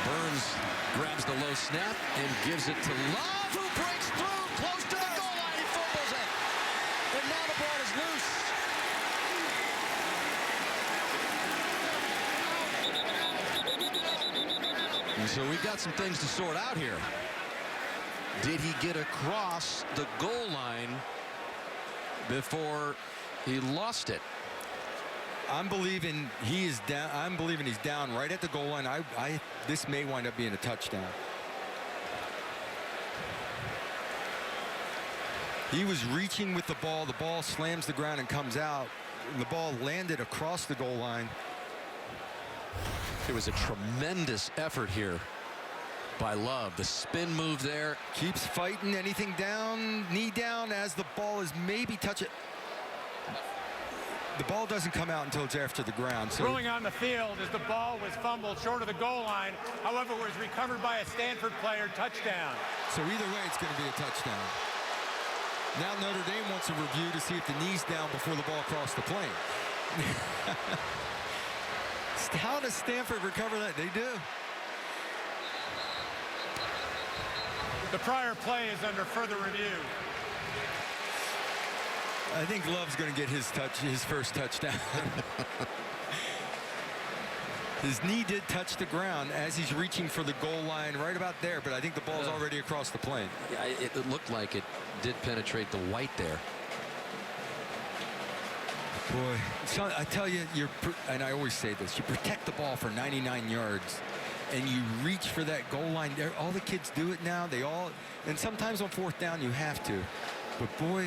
Burns grabs the low snap and gives it to Love, who breaks through close to the goal line. He fumbles it, and now the ball is loose. And so we've got some things to sort out here. Did he get across the goal line before he lost it? I'm believing he is down. I'm believing he's down right at the goal line. This may wind up being a touchdown. He was reaching with the ball. The ball slams the ground and comes out. And the ball landed across the goal line. It was a tremendous effort here by Love. The spin move there. Keeps fighting. Anything down, knee down as the ball is maybe touching. The ball doesn't come out until it's after the ground. So Ruling on the field as the ball was fumbled short of the goal line. However, was recovered by a Stanford player. Touchdown. So either way, it's going to be a touchdown. Now Notre Dame wants a review to see if the knee's down before the ball crossed the plane. How does Stanford recover that? They do. The prior play is under further review. I think Love's going to get his first touchdown. His knee did touch the ground as he's reaching for the goal line right about there, but I think the ball's already across the plane. Yeah, it looked like it did penetrate the white there. Boy, so I tell you, and I always say this, you protect the ball for 99 yards and you reach for that goal line. All the kids do it now. And sometimes on 4th down you have to. But boy,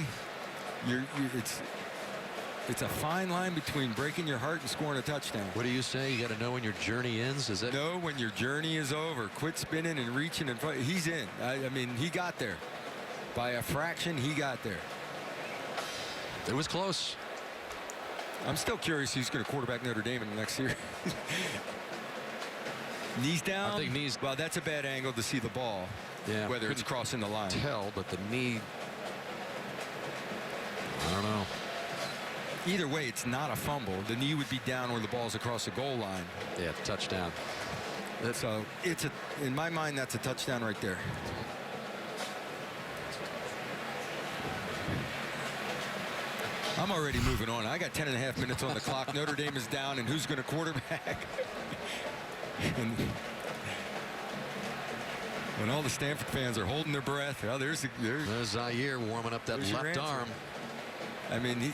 it's a fine line between breaking your heart and scoring a touchdown. What do you say? You got to know when your journey ends? Is that? Know when your journey is over. Quit spinning and reaching in front. He's in. I mean, he got there. By a fraction, he got there. It was close. I'm still curious who's going to quarterback Notre Dame in the next year. Knees down. I think knees. Well, that's a bad angle to see the ball. Yeah. Whether it's crossing the line. Tell, but the knee. I don't know. Either way, it's not a fumble. The knee would be down where the ball's across the goal line. Yeah, touchdown. So in my mind, that's a touchdown right there. I'm already moving on. I got 10.5 minutes on the clock. Notre Dame is down, and who's going to quarterback? When all the Stanford fans are holding their breath, oh, there's Zaire warming up that left arm. I mean,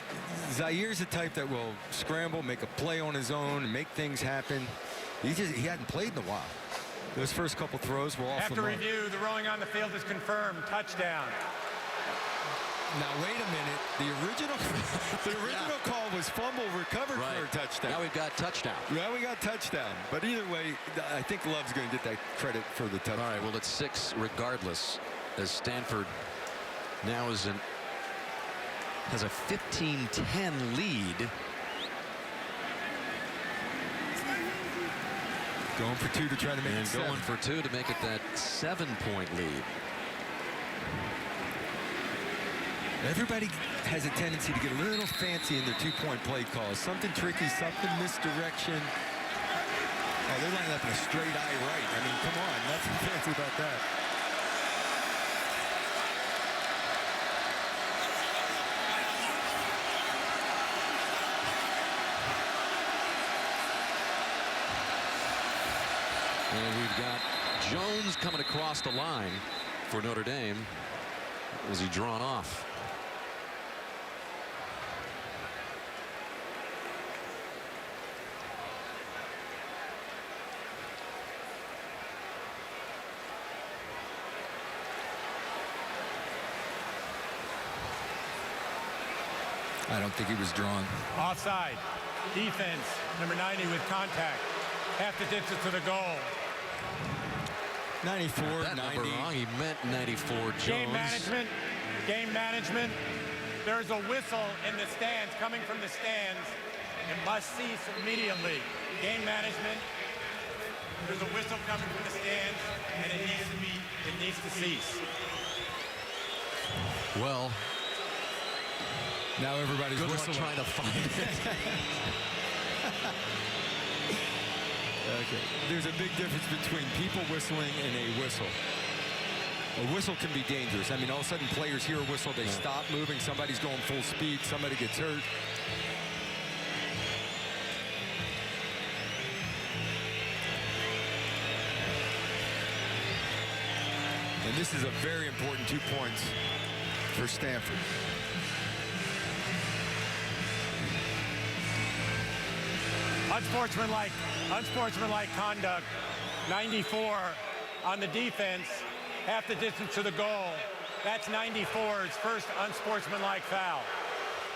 Zaire's the type that will scramble, make a play on his own, and make things happen. He hadn't played in a while. Those first couple throws were off. After review, the ruling on the field is confirmed. Touchdown. Now wait a minute. The original call was fumble recovered for a touchdown. Now we've got touchdown. Now we got touchdown. But either way, I think Love's going to get that credit for the touchdown. All right. Well, it's 6 regardless, as Stanford now has a 15-10 lead. Going for 2 to try to make it 7. Going for 2 to make it that 7-point lead. Everybody has a tendency to get a little fancy in their two-point play calls. Something tricky, something misdirection. Oh, they're lining up in a straight eye right. I mean, come on, nothing fancy about that. And we've got Jones coming across the line for Notre Dame. Was he drawn off? I don't think he was drawn. Offside. Defense, number 90 with contact. Half the distance to the goal. 94, that 90. Number wrong. He meant 94. Jones. Game management. Game management. There's a whistle in the stands, coming from the stands. It must cease immediately. Game management. There's a whistle coming from the stands, and it needs to cease. Well, now everybody's whistling. Trying to find it. Okay. There's a big difference between people whistling and a whistle. A whistle can be dangerous. I mean, all of a sudden players hear a whistle, they stop moving, somebody's going full speed, somebody gets hurt. And this is a very important 2 points for Stanford. Unsportsmanlike conduct. 94 on the defense, half the distance to the goal. That's 94's first unsportsmanlike foul.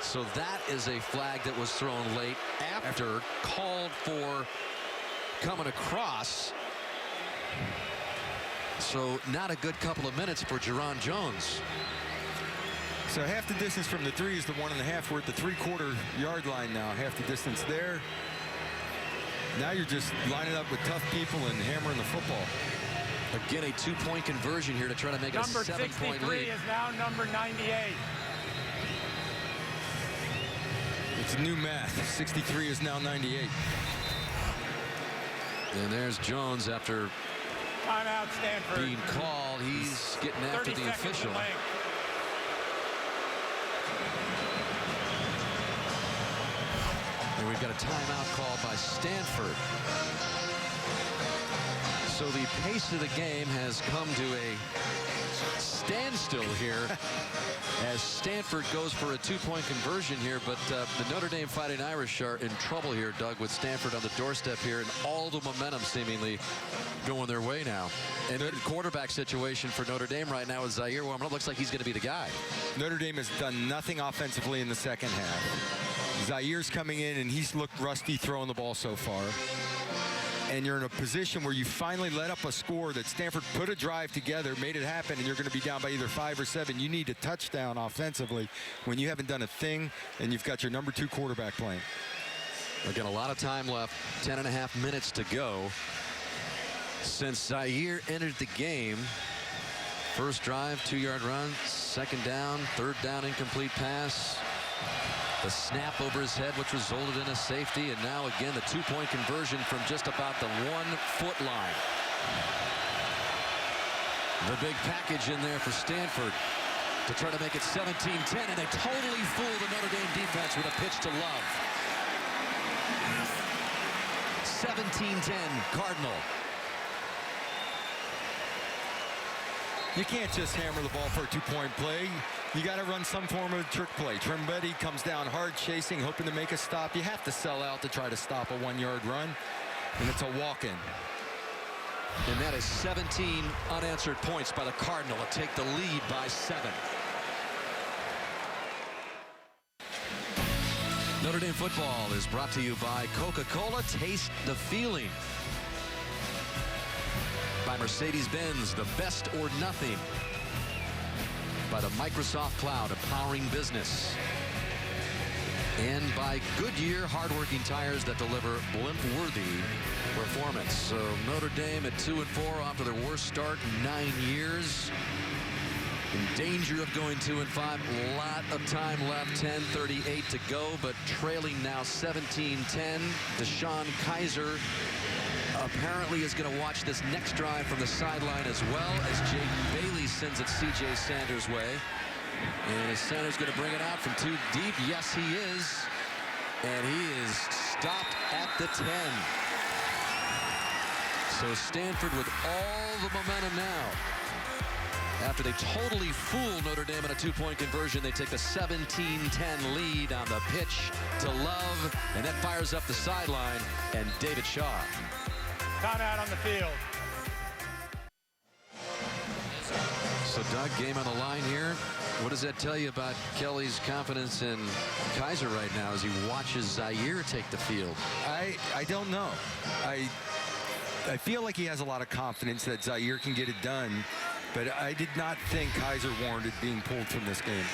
So that is a flag that was thrown late after called for coming across. So not a good couple of minutes for Jerron Jones. So half the distance from the 3 is the 1.5. We're at the 3/4 yard line now. Half the distance there. Now you're just lining up with tough people and hammering the football. Again, a 2-point conversion here to try to make a 7-point number 63 lead. is now number 98. It's new math. 63 is now 98. And there's Jones after Timeout, Stanford. being called. He's getting after the official. And we've got a timeout called by Stanford. So the pace of the game has come to a standstill here as Stanford goes for a 2-point conversion here. But the Notre Dame Fighting Irish are in trouble here, Doug, with Stanford on the doorstep here, and all the momentum seemingly going their way now. And the quarterback situation for Notre Dame right now is Zaire warming up. Looks like he's going to be the guy. Notre Dame has done nothing offensively in the second half. Zaire's coming in, and he's looked rusty throwing the ball so far. And you're in a position where you finally let up a score that Stanford put a drive together, made it happen, and you're going to be down by either 5 or 7. You need a touchdown offensively when you haven't done a thing, and you've got your number 2 quarterback playing. Again, a lot of time left, 10.5 minutes to go since Zaire entered the game. First drive, 2-yard run, second down, third down, incomplete pass. The snap over his head, which resulted in a safety, and now again the 2-point conversion from just about the 1-foot line. The big package in there for Stanford to try to make it 17-10, and they totally fool the Notre Dame defense with a pitch to Love. 17-10 Cardinal. You can't just hammer the ball for a 2-point play. You got to run some form of trick play. Trimbetti comes down hard, chasing, hoping to make a stop. You have to sell out to try to stop a 1-yard run, and it's a walk-in. And that is 17 unanswered points by the Cardinal to take the lead by 7. Notre Dame football is brought to you by Coca-Cola. Taste the feeling. By Mercedes-Benz, the best or nothing. By the Microsoft Cloud, empowering business. And by Goodyear, hardworking tires that deliver blimp-worthy performance. So Notre Dame at 2-4 after their worst start in 9 years. in danger of going 2-5. A lot of time left, 10:38 to go, but trailing now 17-10. DeShone Kizer apparently is going to watch this next drive from the sideline as well, as Jaden Bailey sends it C.J. Sanders' way. And is Sanders going to bring it out from too deep? Yes, he is. And he is stopped at the 10. So Stanford with all the momentum now. After they totally fool Notre Dame on a two-point conversion, they take the 17-10 lead on the pitch to Love, and that fires up the sideline, and David Shaw. Timeout on the field. So Doug, game on the line here. What does that tell you about Kelly's confidence in Kizer right now as he watches Zaire take the field? I don't know. I feel like he has a lot of confidence that Zaire can get it done, but I did not think Kizer warranted being pulled from this game.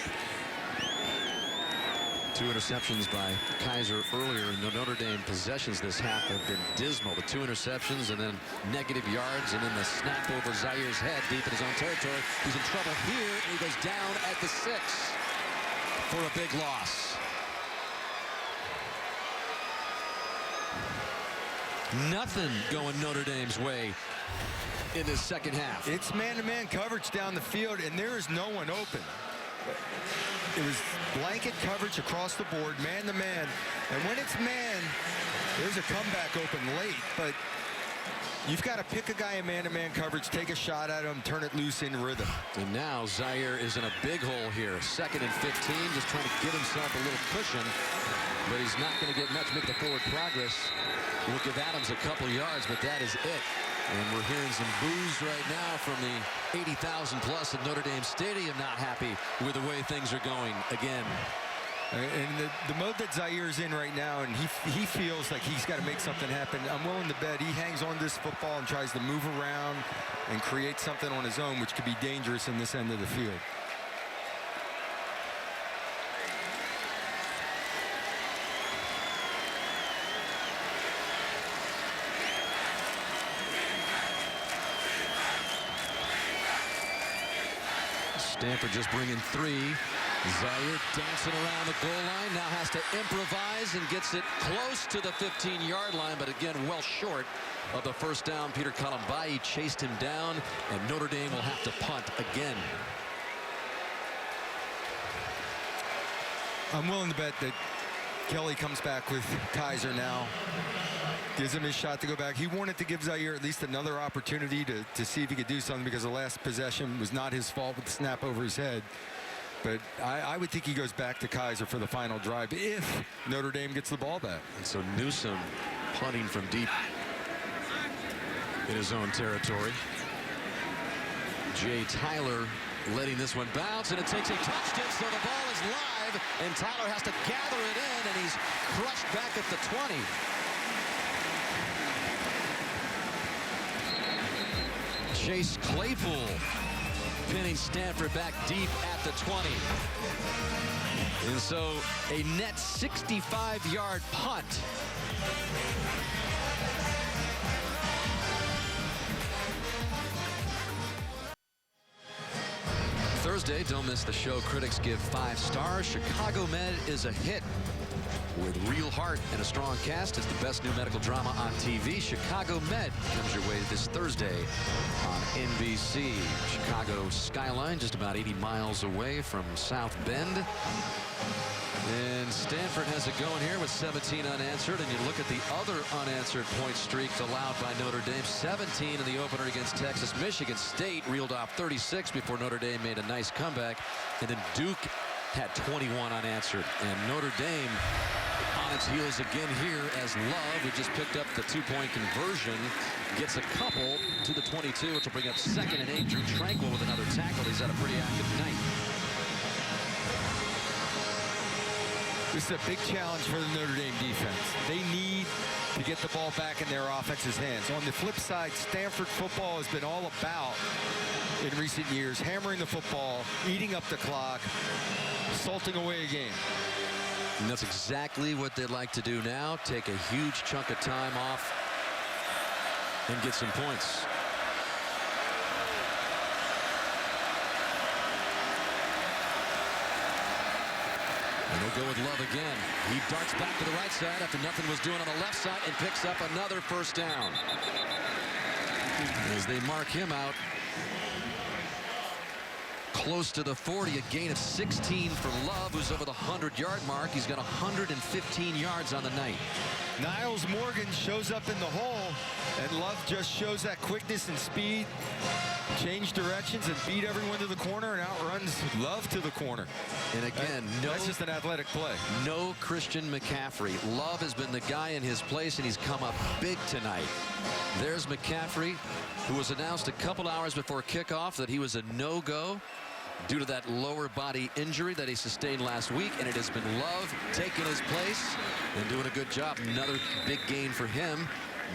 2 interceptions by Kizer earlier in the Notre Dame possessions this half have been dismal. The 2 interceptions and then negative yards, and then the snap over Zaire's head deep in his own territory. He's in trouble here, and he goes down at the 6 for a big loss. Nothing going Notre Dame's way in this second half. It's man-to-man coverage down the field, and there is no one open. It was blanket coverage across the board, man-to-man. And when it's man, there's a comeback open late, but you've got to pick a guy in man-to-man coverage, take a shot at him, turn it loose in rhythm. And now Zaire is in a big hole here. 2nd and 15, just trying to get himself a little cushion, but he's not going to get much, make the forward progress. We'll give Adams a couple yards, but that is it. And we're hearing some boos right now from the 80,000 plus at Notre Dame Stadium, not happy with the way things are going again. And the mode that Zaire's in right now, and he feels like he's got to make something happen. I'm willing to bet he hangs on to this football and tries to move around and create something on his own, which could be dangerous in this end of the field. Stanford just bringing 3. Zaire dancing around the goal line, now has to improvise and gets it close to the 15-yard line, but again well short of the first down. Peter Colombayi chased him down, and Notre Dame will have to punt again. I'm willing to bet that Kelly comes back with Kizer now. Gives him his shot to go back. He wanted to give Zaire at least another opportunity to see if he could do something, because the last possession was not his fault with the snap over his head. But I would think he goes back to Kizer for the final drive if Notre Dame gets the ball back. And so Newsome punting from deep in his own territory. Jay Tyler letting this one bounce, and it takes a touchdown, so the ball is live, and Tyler has to gather it in, and he's crushed back at the 20. Chase Claypool pinning Stanford back deep at the 20. And so a net 65-yard punt. Thursday, don't miss the show critics give 5 stars. Chicago Med is a hit. With real heart and a strong cast, it's the best new medical drama on TV. Chicago Med comes your way this Thursday on NBC. Chicago skyline just about 80 miles away from South Bend. And Stanford has it going here with 17 unanswered. And you look at the other unanswered point streaks allowed by Notre Dame. 17 in the opener against Texas. Michigan State reeled off 36 before Notre Dame made a nice comeback. And then Duke had 21 unanswered. And Notre Dame on its heels again here as Love, who just picked up the 2-point conversion, gets a couple to the 22, which will bring up 2nd and 8. Drew Tranquil with another tackle. He's had a pretty active night. This is a big challenge for the Notre Dame defense. They need to get the ball back in their offense's hands. On the flip side, Stanford football has been all about, in recent years, hammering the football, eating up the clock, salting away a game. And that's exactly what they'd like to do now. Take a huge chunk of time off and get some points. And they'll go with Love again. He darts back to the right side after nothing was doing on the left side and picks up another first down. As they mark him out close to the 40, a gain of 16 for Love, who's over the 100-yard mark. He's got 115 yards on the night. Niles Morgan shows up in the hole, and Love just shows that quickness and speed, change directions, and beat everyone to the corner and outruns Love to the corner. And again, that's just an athletic play. No Christian McCaffrey. Love has been the guy in his place, and he's come up big tonight. There's McCaffrey, who was announced a couple hours before kickoff that he was a no-go due to that lower body injury that he sustained last week, and it has been Love taking his place and doing a good job. Another big gain for him.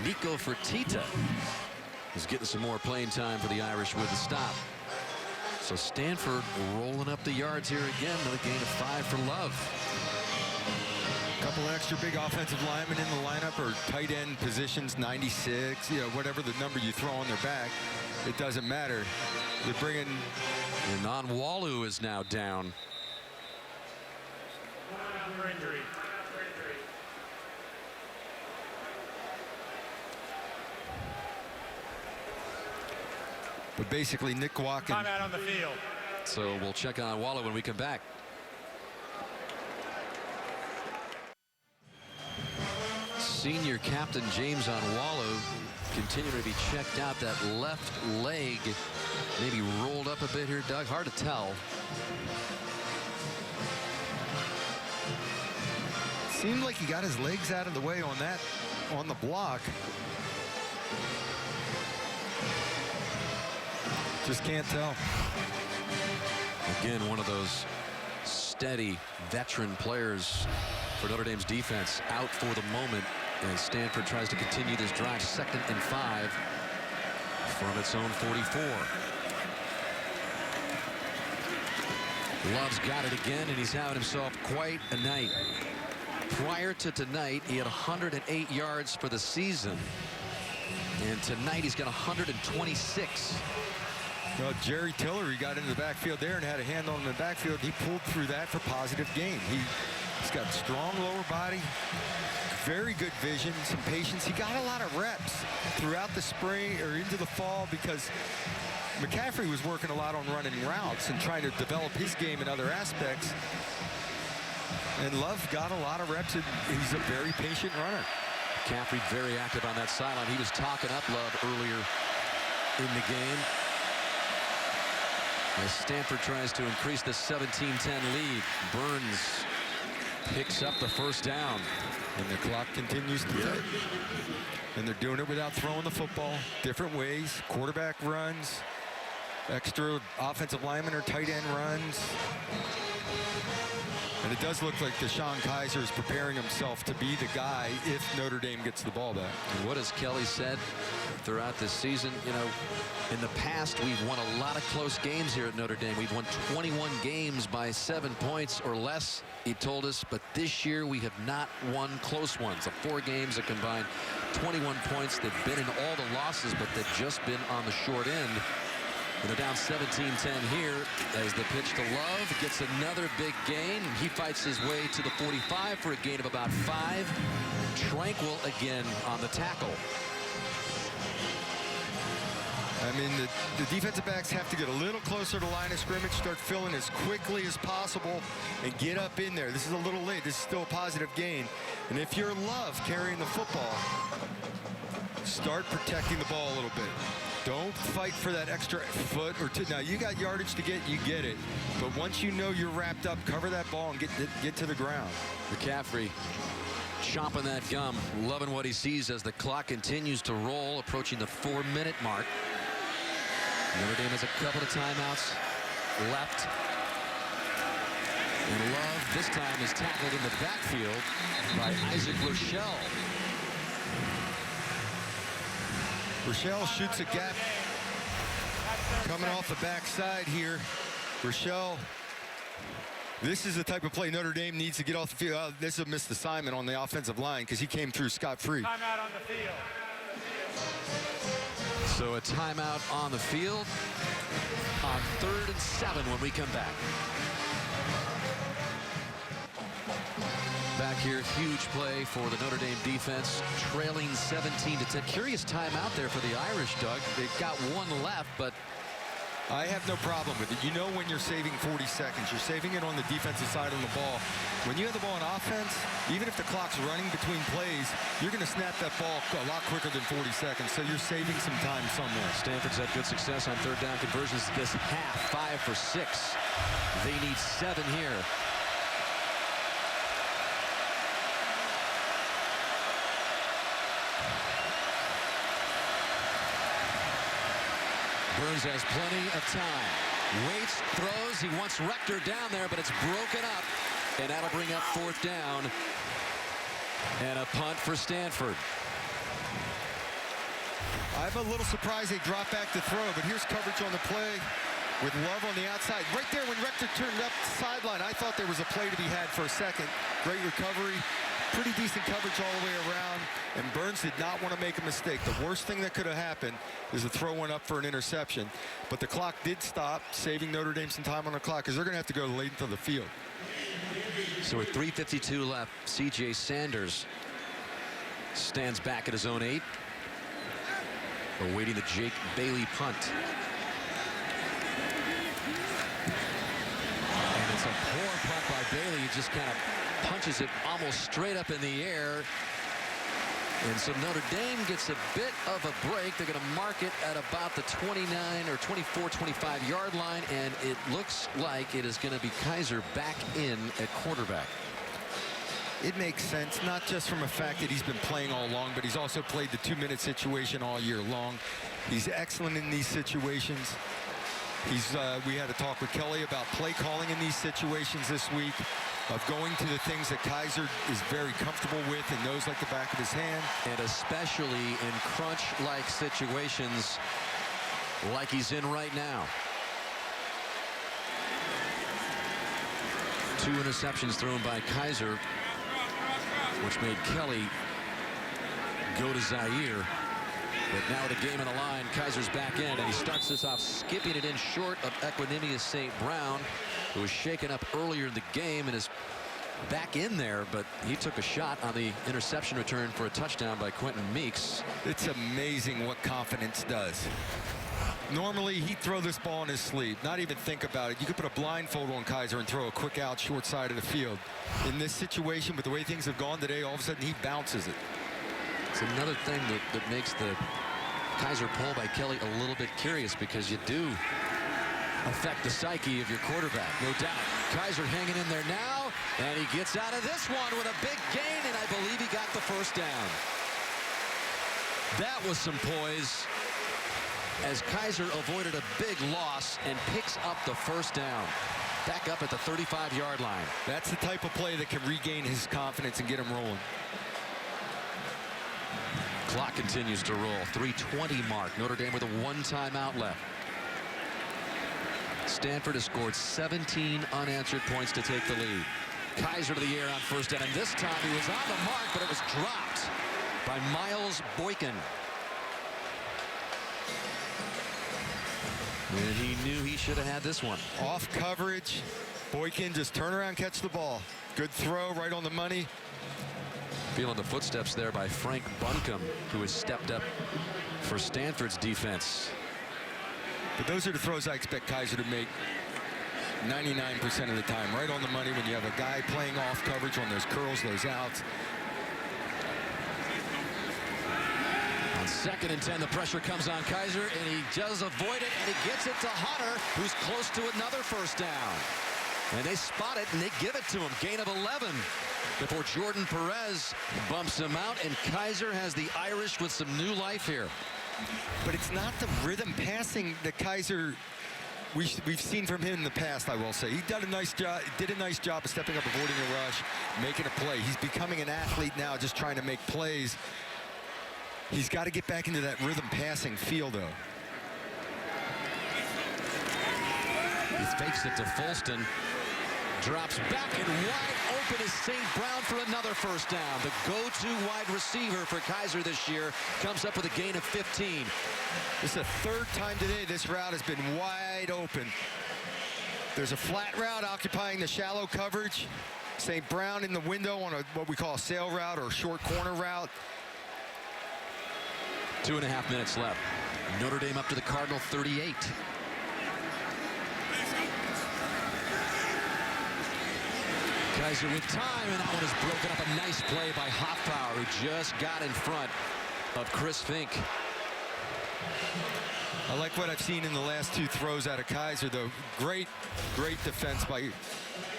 Nico Fertitta is getting some more playing time for the Irish with the stop. So Stanford rolling up the yards here again. Another gain of 5 for Love. A couple extra big offensive linemen in the lineup, or tight end positions, 96, you know, whatever the number you throw on their back, it doesn't matter. They're bringing. And Onwalu is now down. But basically, Nick Watkins. Timeout on the field. So we'll check on Onwalu when we come back. Senior captain James Onwalu continuing to be checked out. That left leg maybe rolled up a bit here, Doug. Hard to tell. Seemed like he got his legs out of the way on the block. Just can't tell. Again, one of those steady veteran players for Notre Dame's defense out for the moment as Stanford tries to continue this drive. 2nd and 5 from its own 44. Love's got it again, and he's having himself quite a night. Prior to tonight, he had 108 yards for the season, and tonight he's got 126. Well, Jerry Tillery got into the backfield there and had a hand on him in the backfield. He pulled through that for positive gain. He's got strong lower body, very good vision, some patience. He got a lot of reps throughout the spring or into the fall because McCaffrey was working a lot on running routes and trying to develop his game in other aspects. And Love got a lot of reps, and he's a very patient runner. McCaffrey very active on that sideline. He was talking up Love earlier in the game. As Stanford tries to increase the 17-10 lead, Burns picks up the first down. And the clock continues to tick. And they're doing it without throwing the football. Different ways. Quarterback runs. Extra offensive linemen or tight end runs. And it does look like Deshaun Kaiser is preparing himself to be the guy if Notre Dame gets the ball back. And what has Kelly said throughout this season? You know, in the past, we've won a lot of close games here at Notre Dame. We've won 21 games by 7 points or less, he told us. But this year, we have not won close ones. The 4 games that combined 21 points. They've been in all the losses, but they've just been on the short end. And they're down 17-10 here as the pitch to Love gets another big gain. He fights his way to the 45 for a gain of about 5. Tranquil again on the tackle. I mean, the defensive backs have to get a little closer to line of scrimmage, start filling as quickly as possible, and get up in there. This is a little late. This is still a positive gain. And if you're Love carrying the football, start protecting the ball a little bit. Don't fight for that extra foot or two. Now, you got yardage to get, you get it. But once you know you're wrapped up, cover that ball and get to the ground. McCaffrey chomping that gum, loving what he sees as the clock continues to roll, approaching the 4-minute mark. Notre Dame has a couple of timeouts left. And Love this time is tackled in the backfield by Isaac Rochelle. Rochelle shoots a gap coming off the backside here. Rochelle, this is the type of play Notre Dame needs to get off the field. This is a missed assignment on the offensive line because he came through scot-free. Timeout on the field. So a timeout on the field on 3rd and 7 when we come back. Here, huge play for the Notre Dame defense, trailing 17-10. Curious timeout there for the Irish, Doug. They've got one left, but I have no problem with it. You know when you're saving 40 seconds. You're saving it on the defensive side of the ball. When you have the ball on offense, even if the clock's running between plays, you're going to snap that ball a lot quicker than 40 seconds. So you're saving some time somewhere. Stanford's had good success on third down conversions this half, 5 for 6. They need 7 here. Burns has plenty of time. Waits, throws. He wants Rector down there, but it's broken up. And that'll bring up 4th down. And a punt for Stanford. I'm a little surprised they dropped back to throw, but here's coverage on the play with Love on the outside. Right there when Rector turned up the sideline, I thought there was a play to be had for a second. Great recovery. Pretty decent coverage all the way around, and Burns did not want to make a mistake. The worst thing that could have happened is the throw went up for an interception, but the clock did stop, saving Notre Dame some time on the clock because they're going to have to go late into the field. So with 3:52 left, C.J. Sanders stands back at his own 8, awaiting the Jake Bailey punt. And it's a poor punt by Bailey. He just kind of punches it almost straight up in the air. And so Notre Dame gets a bit of a break. They're going to mark it at about the 29 or 24, 25 yard line. And it looks like it is going to be Kaiser back in at quarterback. It makes sense, not just from a fact that he's been playing all along, but he's also played the 2-minute situation all year long. He's excellent in these situations. We had a talk with Kelly about play calling in these situations this week, of going to the things that Kaiser is very comfortable with and knows like the back of his hand. And especially in crunch-like situations like he's in right now. 2 interceptions thrown by Kaiser, which made Kelly go to Zaire. But now with the game on the line, Kaiser's back in, and he starts this off skipping it in short of Equanimeous St. Brown, who was shaken up earlier in the game and is back in there, but he took a shot on the interception return for a touchdown by Quentin Meeks. It's amazing what confidence does. Normally, he'd throw this ball in his sleeve, not even think about it. You could put a blindfold on Kaiser and throw a quick out short side of the field. In this situation, with the way things have gone today, all of a sudden he bounces it. It's another thing that makes the Kaiser pull by Kelly a little bit curious, because you do affect the psyche of your quarterback, no doubt. Kaiser hanging in there now, and he gets out of this one with a big gain, and I believe he got the 1st down. That was some poise as Kaiser avoided a big loss and picks up the 1st down. Back up at the 35-yard line. That's the type of play that can regain his confidence and get him rolling. Clock continues to roll. 3:20 mark. Notre Dame with a 1 timeout left. Stanford has scored 17 unanswered points to take the lead. Kaiser to the air on 1st down, and this time he was on the mark, but it was dropped by Miles Boykin. And he knew he should have had this one. Off coverage. Boykin just turn around, catch the ball. Good throw, right on the money. Feeling the footsteps there by Frank Buncombe, who has stepped up for Stanford's defense. But those are the throws I expect Kaiser to make 99% of the time. Right on the money when you have a guy playing off coverage on those curls, those outs. On 2nd and 10, the pressure comes on Kaiser, and he does avoid it, and he gets it to Hunter, who's close to another 1st down. And they spot it, and they give it to him. Gain of 11 before Jordan Perez bumps him out, and Kaiser has the Irish with some new life here. But it's not the rhythm passing that Kaiser we've seen from him in the past, I will say. He did a nice job of stepping up, avoiding a rush, making a play. He's becoming an athlete now, just trying to make plays. He's got to get back into that rhythm passing feel, though. He fakes it to Folston. Drops back, and wide open is St. Brown for another 1st down. The go-to wide receiver for Kaiser this year comes up with a gain of 15. This is the 3rd time today this route has been wide open. There's a flat route occupying the shallow coverage. St. Brown in the window on what we call a sail route or a short corner route. 2.5 minutes left. Notre Dame up to the Cardinal 38. Kaiser with time, and that one is broken up. A nice play by Hoffpower, who just got in front of Chris Fink. I like what I've seen in the last 2 throws out of Kaiser, though. Great defense by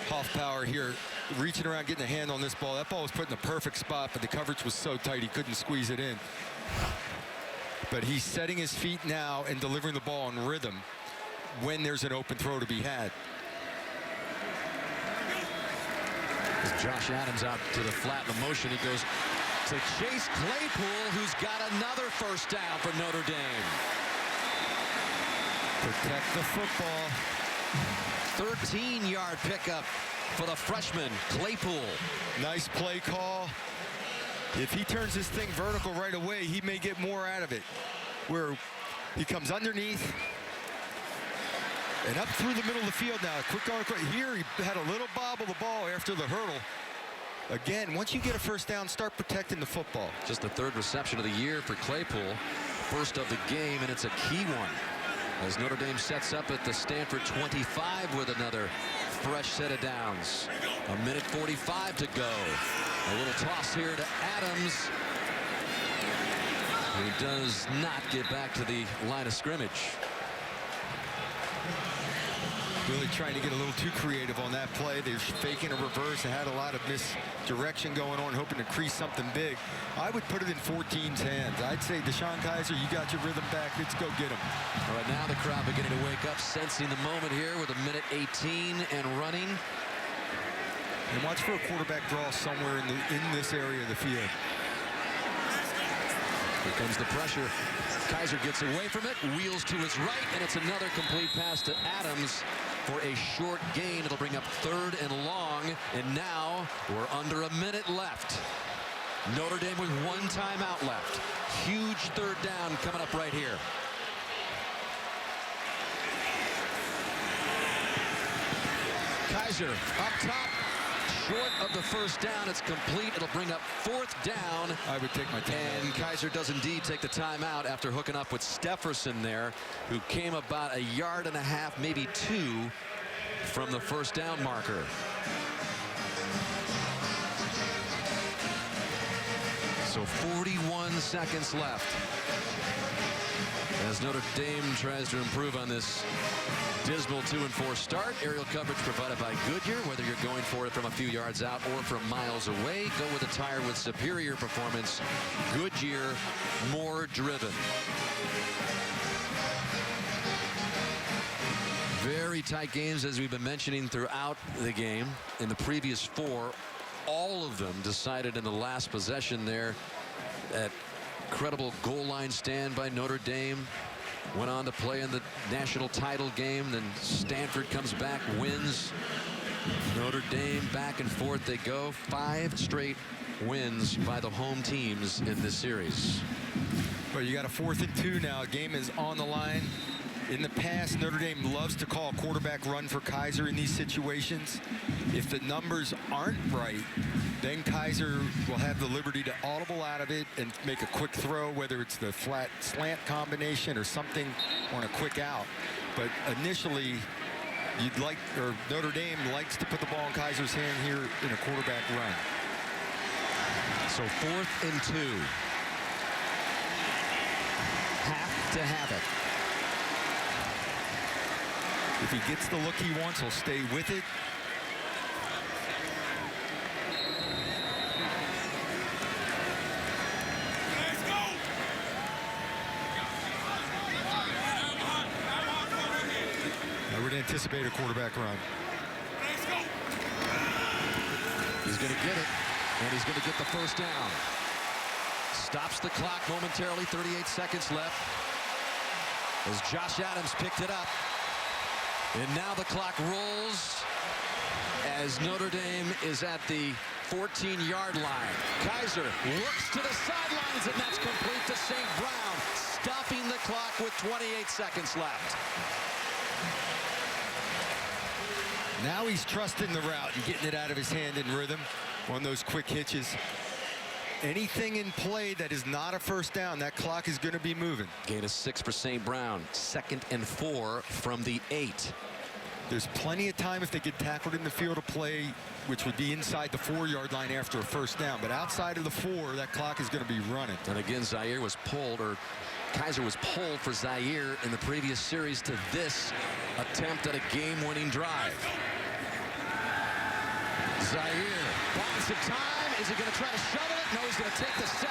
Hoffpower here, reaching around, getting a hand on this ball. That ball was put in the perfect spot, but the coverage was so tight he couldn't squeeze it in. But he's setting his feet now and delivering the ball in rhythm when there's an open throw to be had. As Josh Adams out to the flat in the motion, he goes to Chase Claypool, who's got another first down for Notre Dame. Protect the football. 13-yard pickup for the freshman, Claypool. Nice play call. If he turns this thing vertical right away, he may get more out of it. Where he comes underneath and up through the middle of the field now. Here he had a little bobble the ball after the hurdle. Again, once you get a first down, start protecting the football. Just the 3rd reception of the year for Claypool. First of the game, and it's a key one. As Notre Dame sets up at the Stanford 25 with another fresh set of downs. 1:45 to go. A little toss here to Adams, who does not get back to the line of scrimmage. Really trying to get a little too creative on that play. They're faking a reverse and had a lot of misdirection going on, hoping to crease something big. I would put it in 14's hands. I'd say, Deshaun Kaiser, you got your rhythm back. Let's go get him. All right, now the crowd beginning to wake up, sensing the moment here with 1:18 and running. And watch for a quarterback draw somewhere in this area of the field. Here comes the pressure. Kaiser gets away from it, wheels to his right, and it's another complete pass to Adams for a short gain. It'll bring up 3rd and long, and now we're under a minute left. Notre Dame with 1 timeout left. Huge 3rd down coming up right here. Kaiser up top. Short of the first down, it's complete. It'll bring up 4th down. I would take my timeout. And Kaiser does indeed take the timeout after hooking up with Stefferson there, who came about 1.5 yards, maybe 2, from the first down marker. So 41 seconds left as Notre Dame tries to improve on this dismal 2-4 start. Aerial coverage provided by Goodyear. Whether you're going for it from a few yards out or from miles away, go with a tire with superior performance. Goodyear, more driven. Very tight games, as we've been mentioning throughout the game. In the previous 4, all of them decided in the last possession there. That incredible goal line stand by Notre Dame. Went on to play in the national title game. Then Stanford comes back, wins. Notre Dame back and forth they go. 5 straight wins by the home teams in this series. Well, you got a 4th and 2 now. Game is on the line. In the past, Notre Dame loves to call a quarterback run for Kaiser in these situations. If the numbers aren't right, then Kaiser will have the liberty to audible out of it and make a quick throw, whether it's the flat slant combination or something on a quick out. But initially, Notre Dame likes to put the ball in Kaiser's hand here in a quarterback run. So 4th and 2. Have to have it. If he gets the look he wants, he'll stay with it. Let's go! I would anticipate a quarterback run. Let's go! He's going to get it, and he's going to get the first down. Stops the clock momentarily, 38 seconds left. As Josh Adams picked it up. And now the clock rolls as Notre Dame is at the 14-yard line. Kaiser looks to the sidelines, and that's complete to St. Brown, stopping the clock with 28 seconds left. Now he's trusting the route and getting it out of his hand in rhythm on those quick hitches. Anything in play that is not a first down, that clock is going to be moving. Gain of 6 for St. Brown. 2nd and 4 from the 8. There's plenty of time if they get tackled in the field of play, which would be inside the 4-yard line after a first down. But outside of the 4, that clock is going to be running. And again, Zaire was pulled, or Kaiser was pulled for Zaire in the previous series to this attempt at a game-winning drive. Zaire, balance of time. Is he going to try to shovel it? No, he's going to take the sack.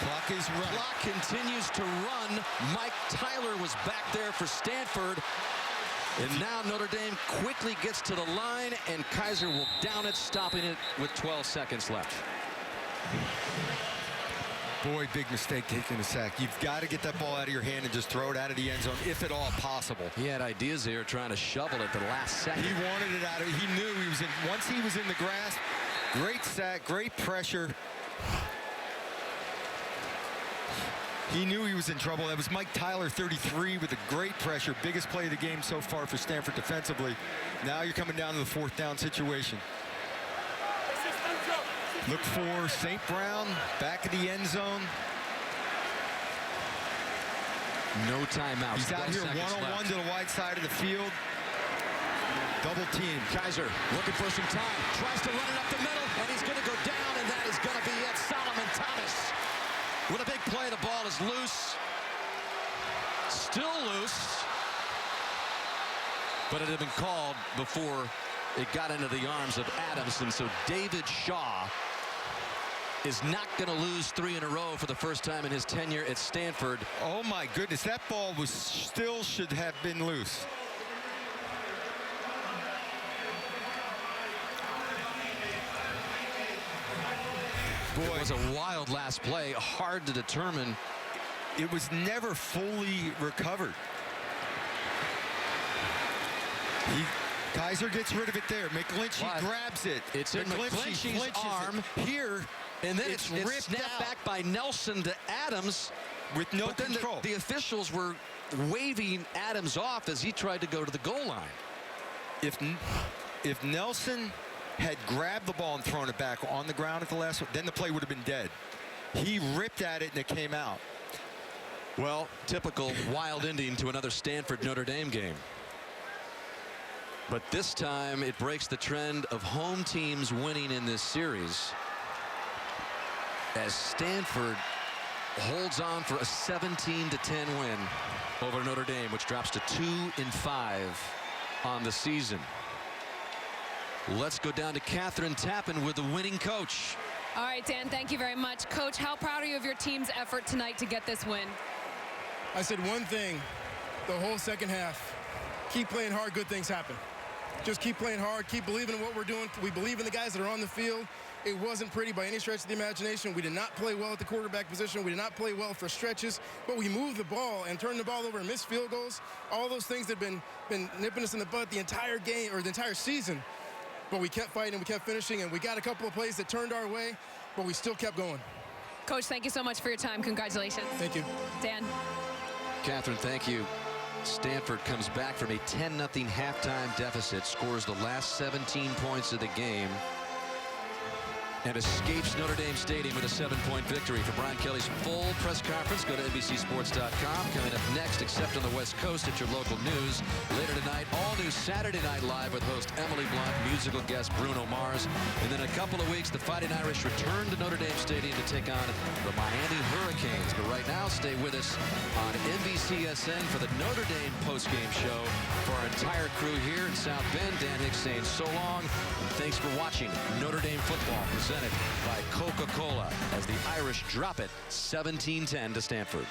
Clock is running. Clock continues to run. Mike Tyler was back there for Stanford. And now Notre Dame quickly gets to the line, and Kaiser will down it, stopping it with 12 seconds left. Boy, big mistake taking the sack. You've got to get that ball out of your hand and just throw it out of the end zone, if at all possible. He had ideas there trying to shovel it the last second. He wanted it out of it. He knew he was in. Once he was in the grass, great sack, great pressure. He knew he was in trouble. That was Mike Tyler, 33, with a great pressure. Biggest play of the game so far for Stanford defensively. Now you're coming down to the 4th down situation. Look for St. Brown back of the end zone. No timeouts. He's out here one-on-one to the wide side of the field. Double team. Kaiser looking for some time. Tries to run it up the middle, and he's going to go down, and that is going to be it. Solomon Thomas with a big play. The ball is loose. Still loose. But it had been called before it got into the arms of Adams, and so David Shaw is not going to lose 3 in a row for the first time in his tenure at Stanford. Oh my goodness, that ball was still should have been loose. Boy, it was a wild last play, hard to determine. It was never fully recovered. Kaiser gets rid of it there. McGlinchey grabs it. It's in McGlinchey's arm here, and then it's ripped snapped back by Nelson to Adams with no control. The officials were waving Adams off as he tried to go to the goal line. If Nelson had grabbed the ball and thrown it back on the ground at the last one, then the play would have been dead. He ripped at it and it came out. Well, typical wild ending to another Stanford Notre Dame game. But this time it breaks the trend of home teams winning in this series, as Stanford holds on for a 17-10 win over Notre Dame, which drops to 2-5 on the season. Let's go down to Catherine Tappan with the winning coach. All right, Dan, thank you very much. Coach, how proud are you of your team's effort tonight to get this win? I said one thing the whole second half. Keep playing hard, good things happen. Just keep playing hard, keep believing in what we're doing. We believe in the guys that are on the field. It wasn't pretty by any stretch of the imagination. We did not play well at the quarterback position. We did not play well for stretches, but we moved the ball and turned the ball over and missed field goals. All those things that have been nipping us in the butt the entire game, or the entire season. But we kept fighting, we kept finishing, and we got a couple of plays that turned our way, but we still kept going. Coach, thank you so much for your time. Congratulations. Thank you. Dan. Catherine, thank you. Stanford comes back from a 10-0 halftime deficit, scores the last 17 points of the game, and escapes Notre Dame Stadium with a 7-point victory. For Brian Kelly's full press conference, go to NBCSports.com. Coming up next, except on the West Coast, at your local news. Later tonight, all new Saturday Night Live with host Emily Blunt, musical guest Bruno Mars. And then in a couple of weeks, the Fighting Irish return to Notre Dame Stadium to take on the Miami Hurricanes. But right now, stay with us on NBCSN for the Notre Dame postgame show. For our entire crew here in South Bend, Dan Hicks saying so long. And thanks for watching Notre Dame football, presented by Coca-Cola, as the Irish drop it 17-10 to Stanford.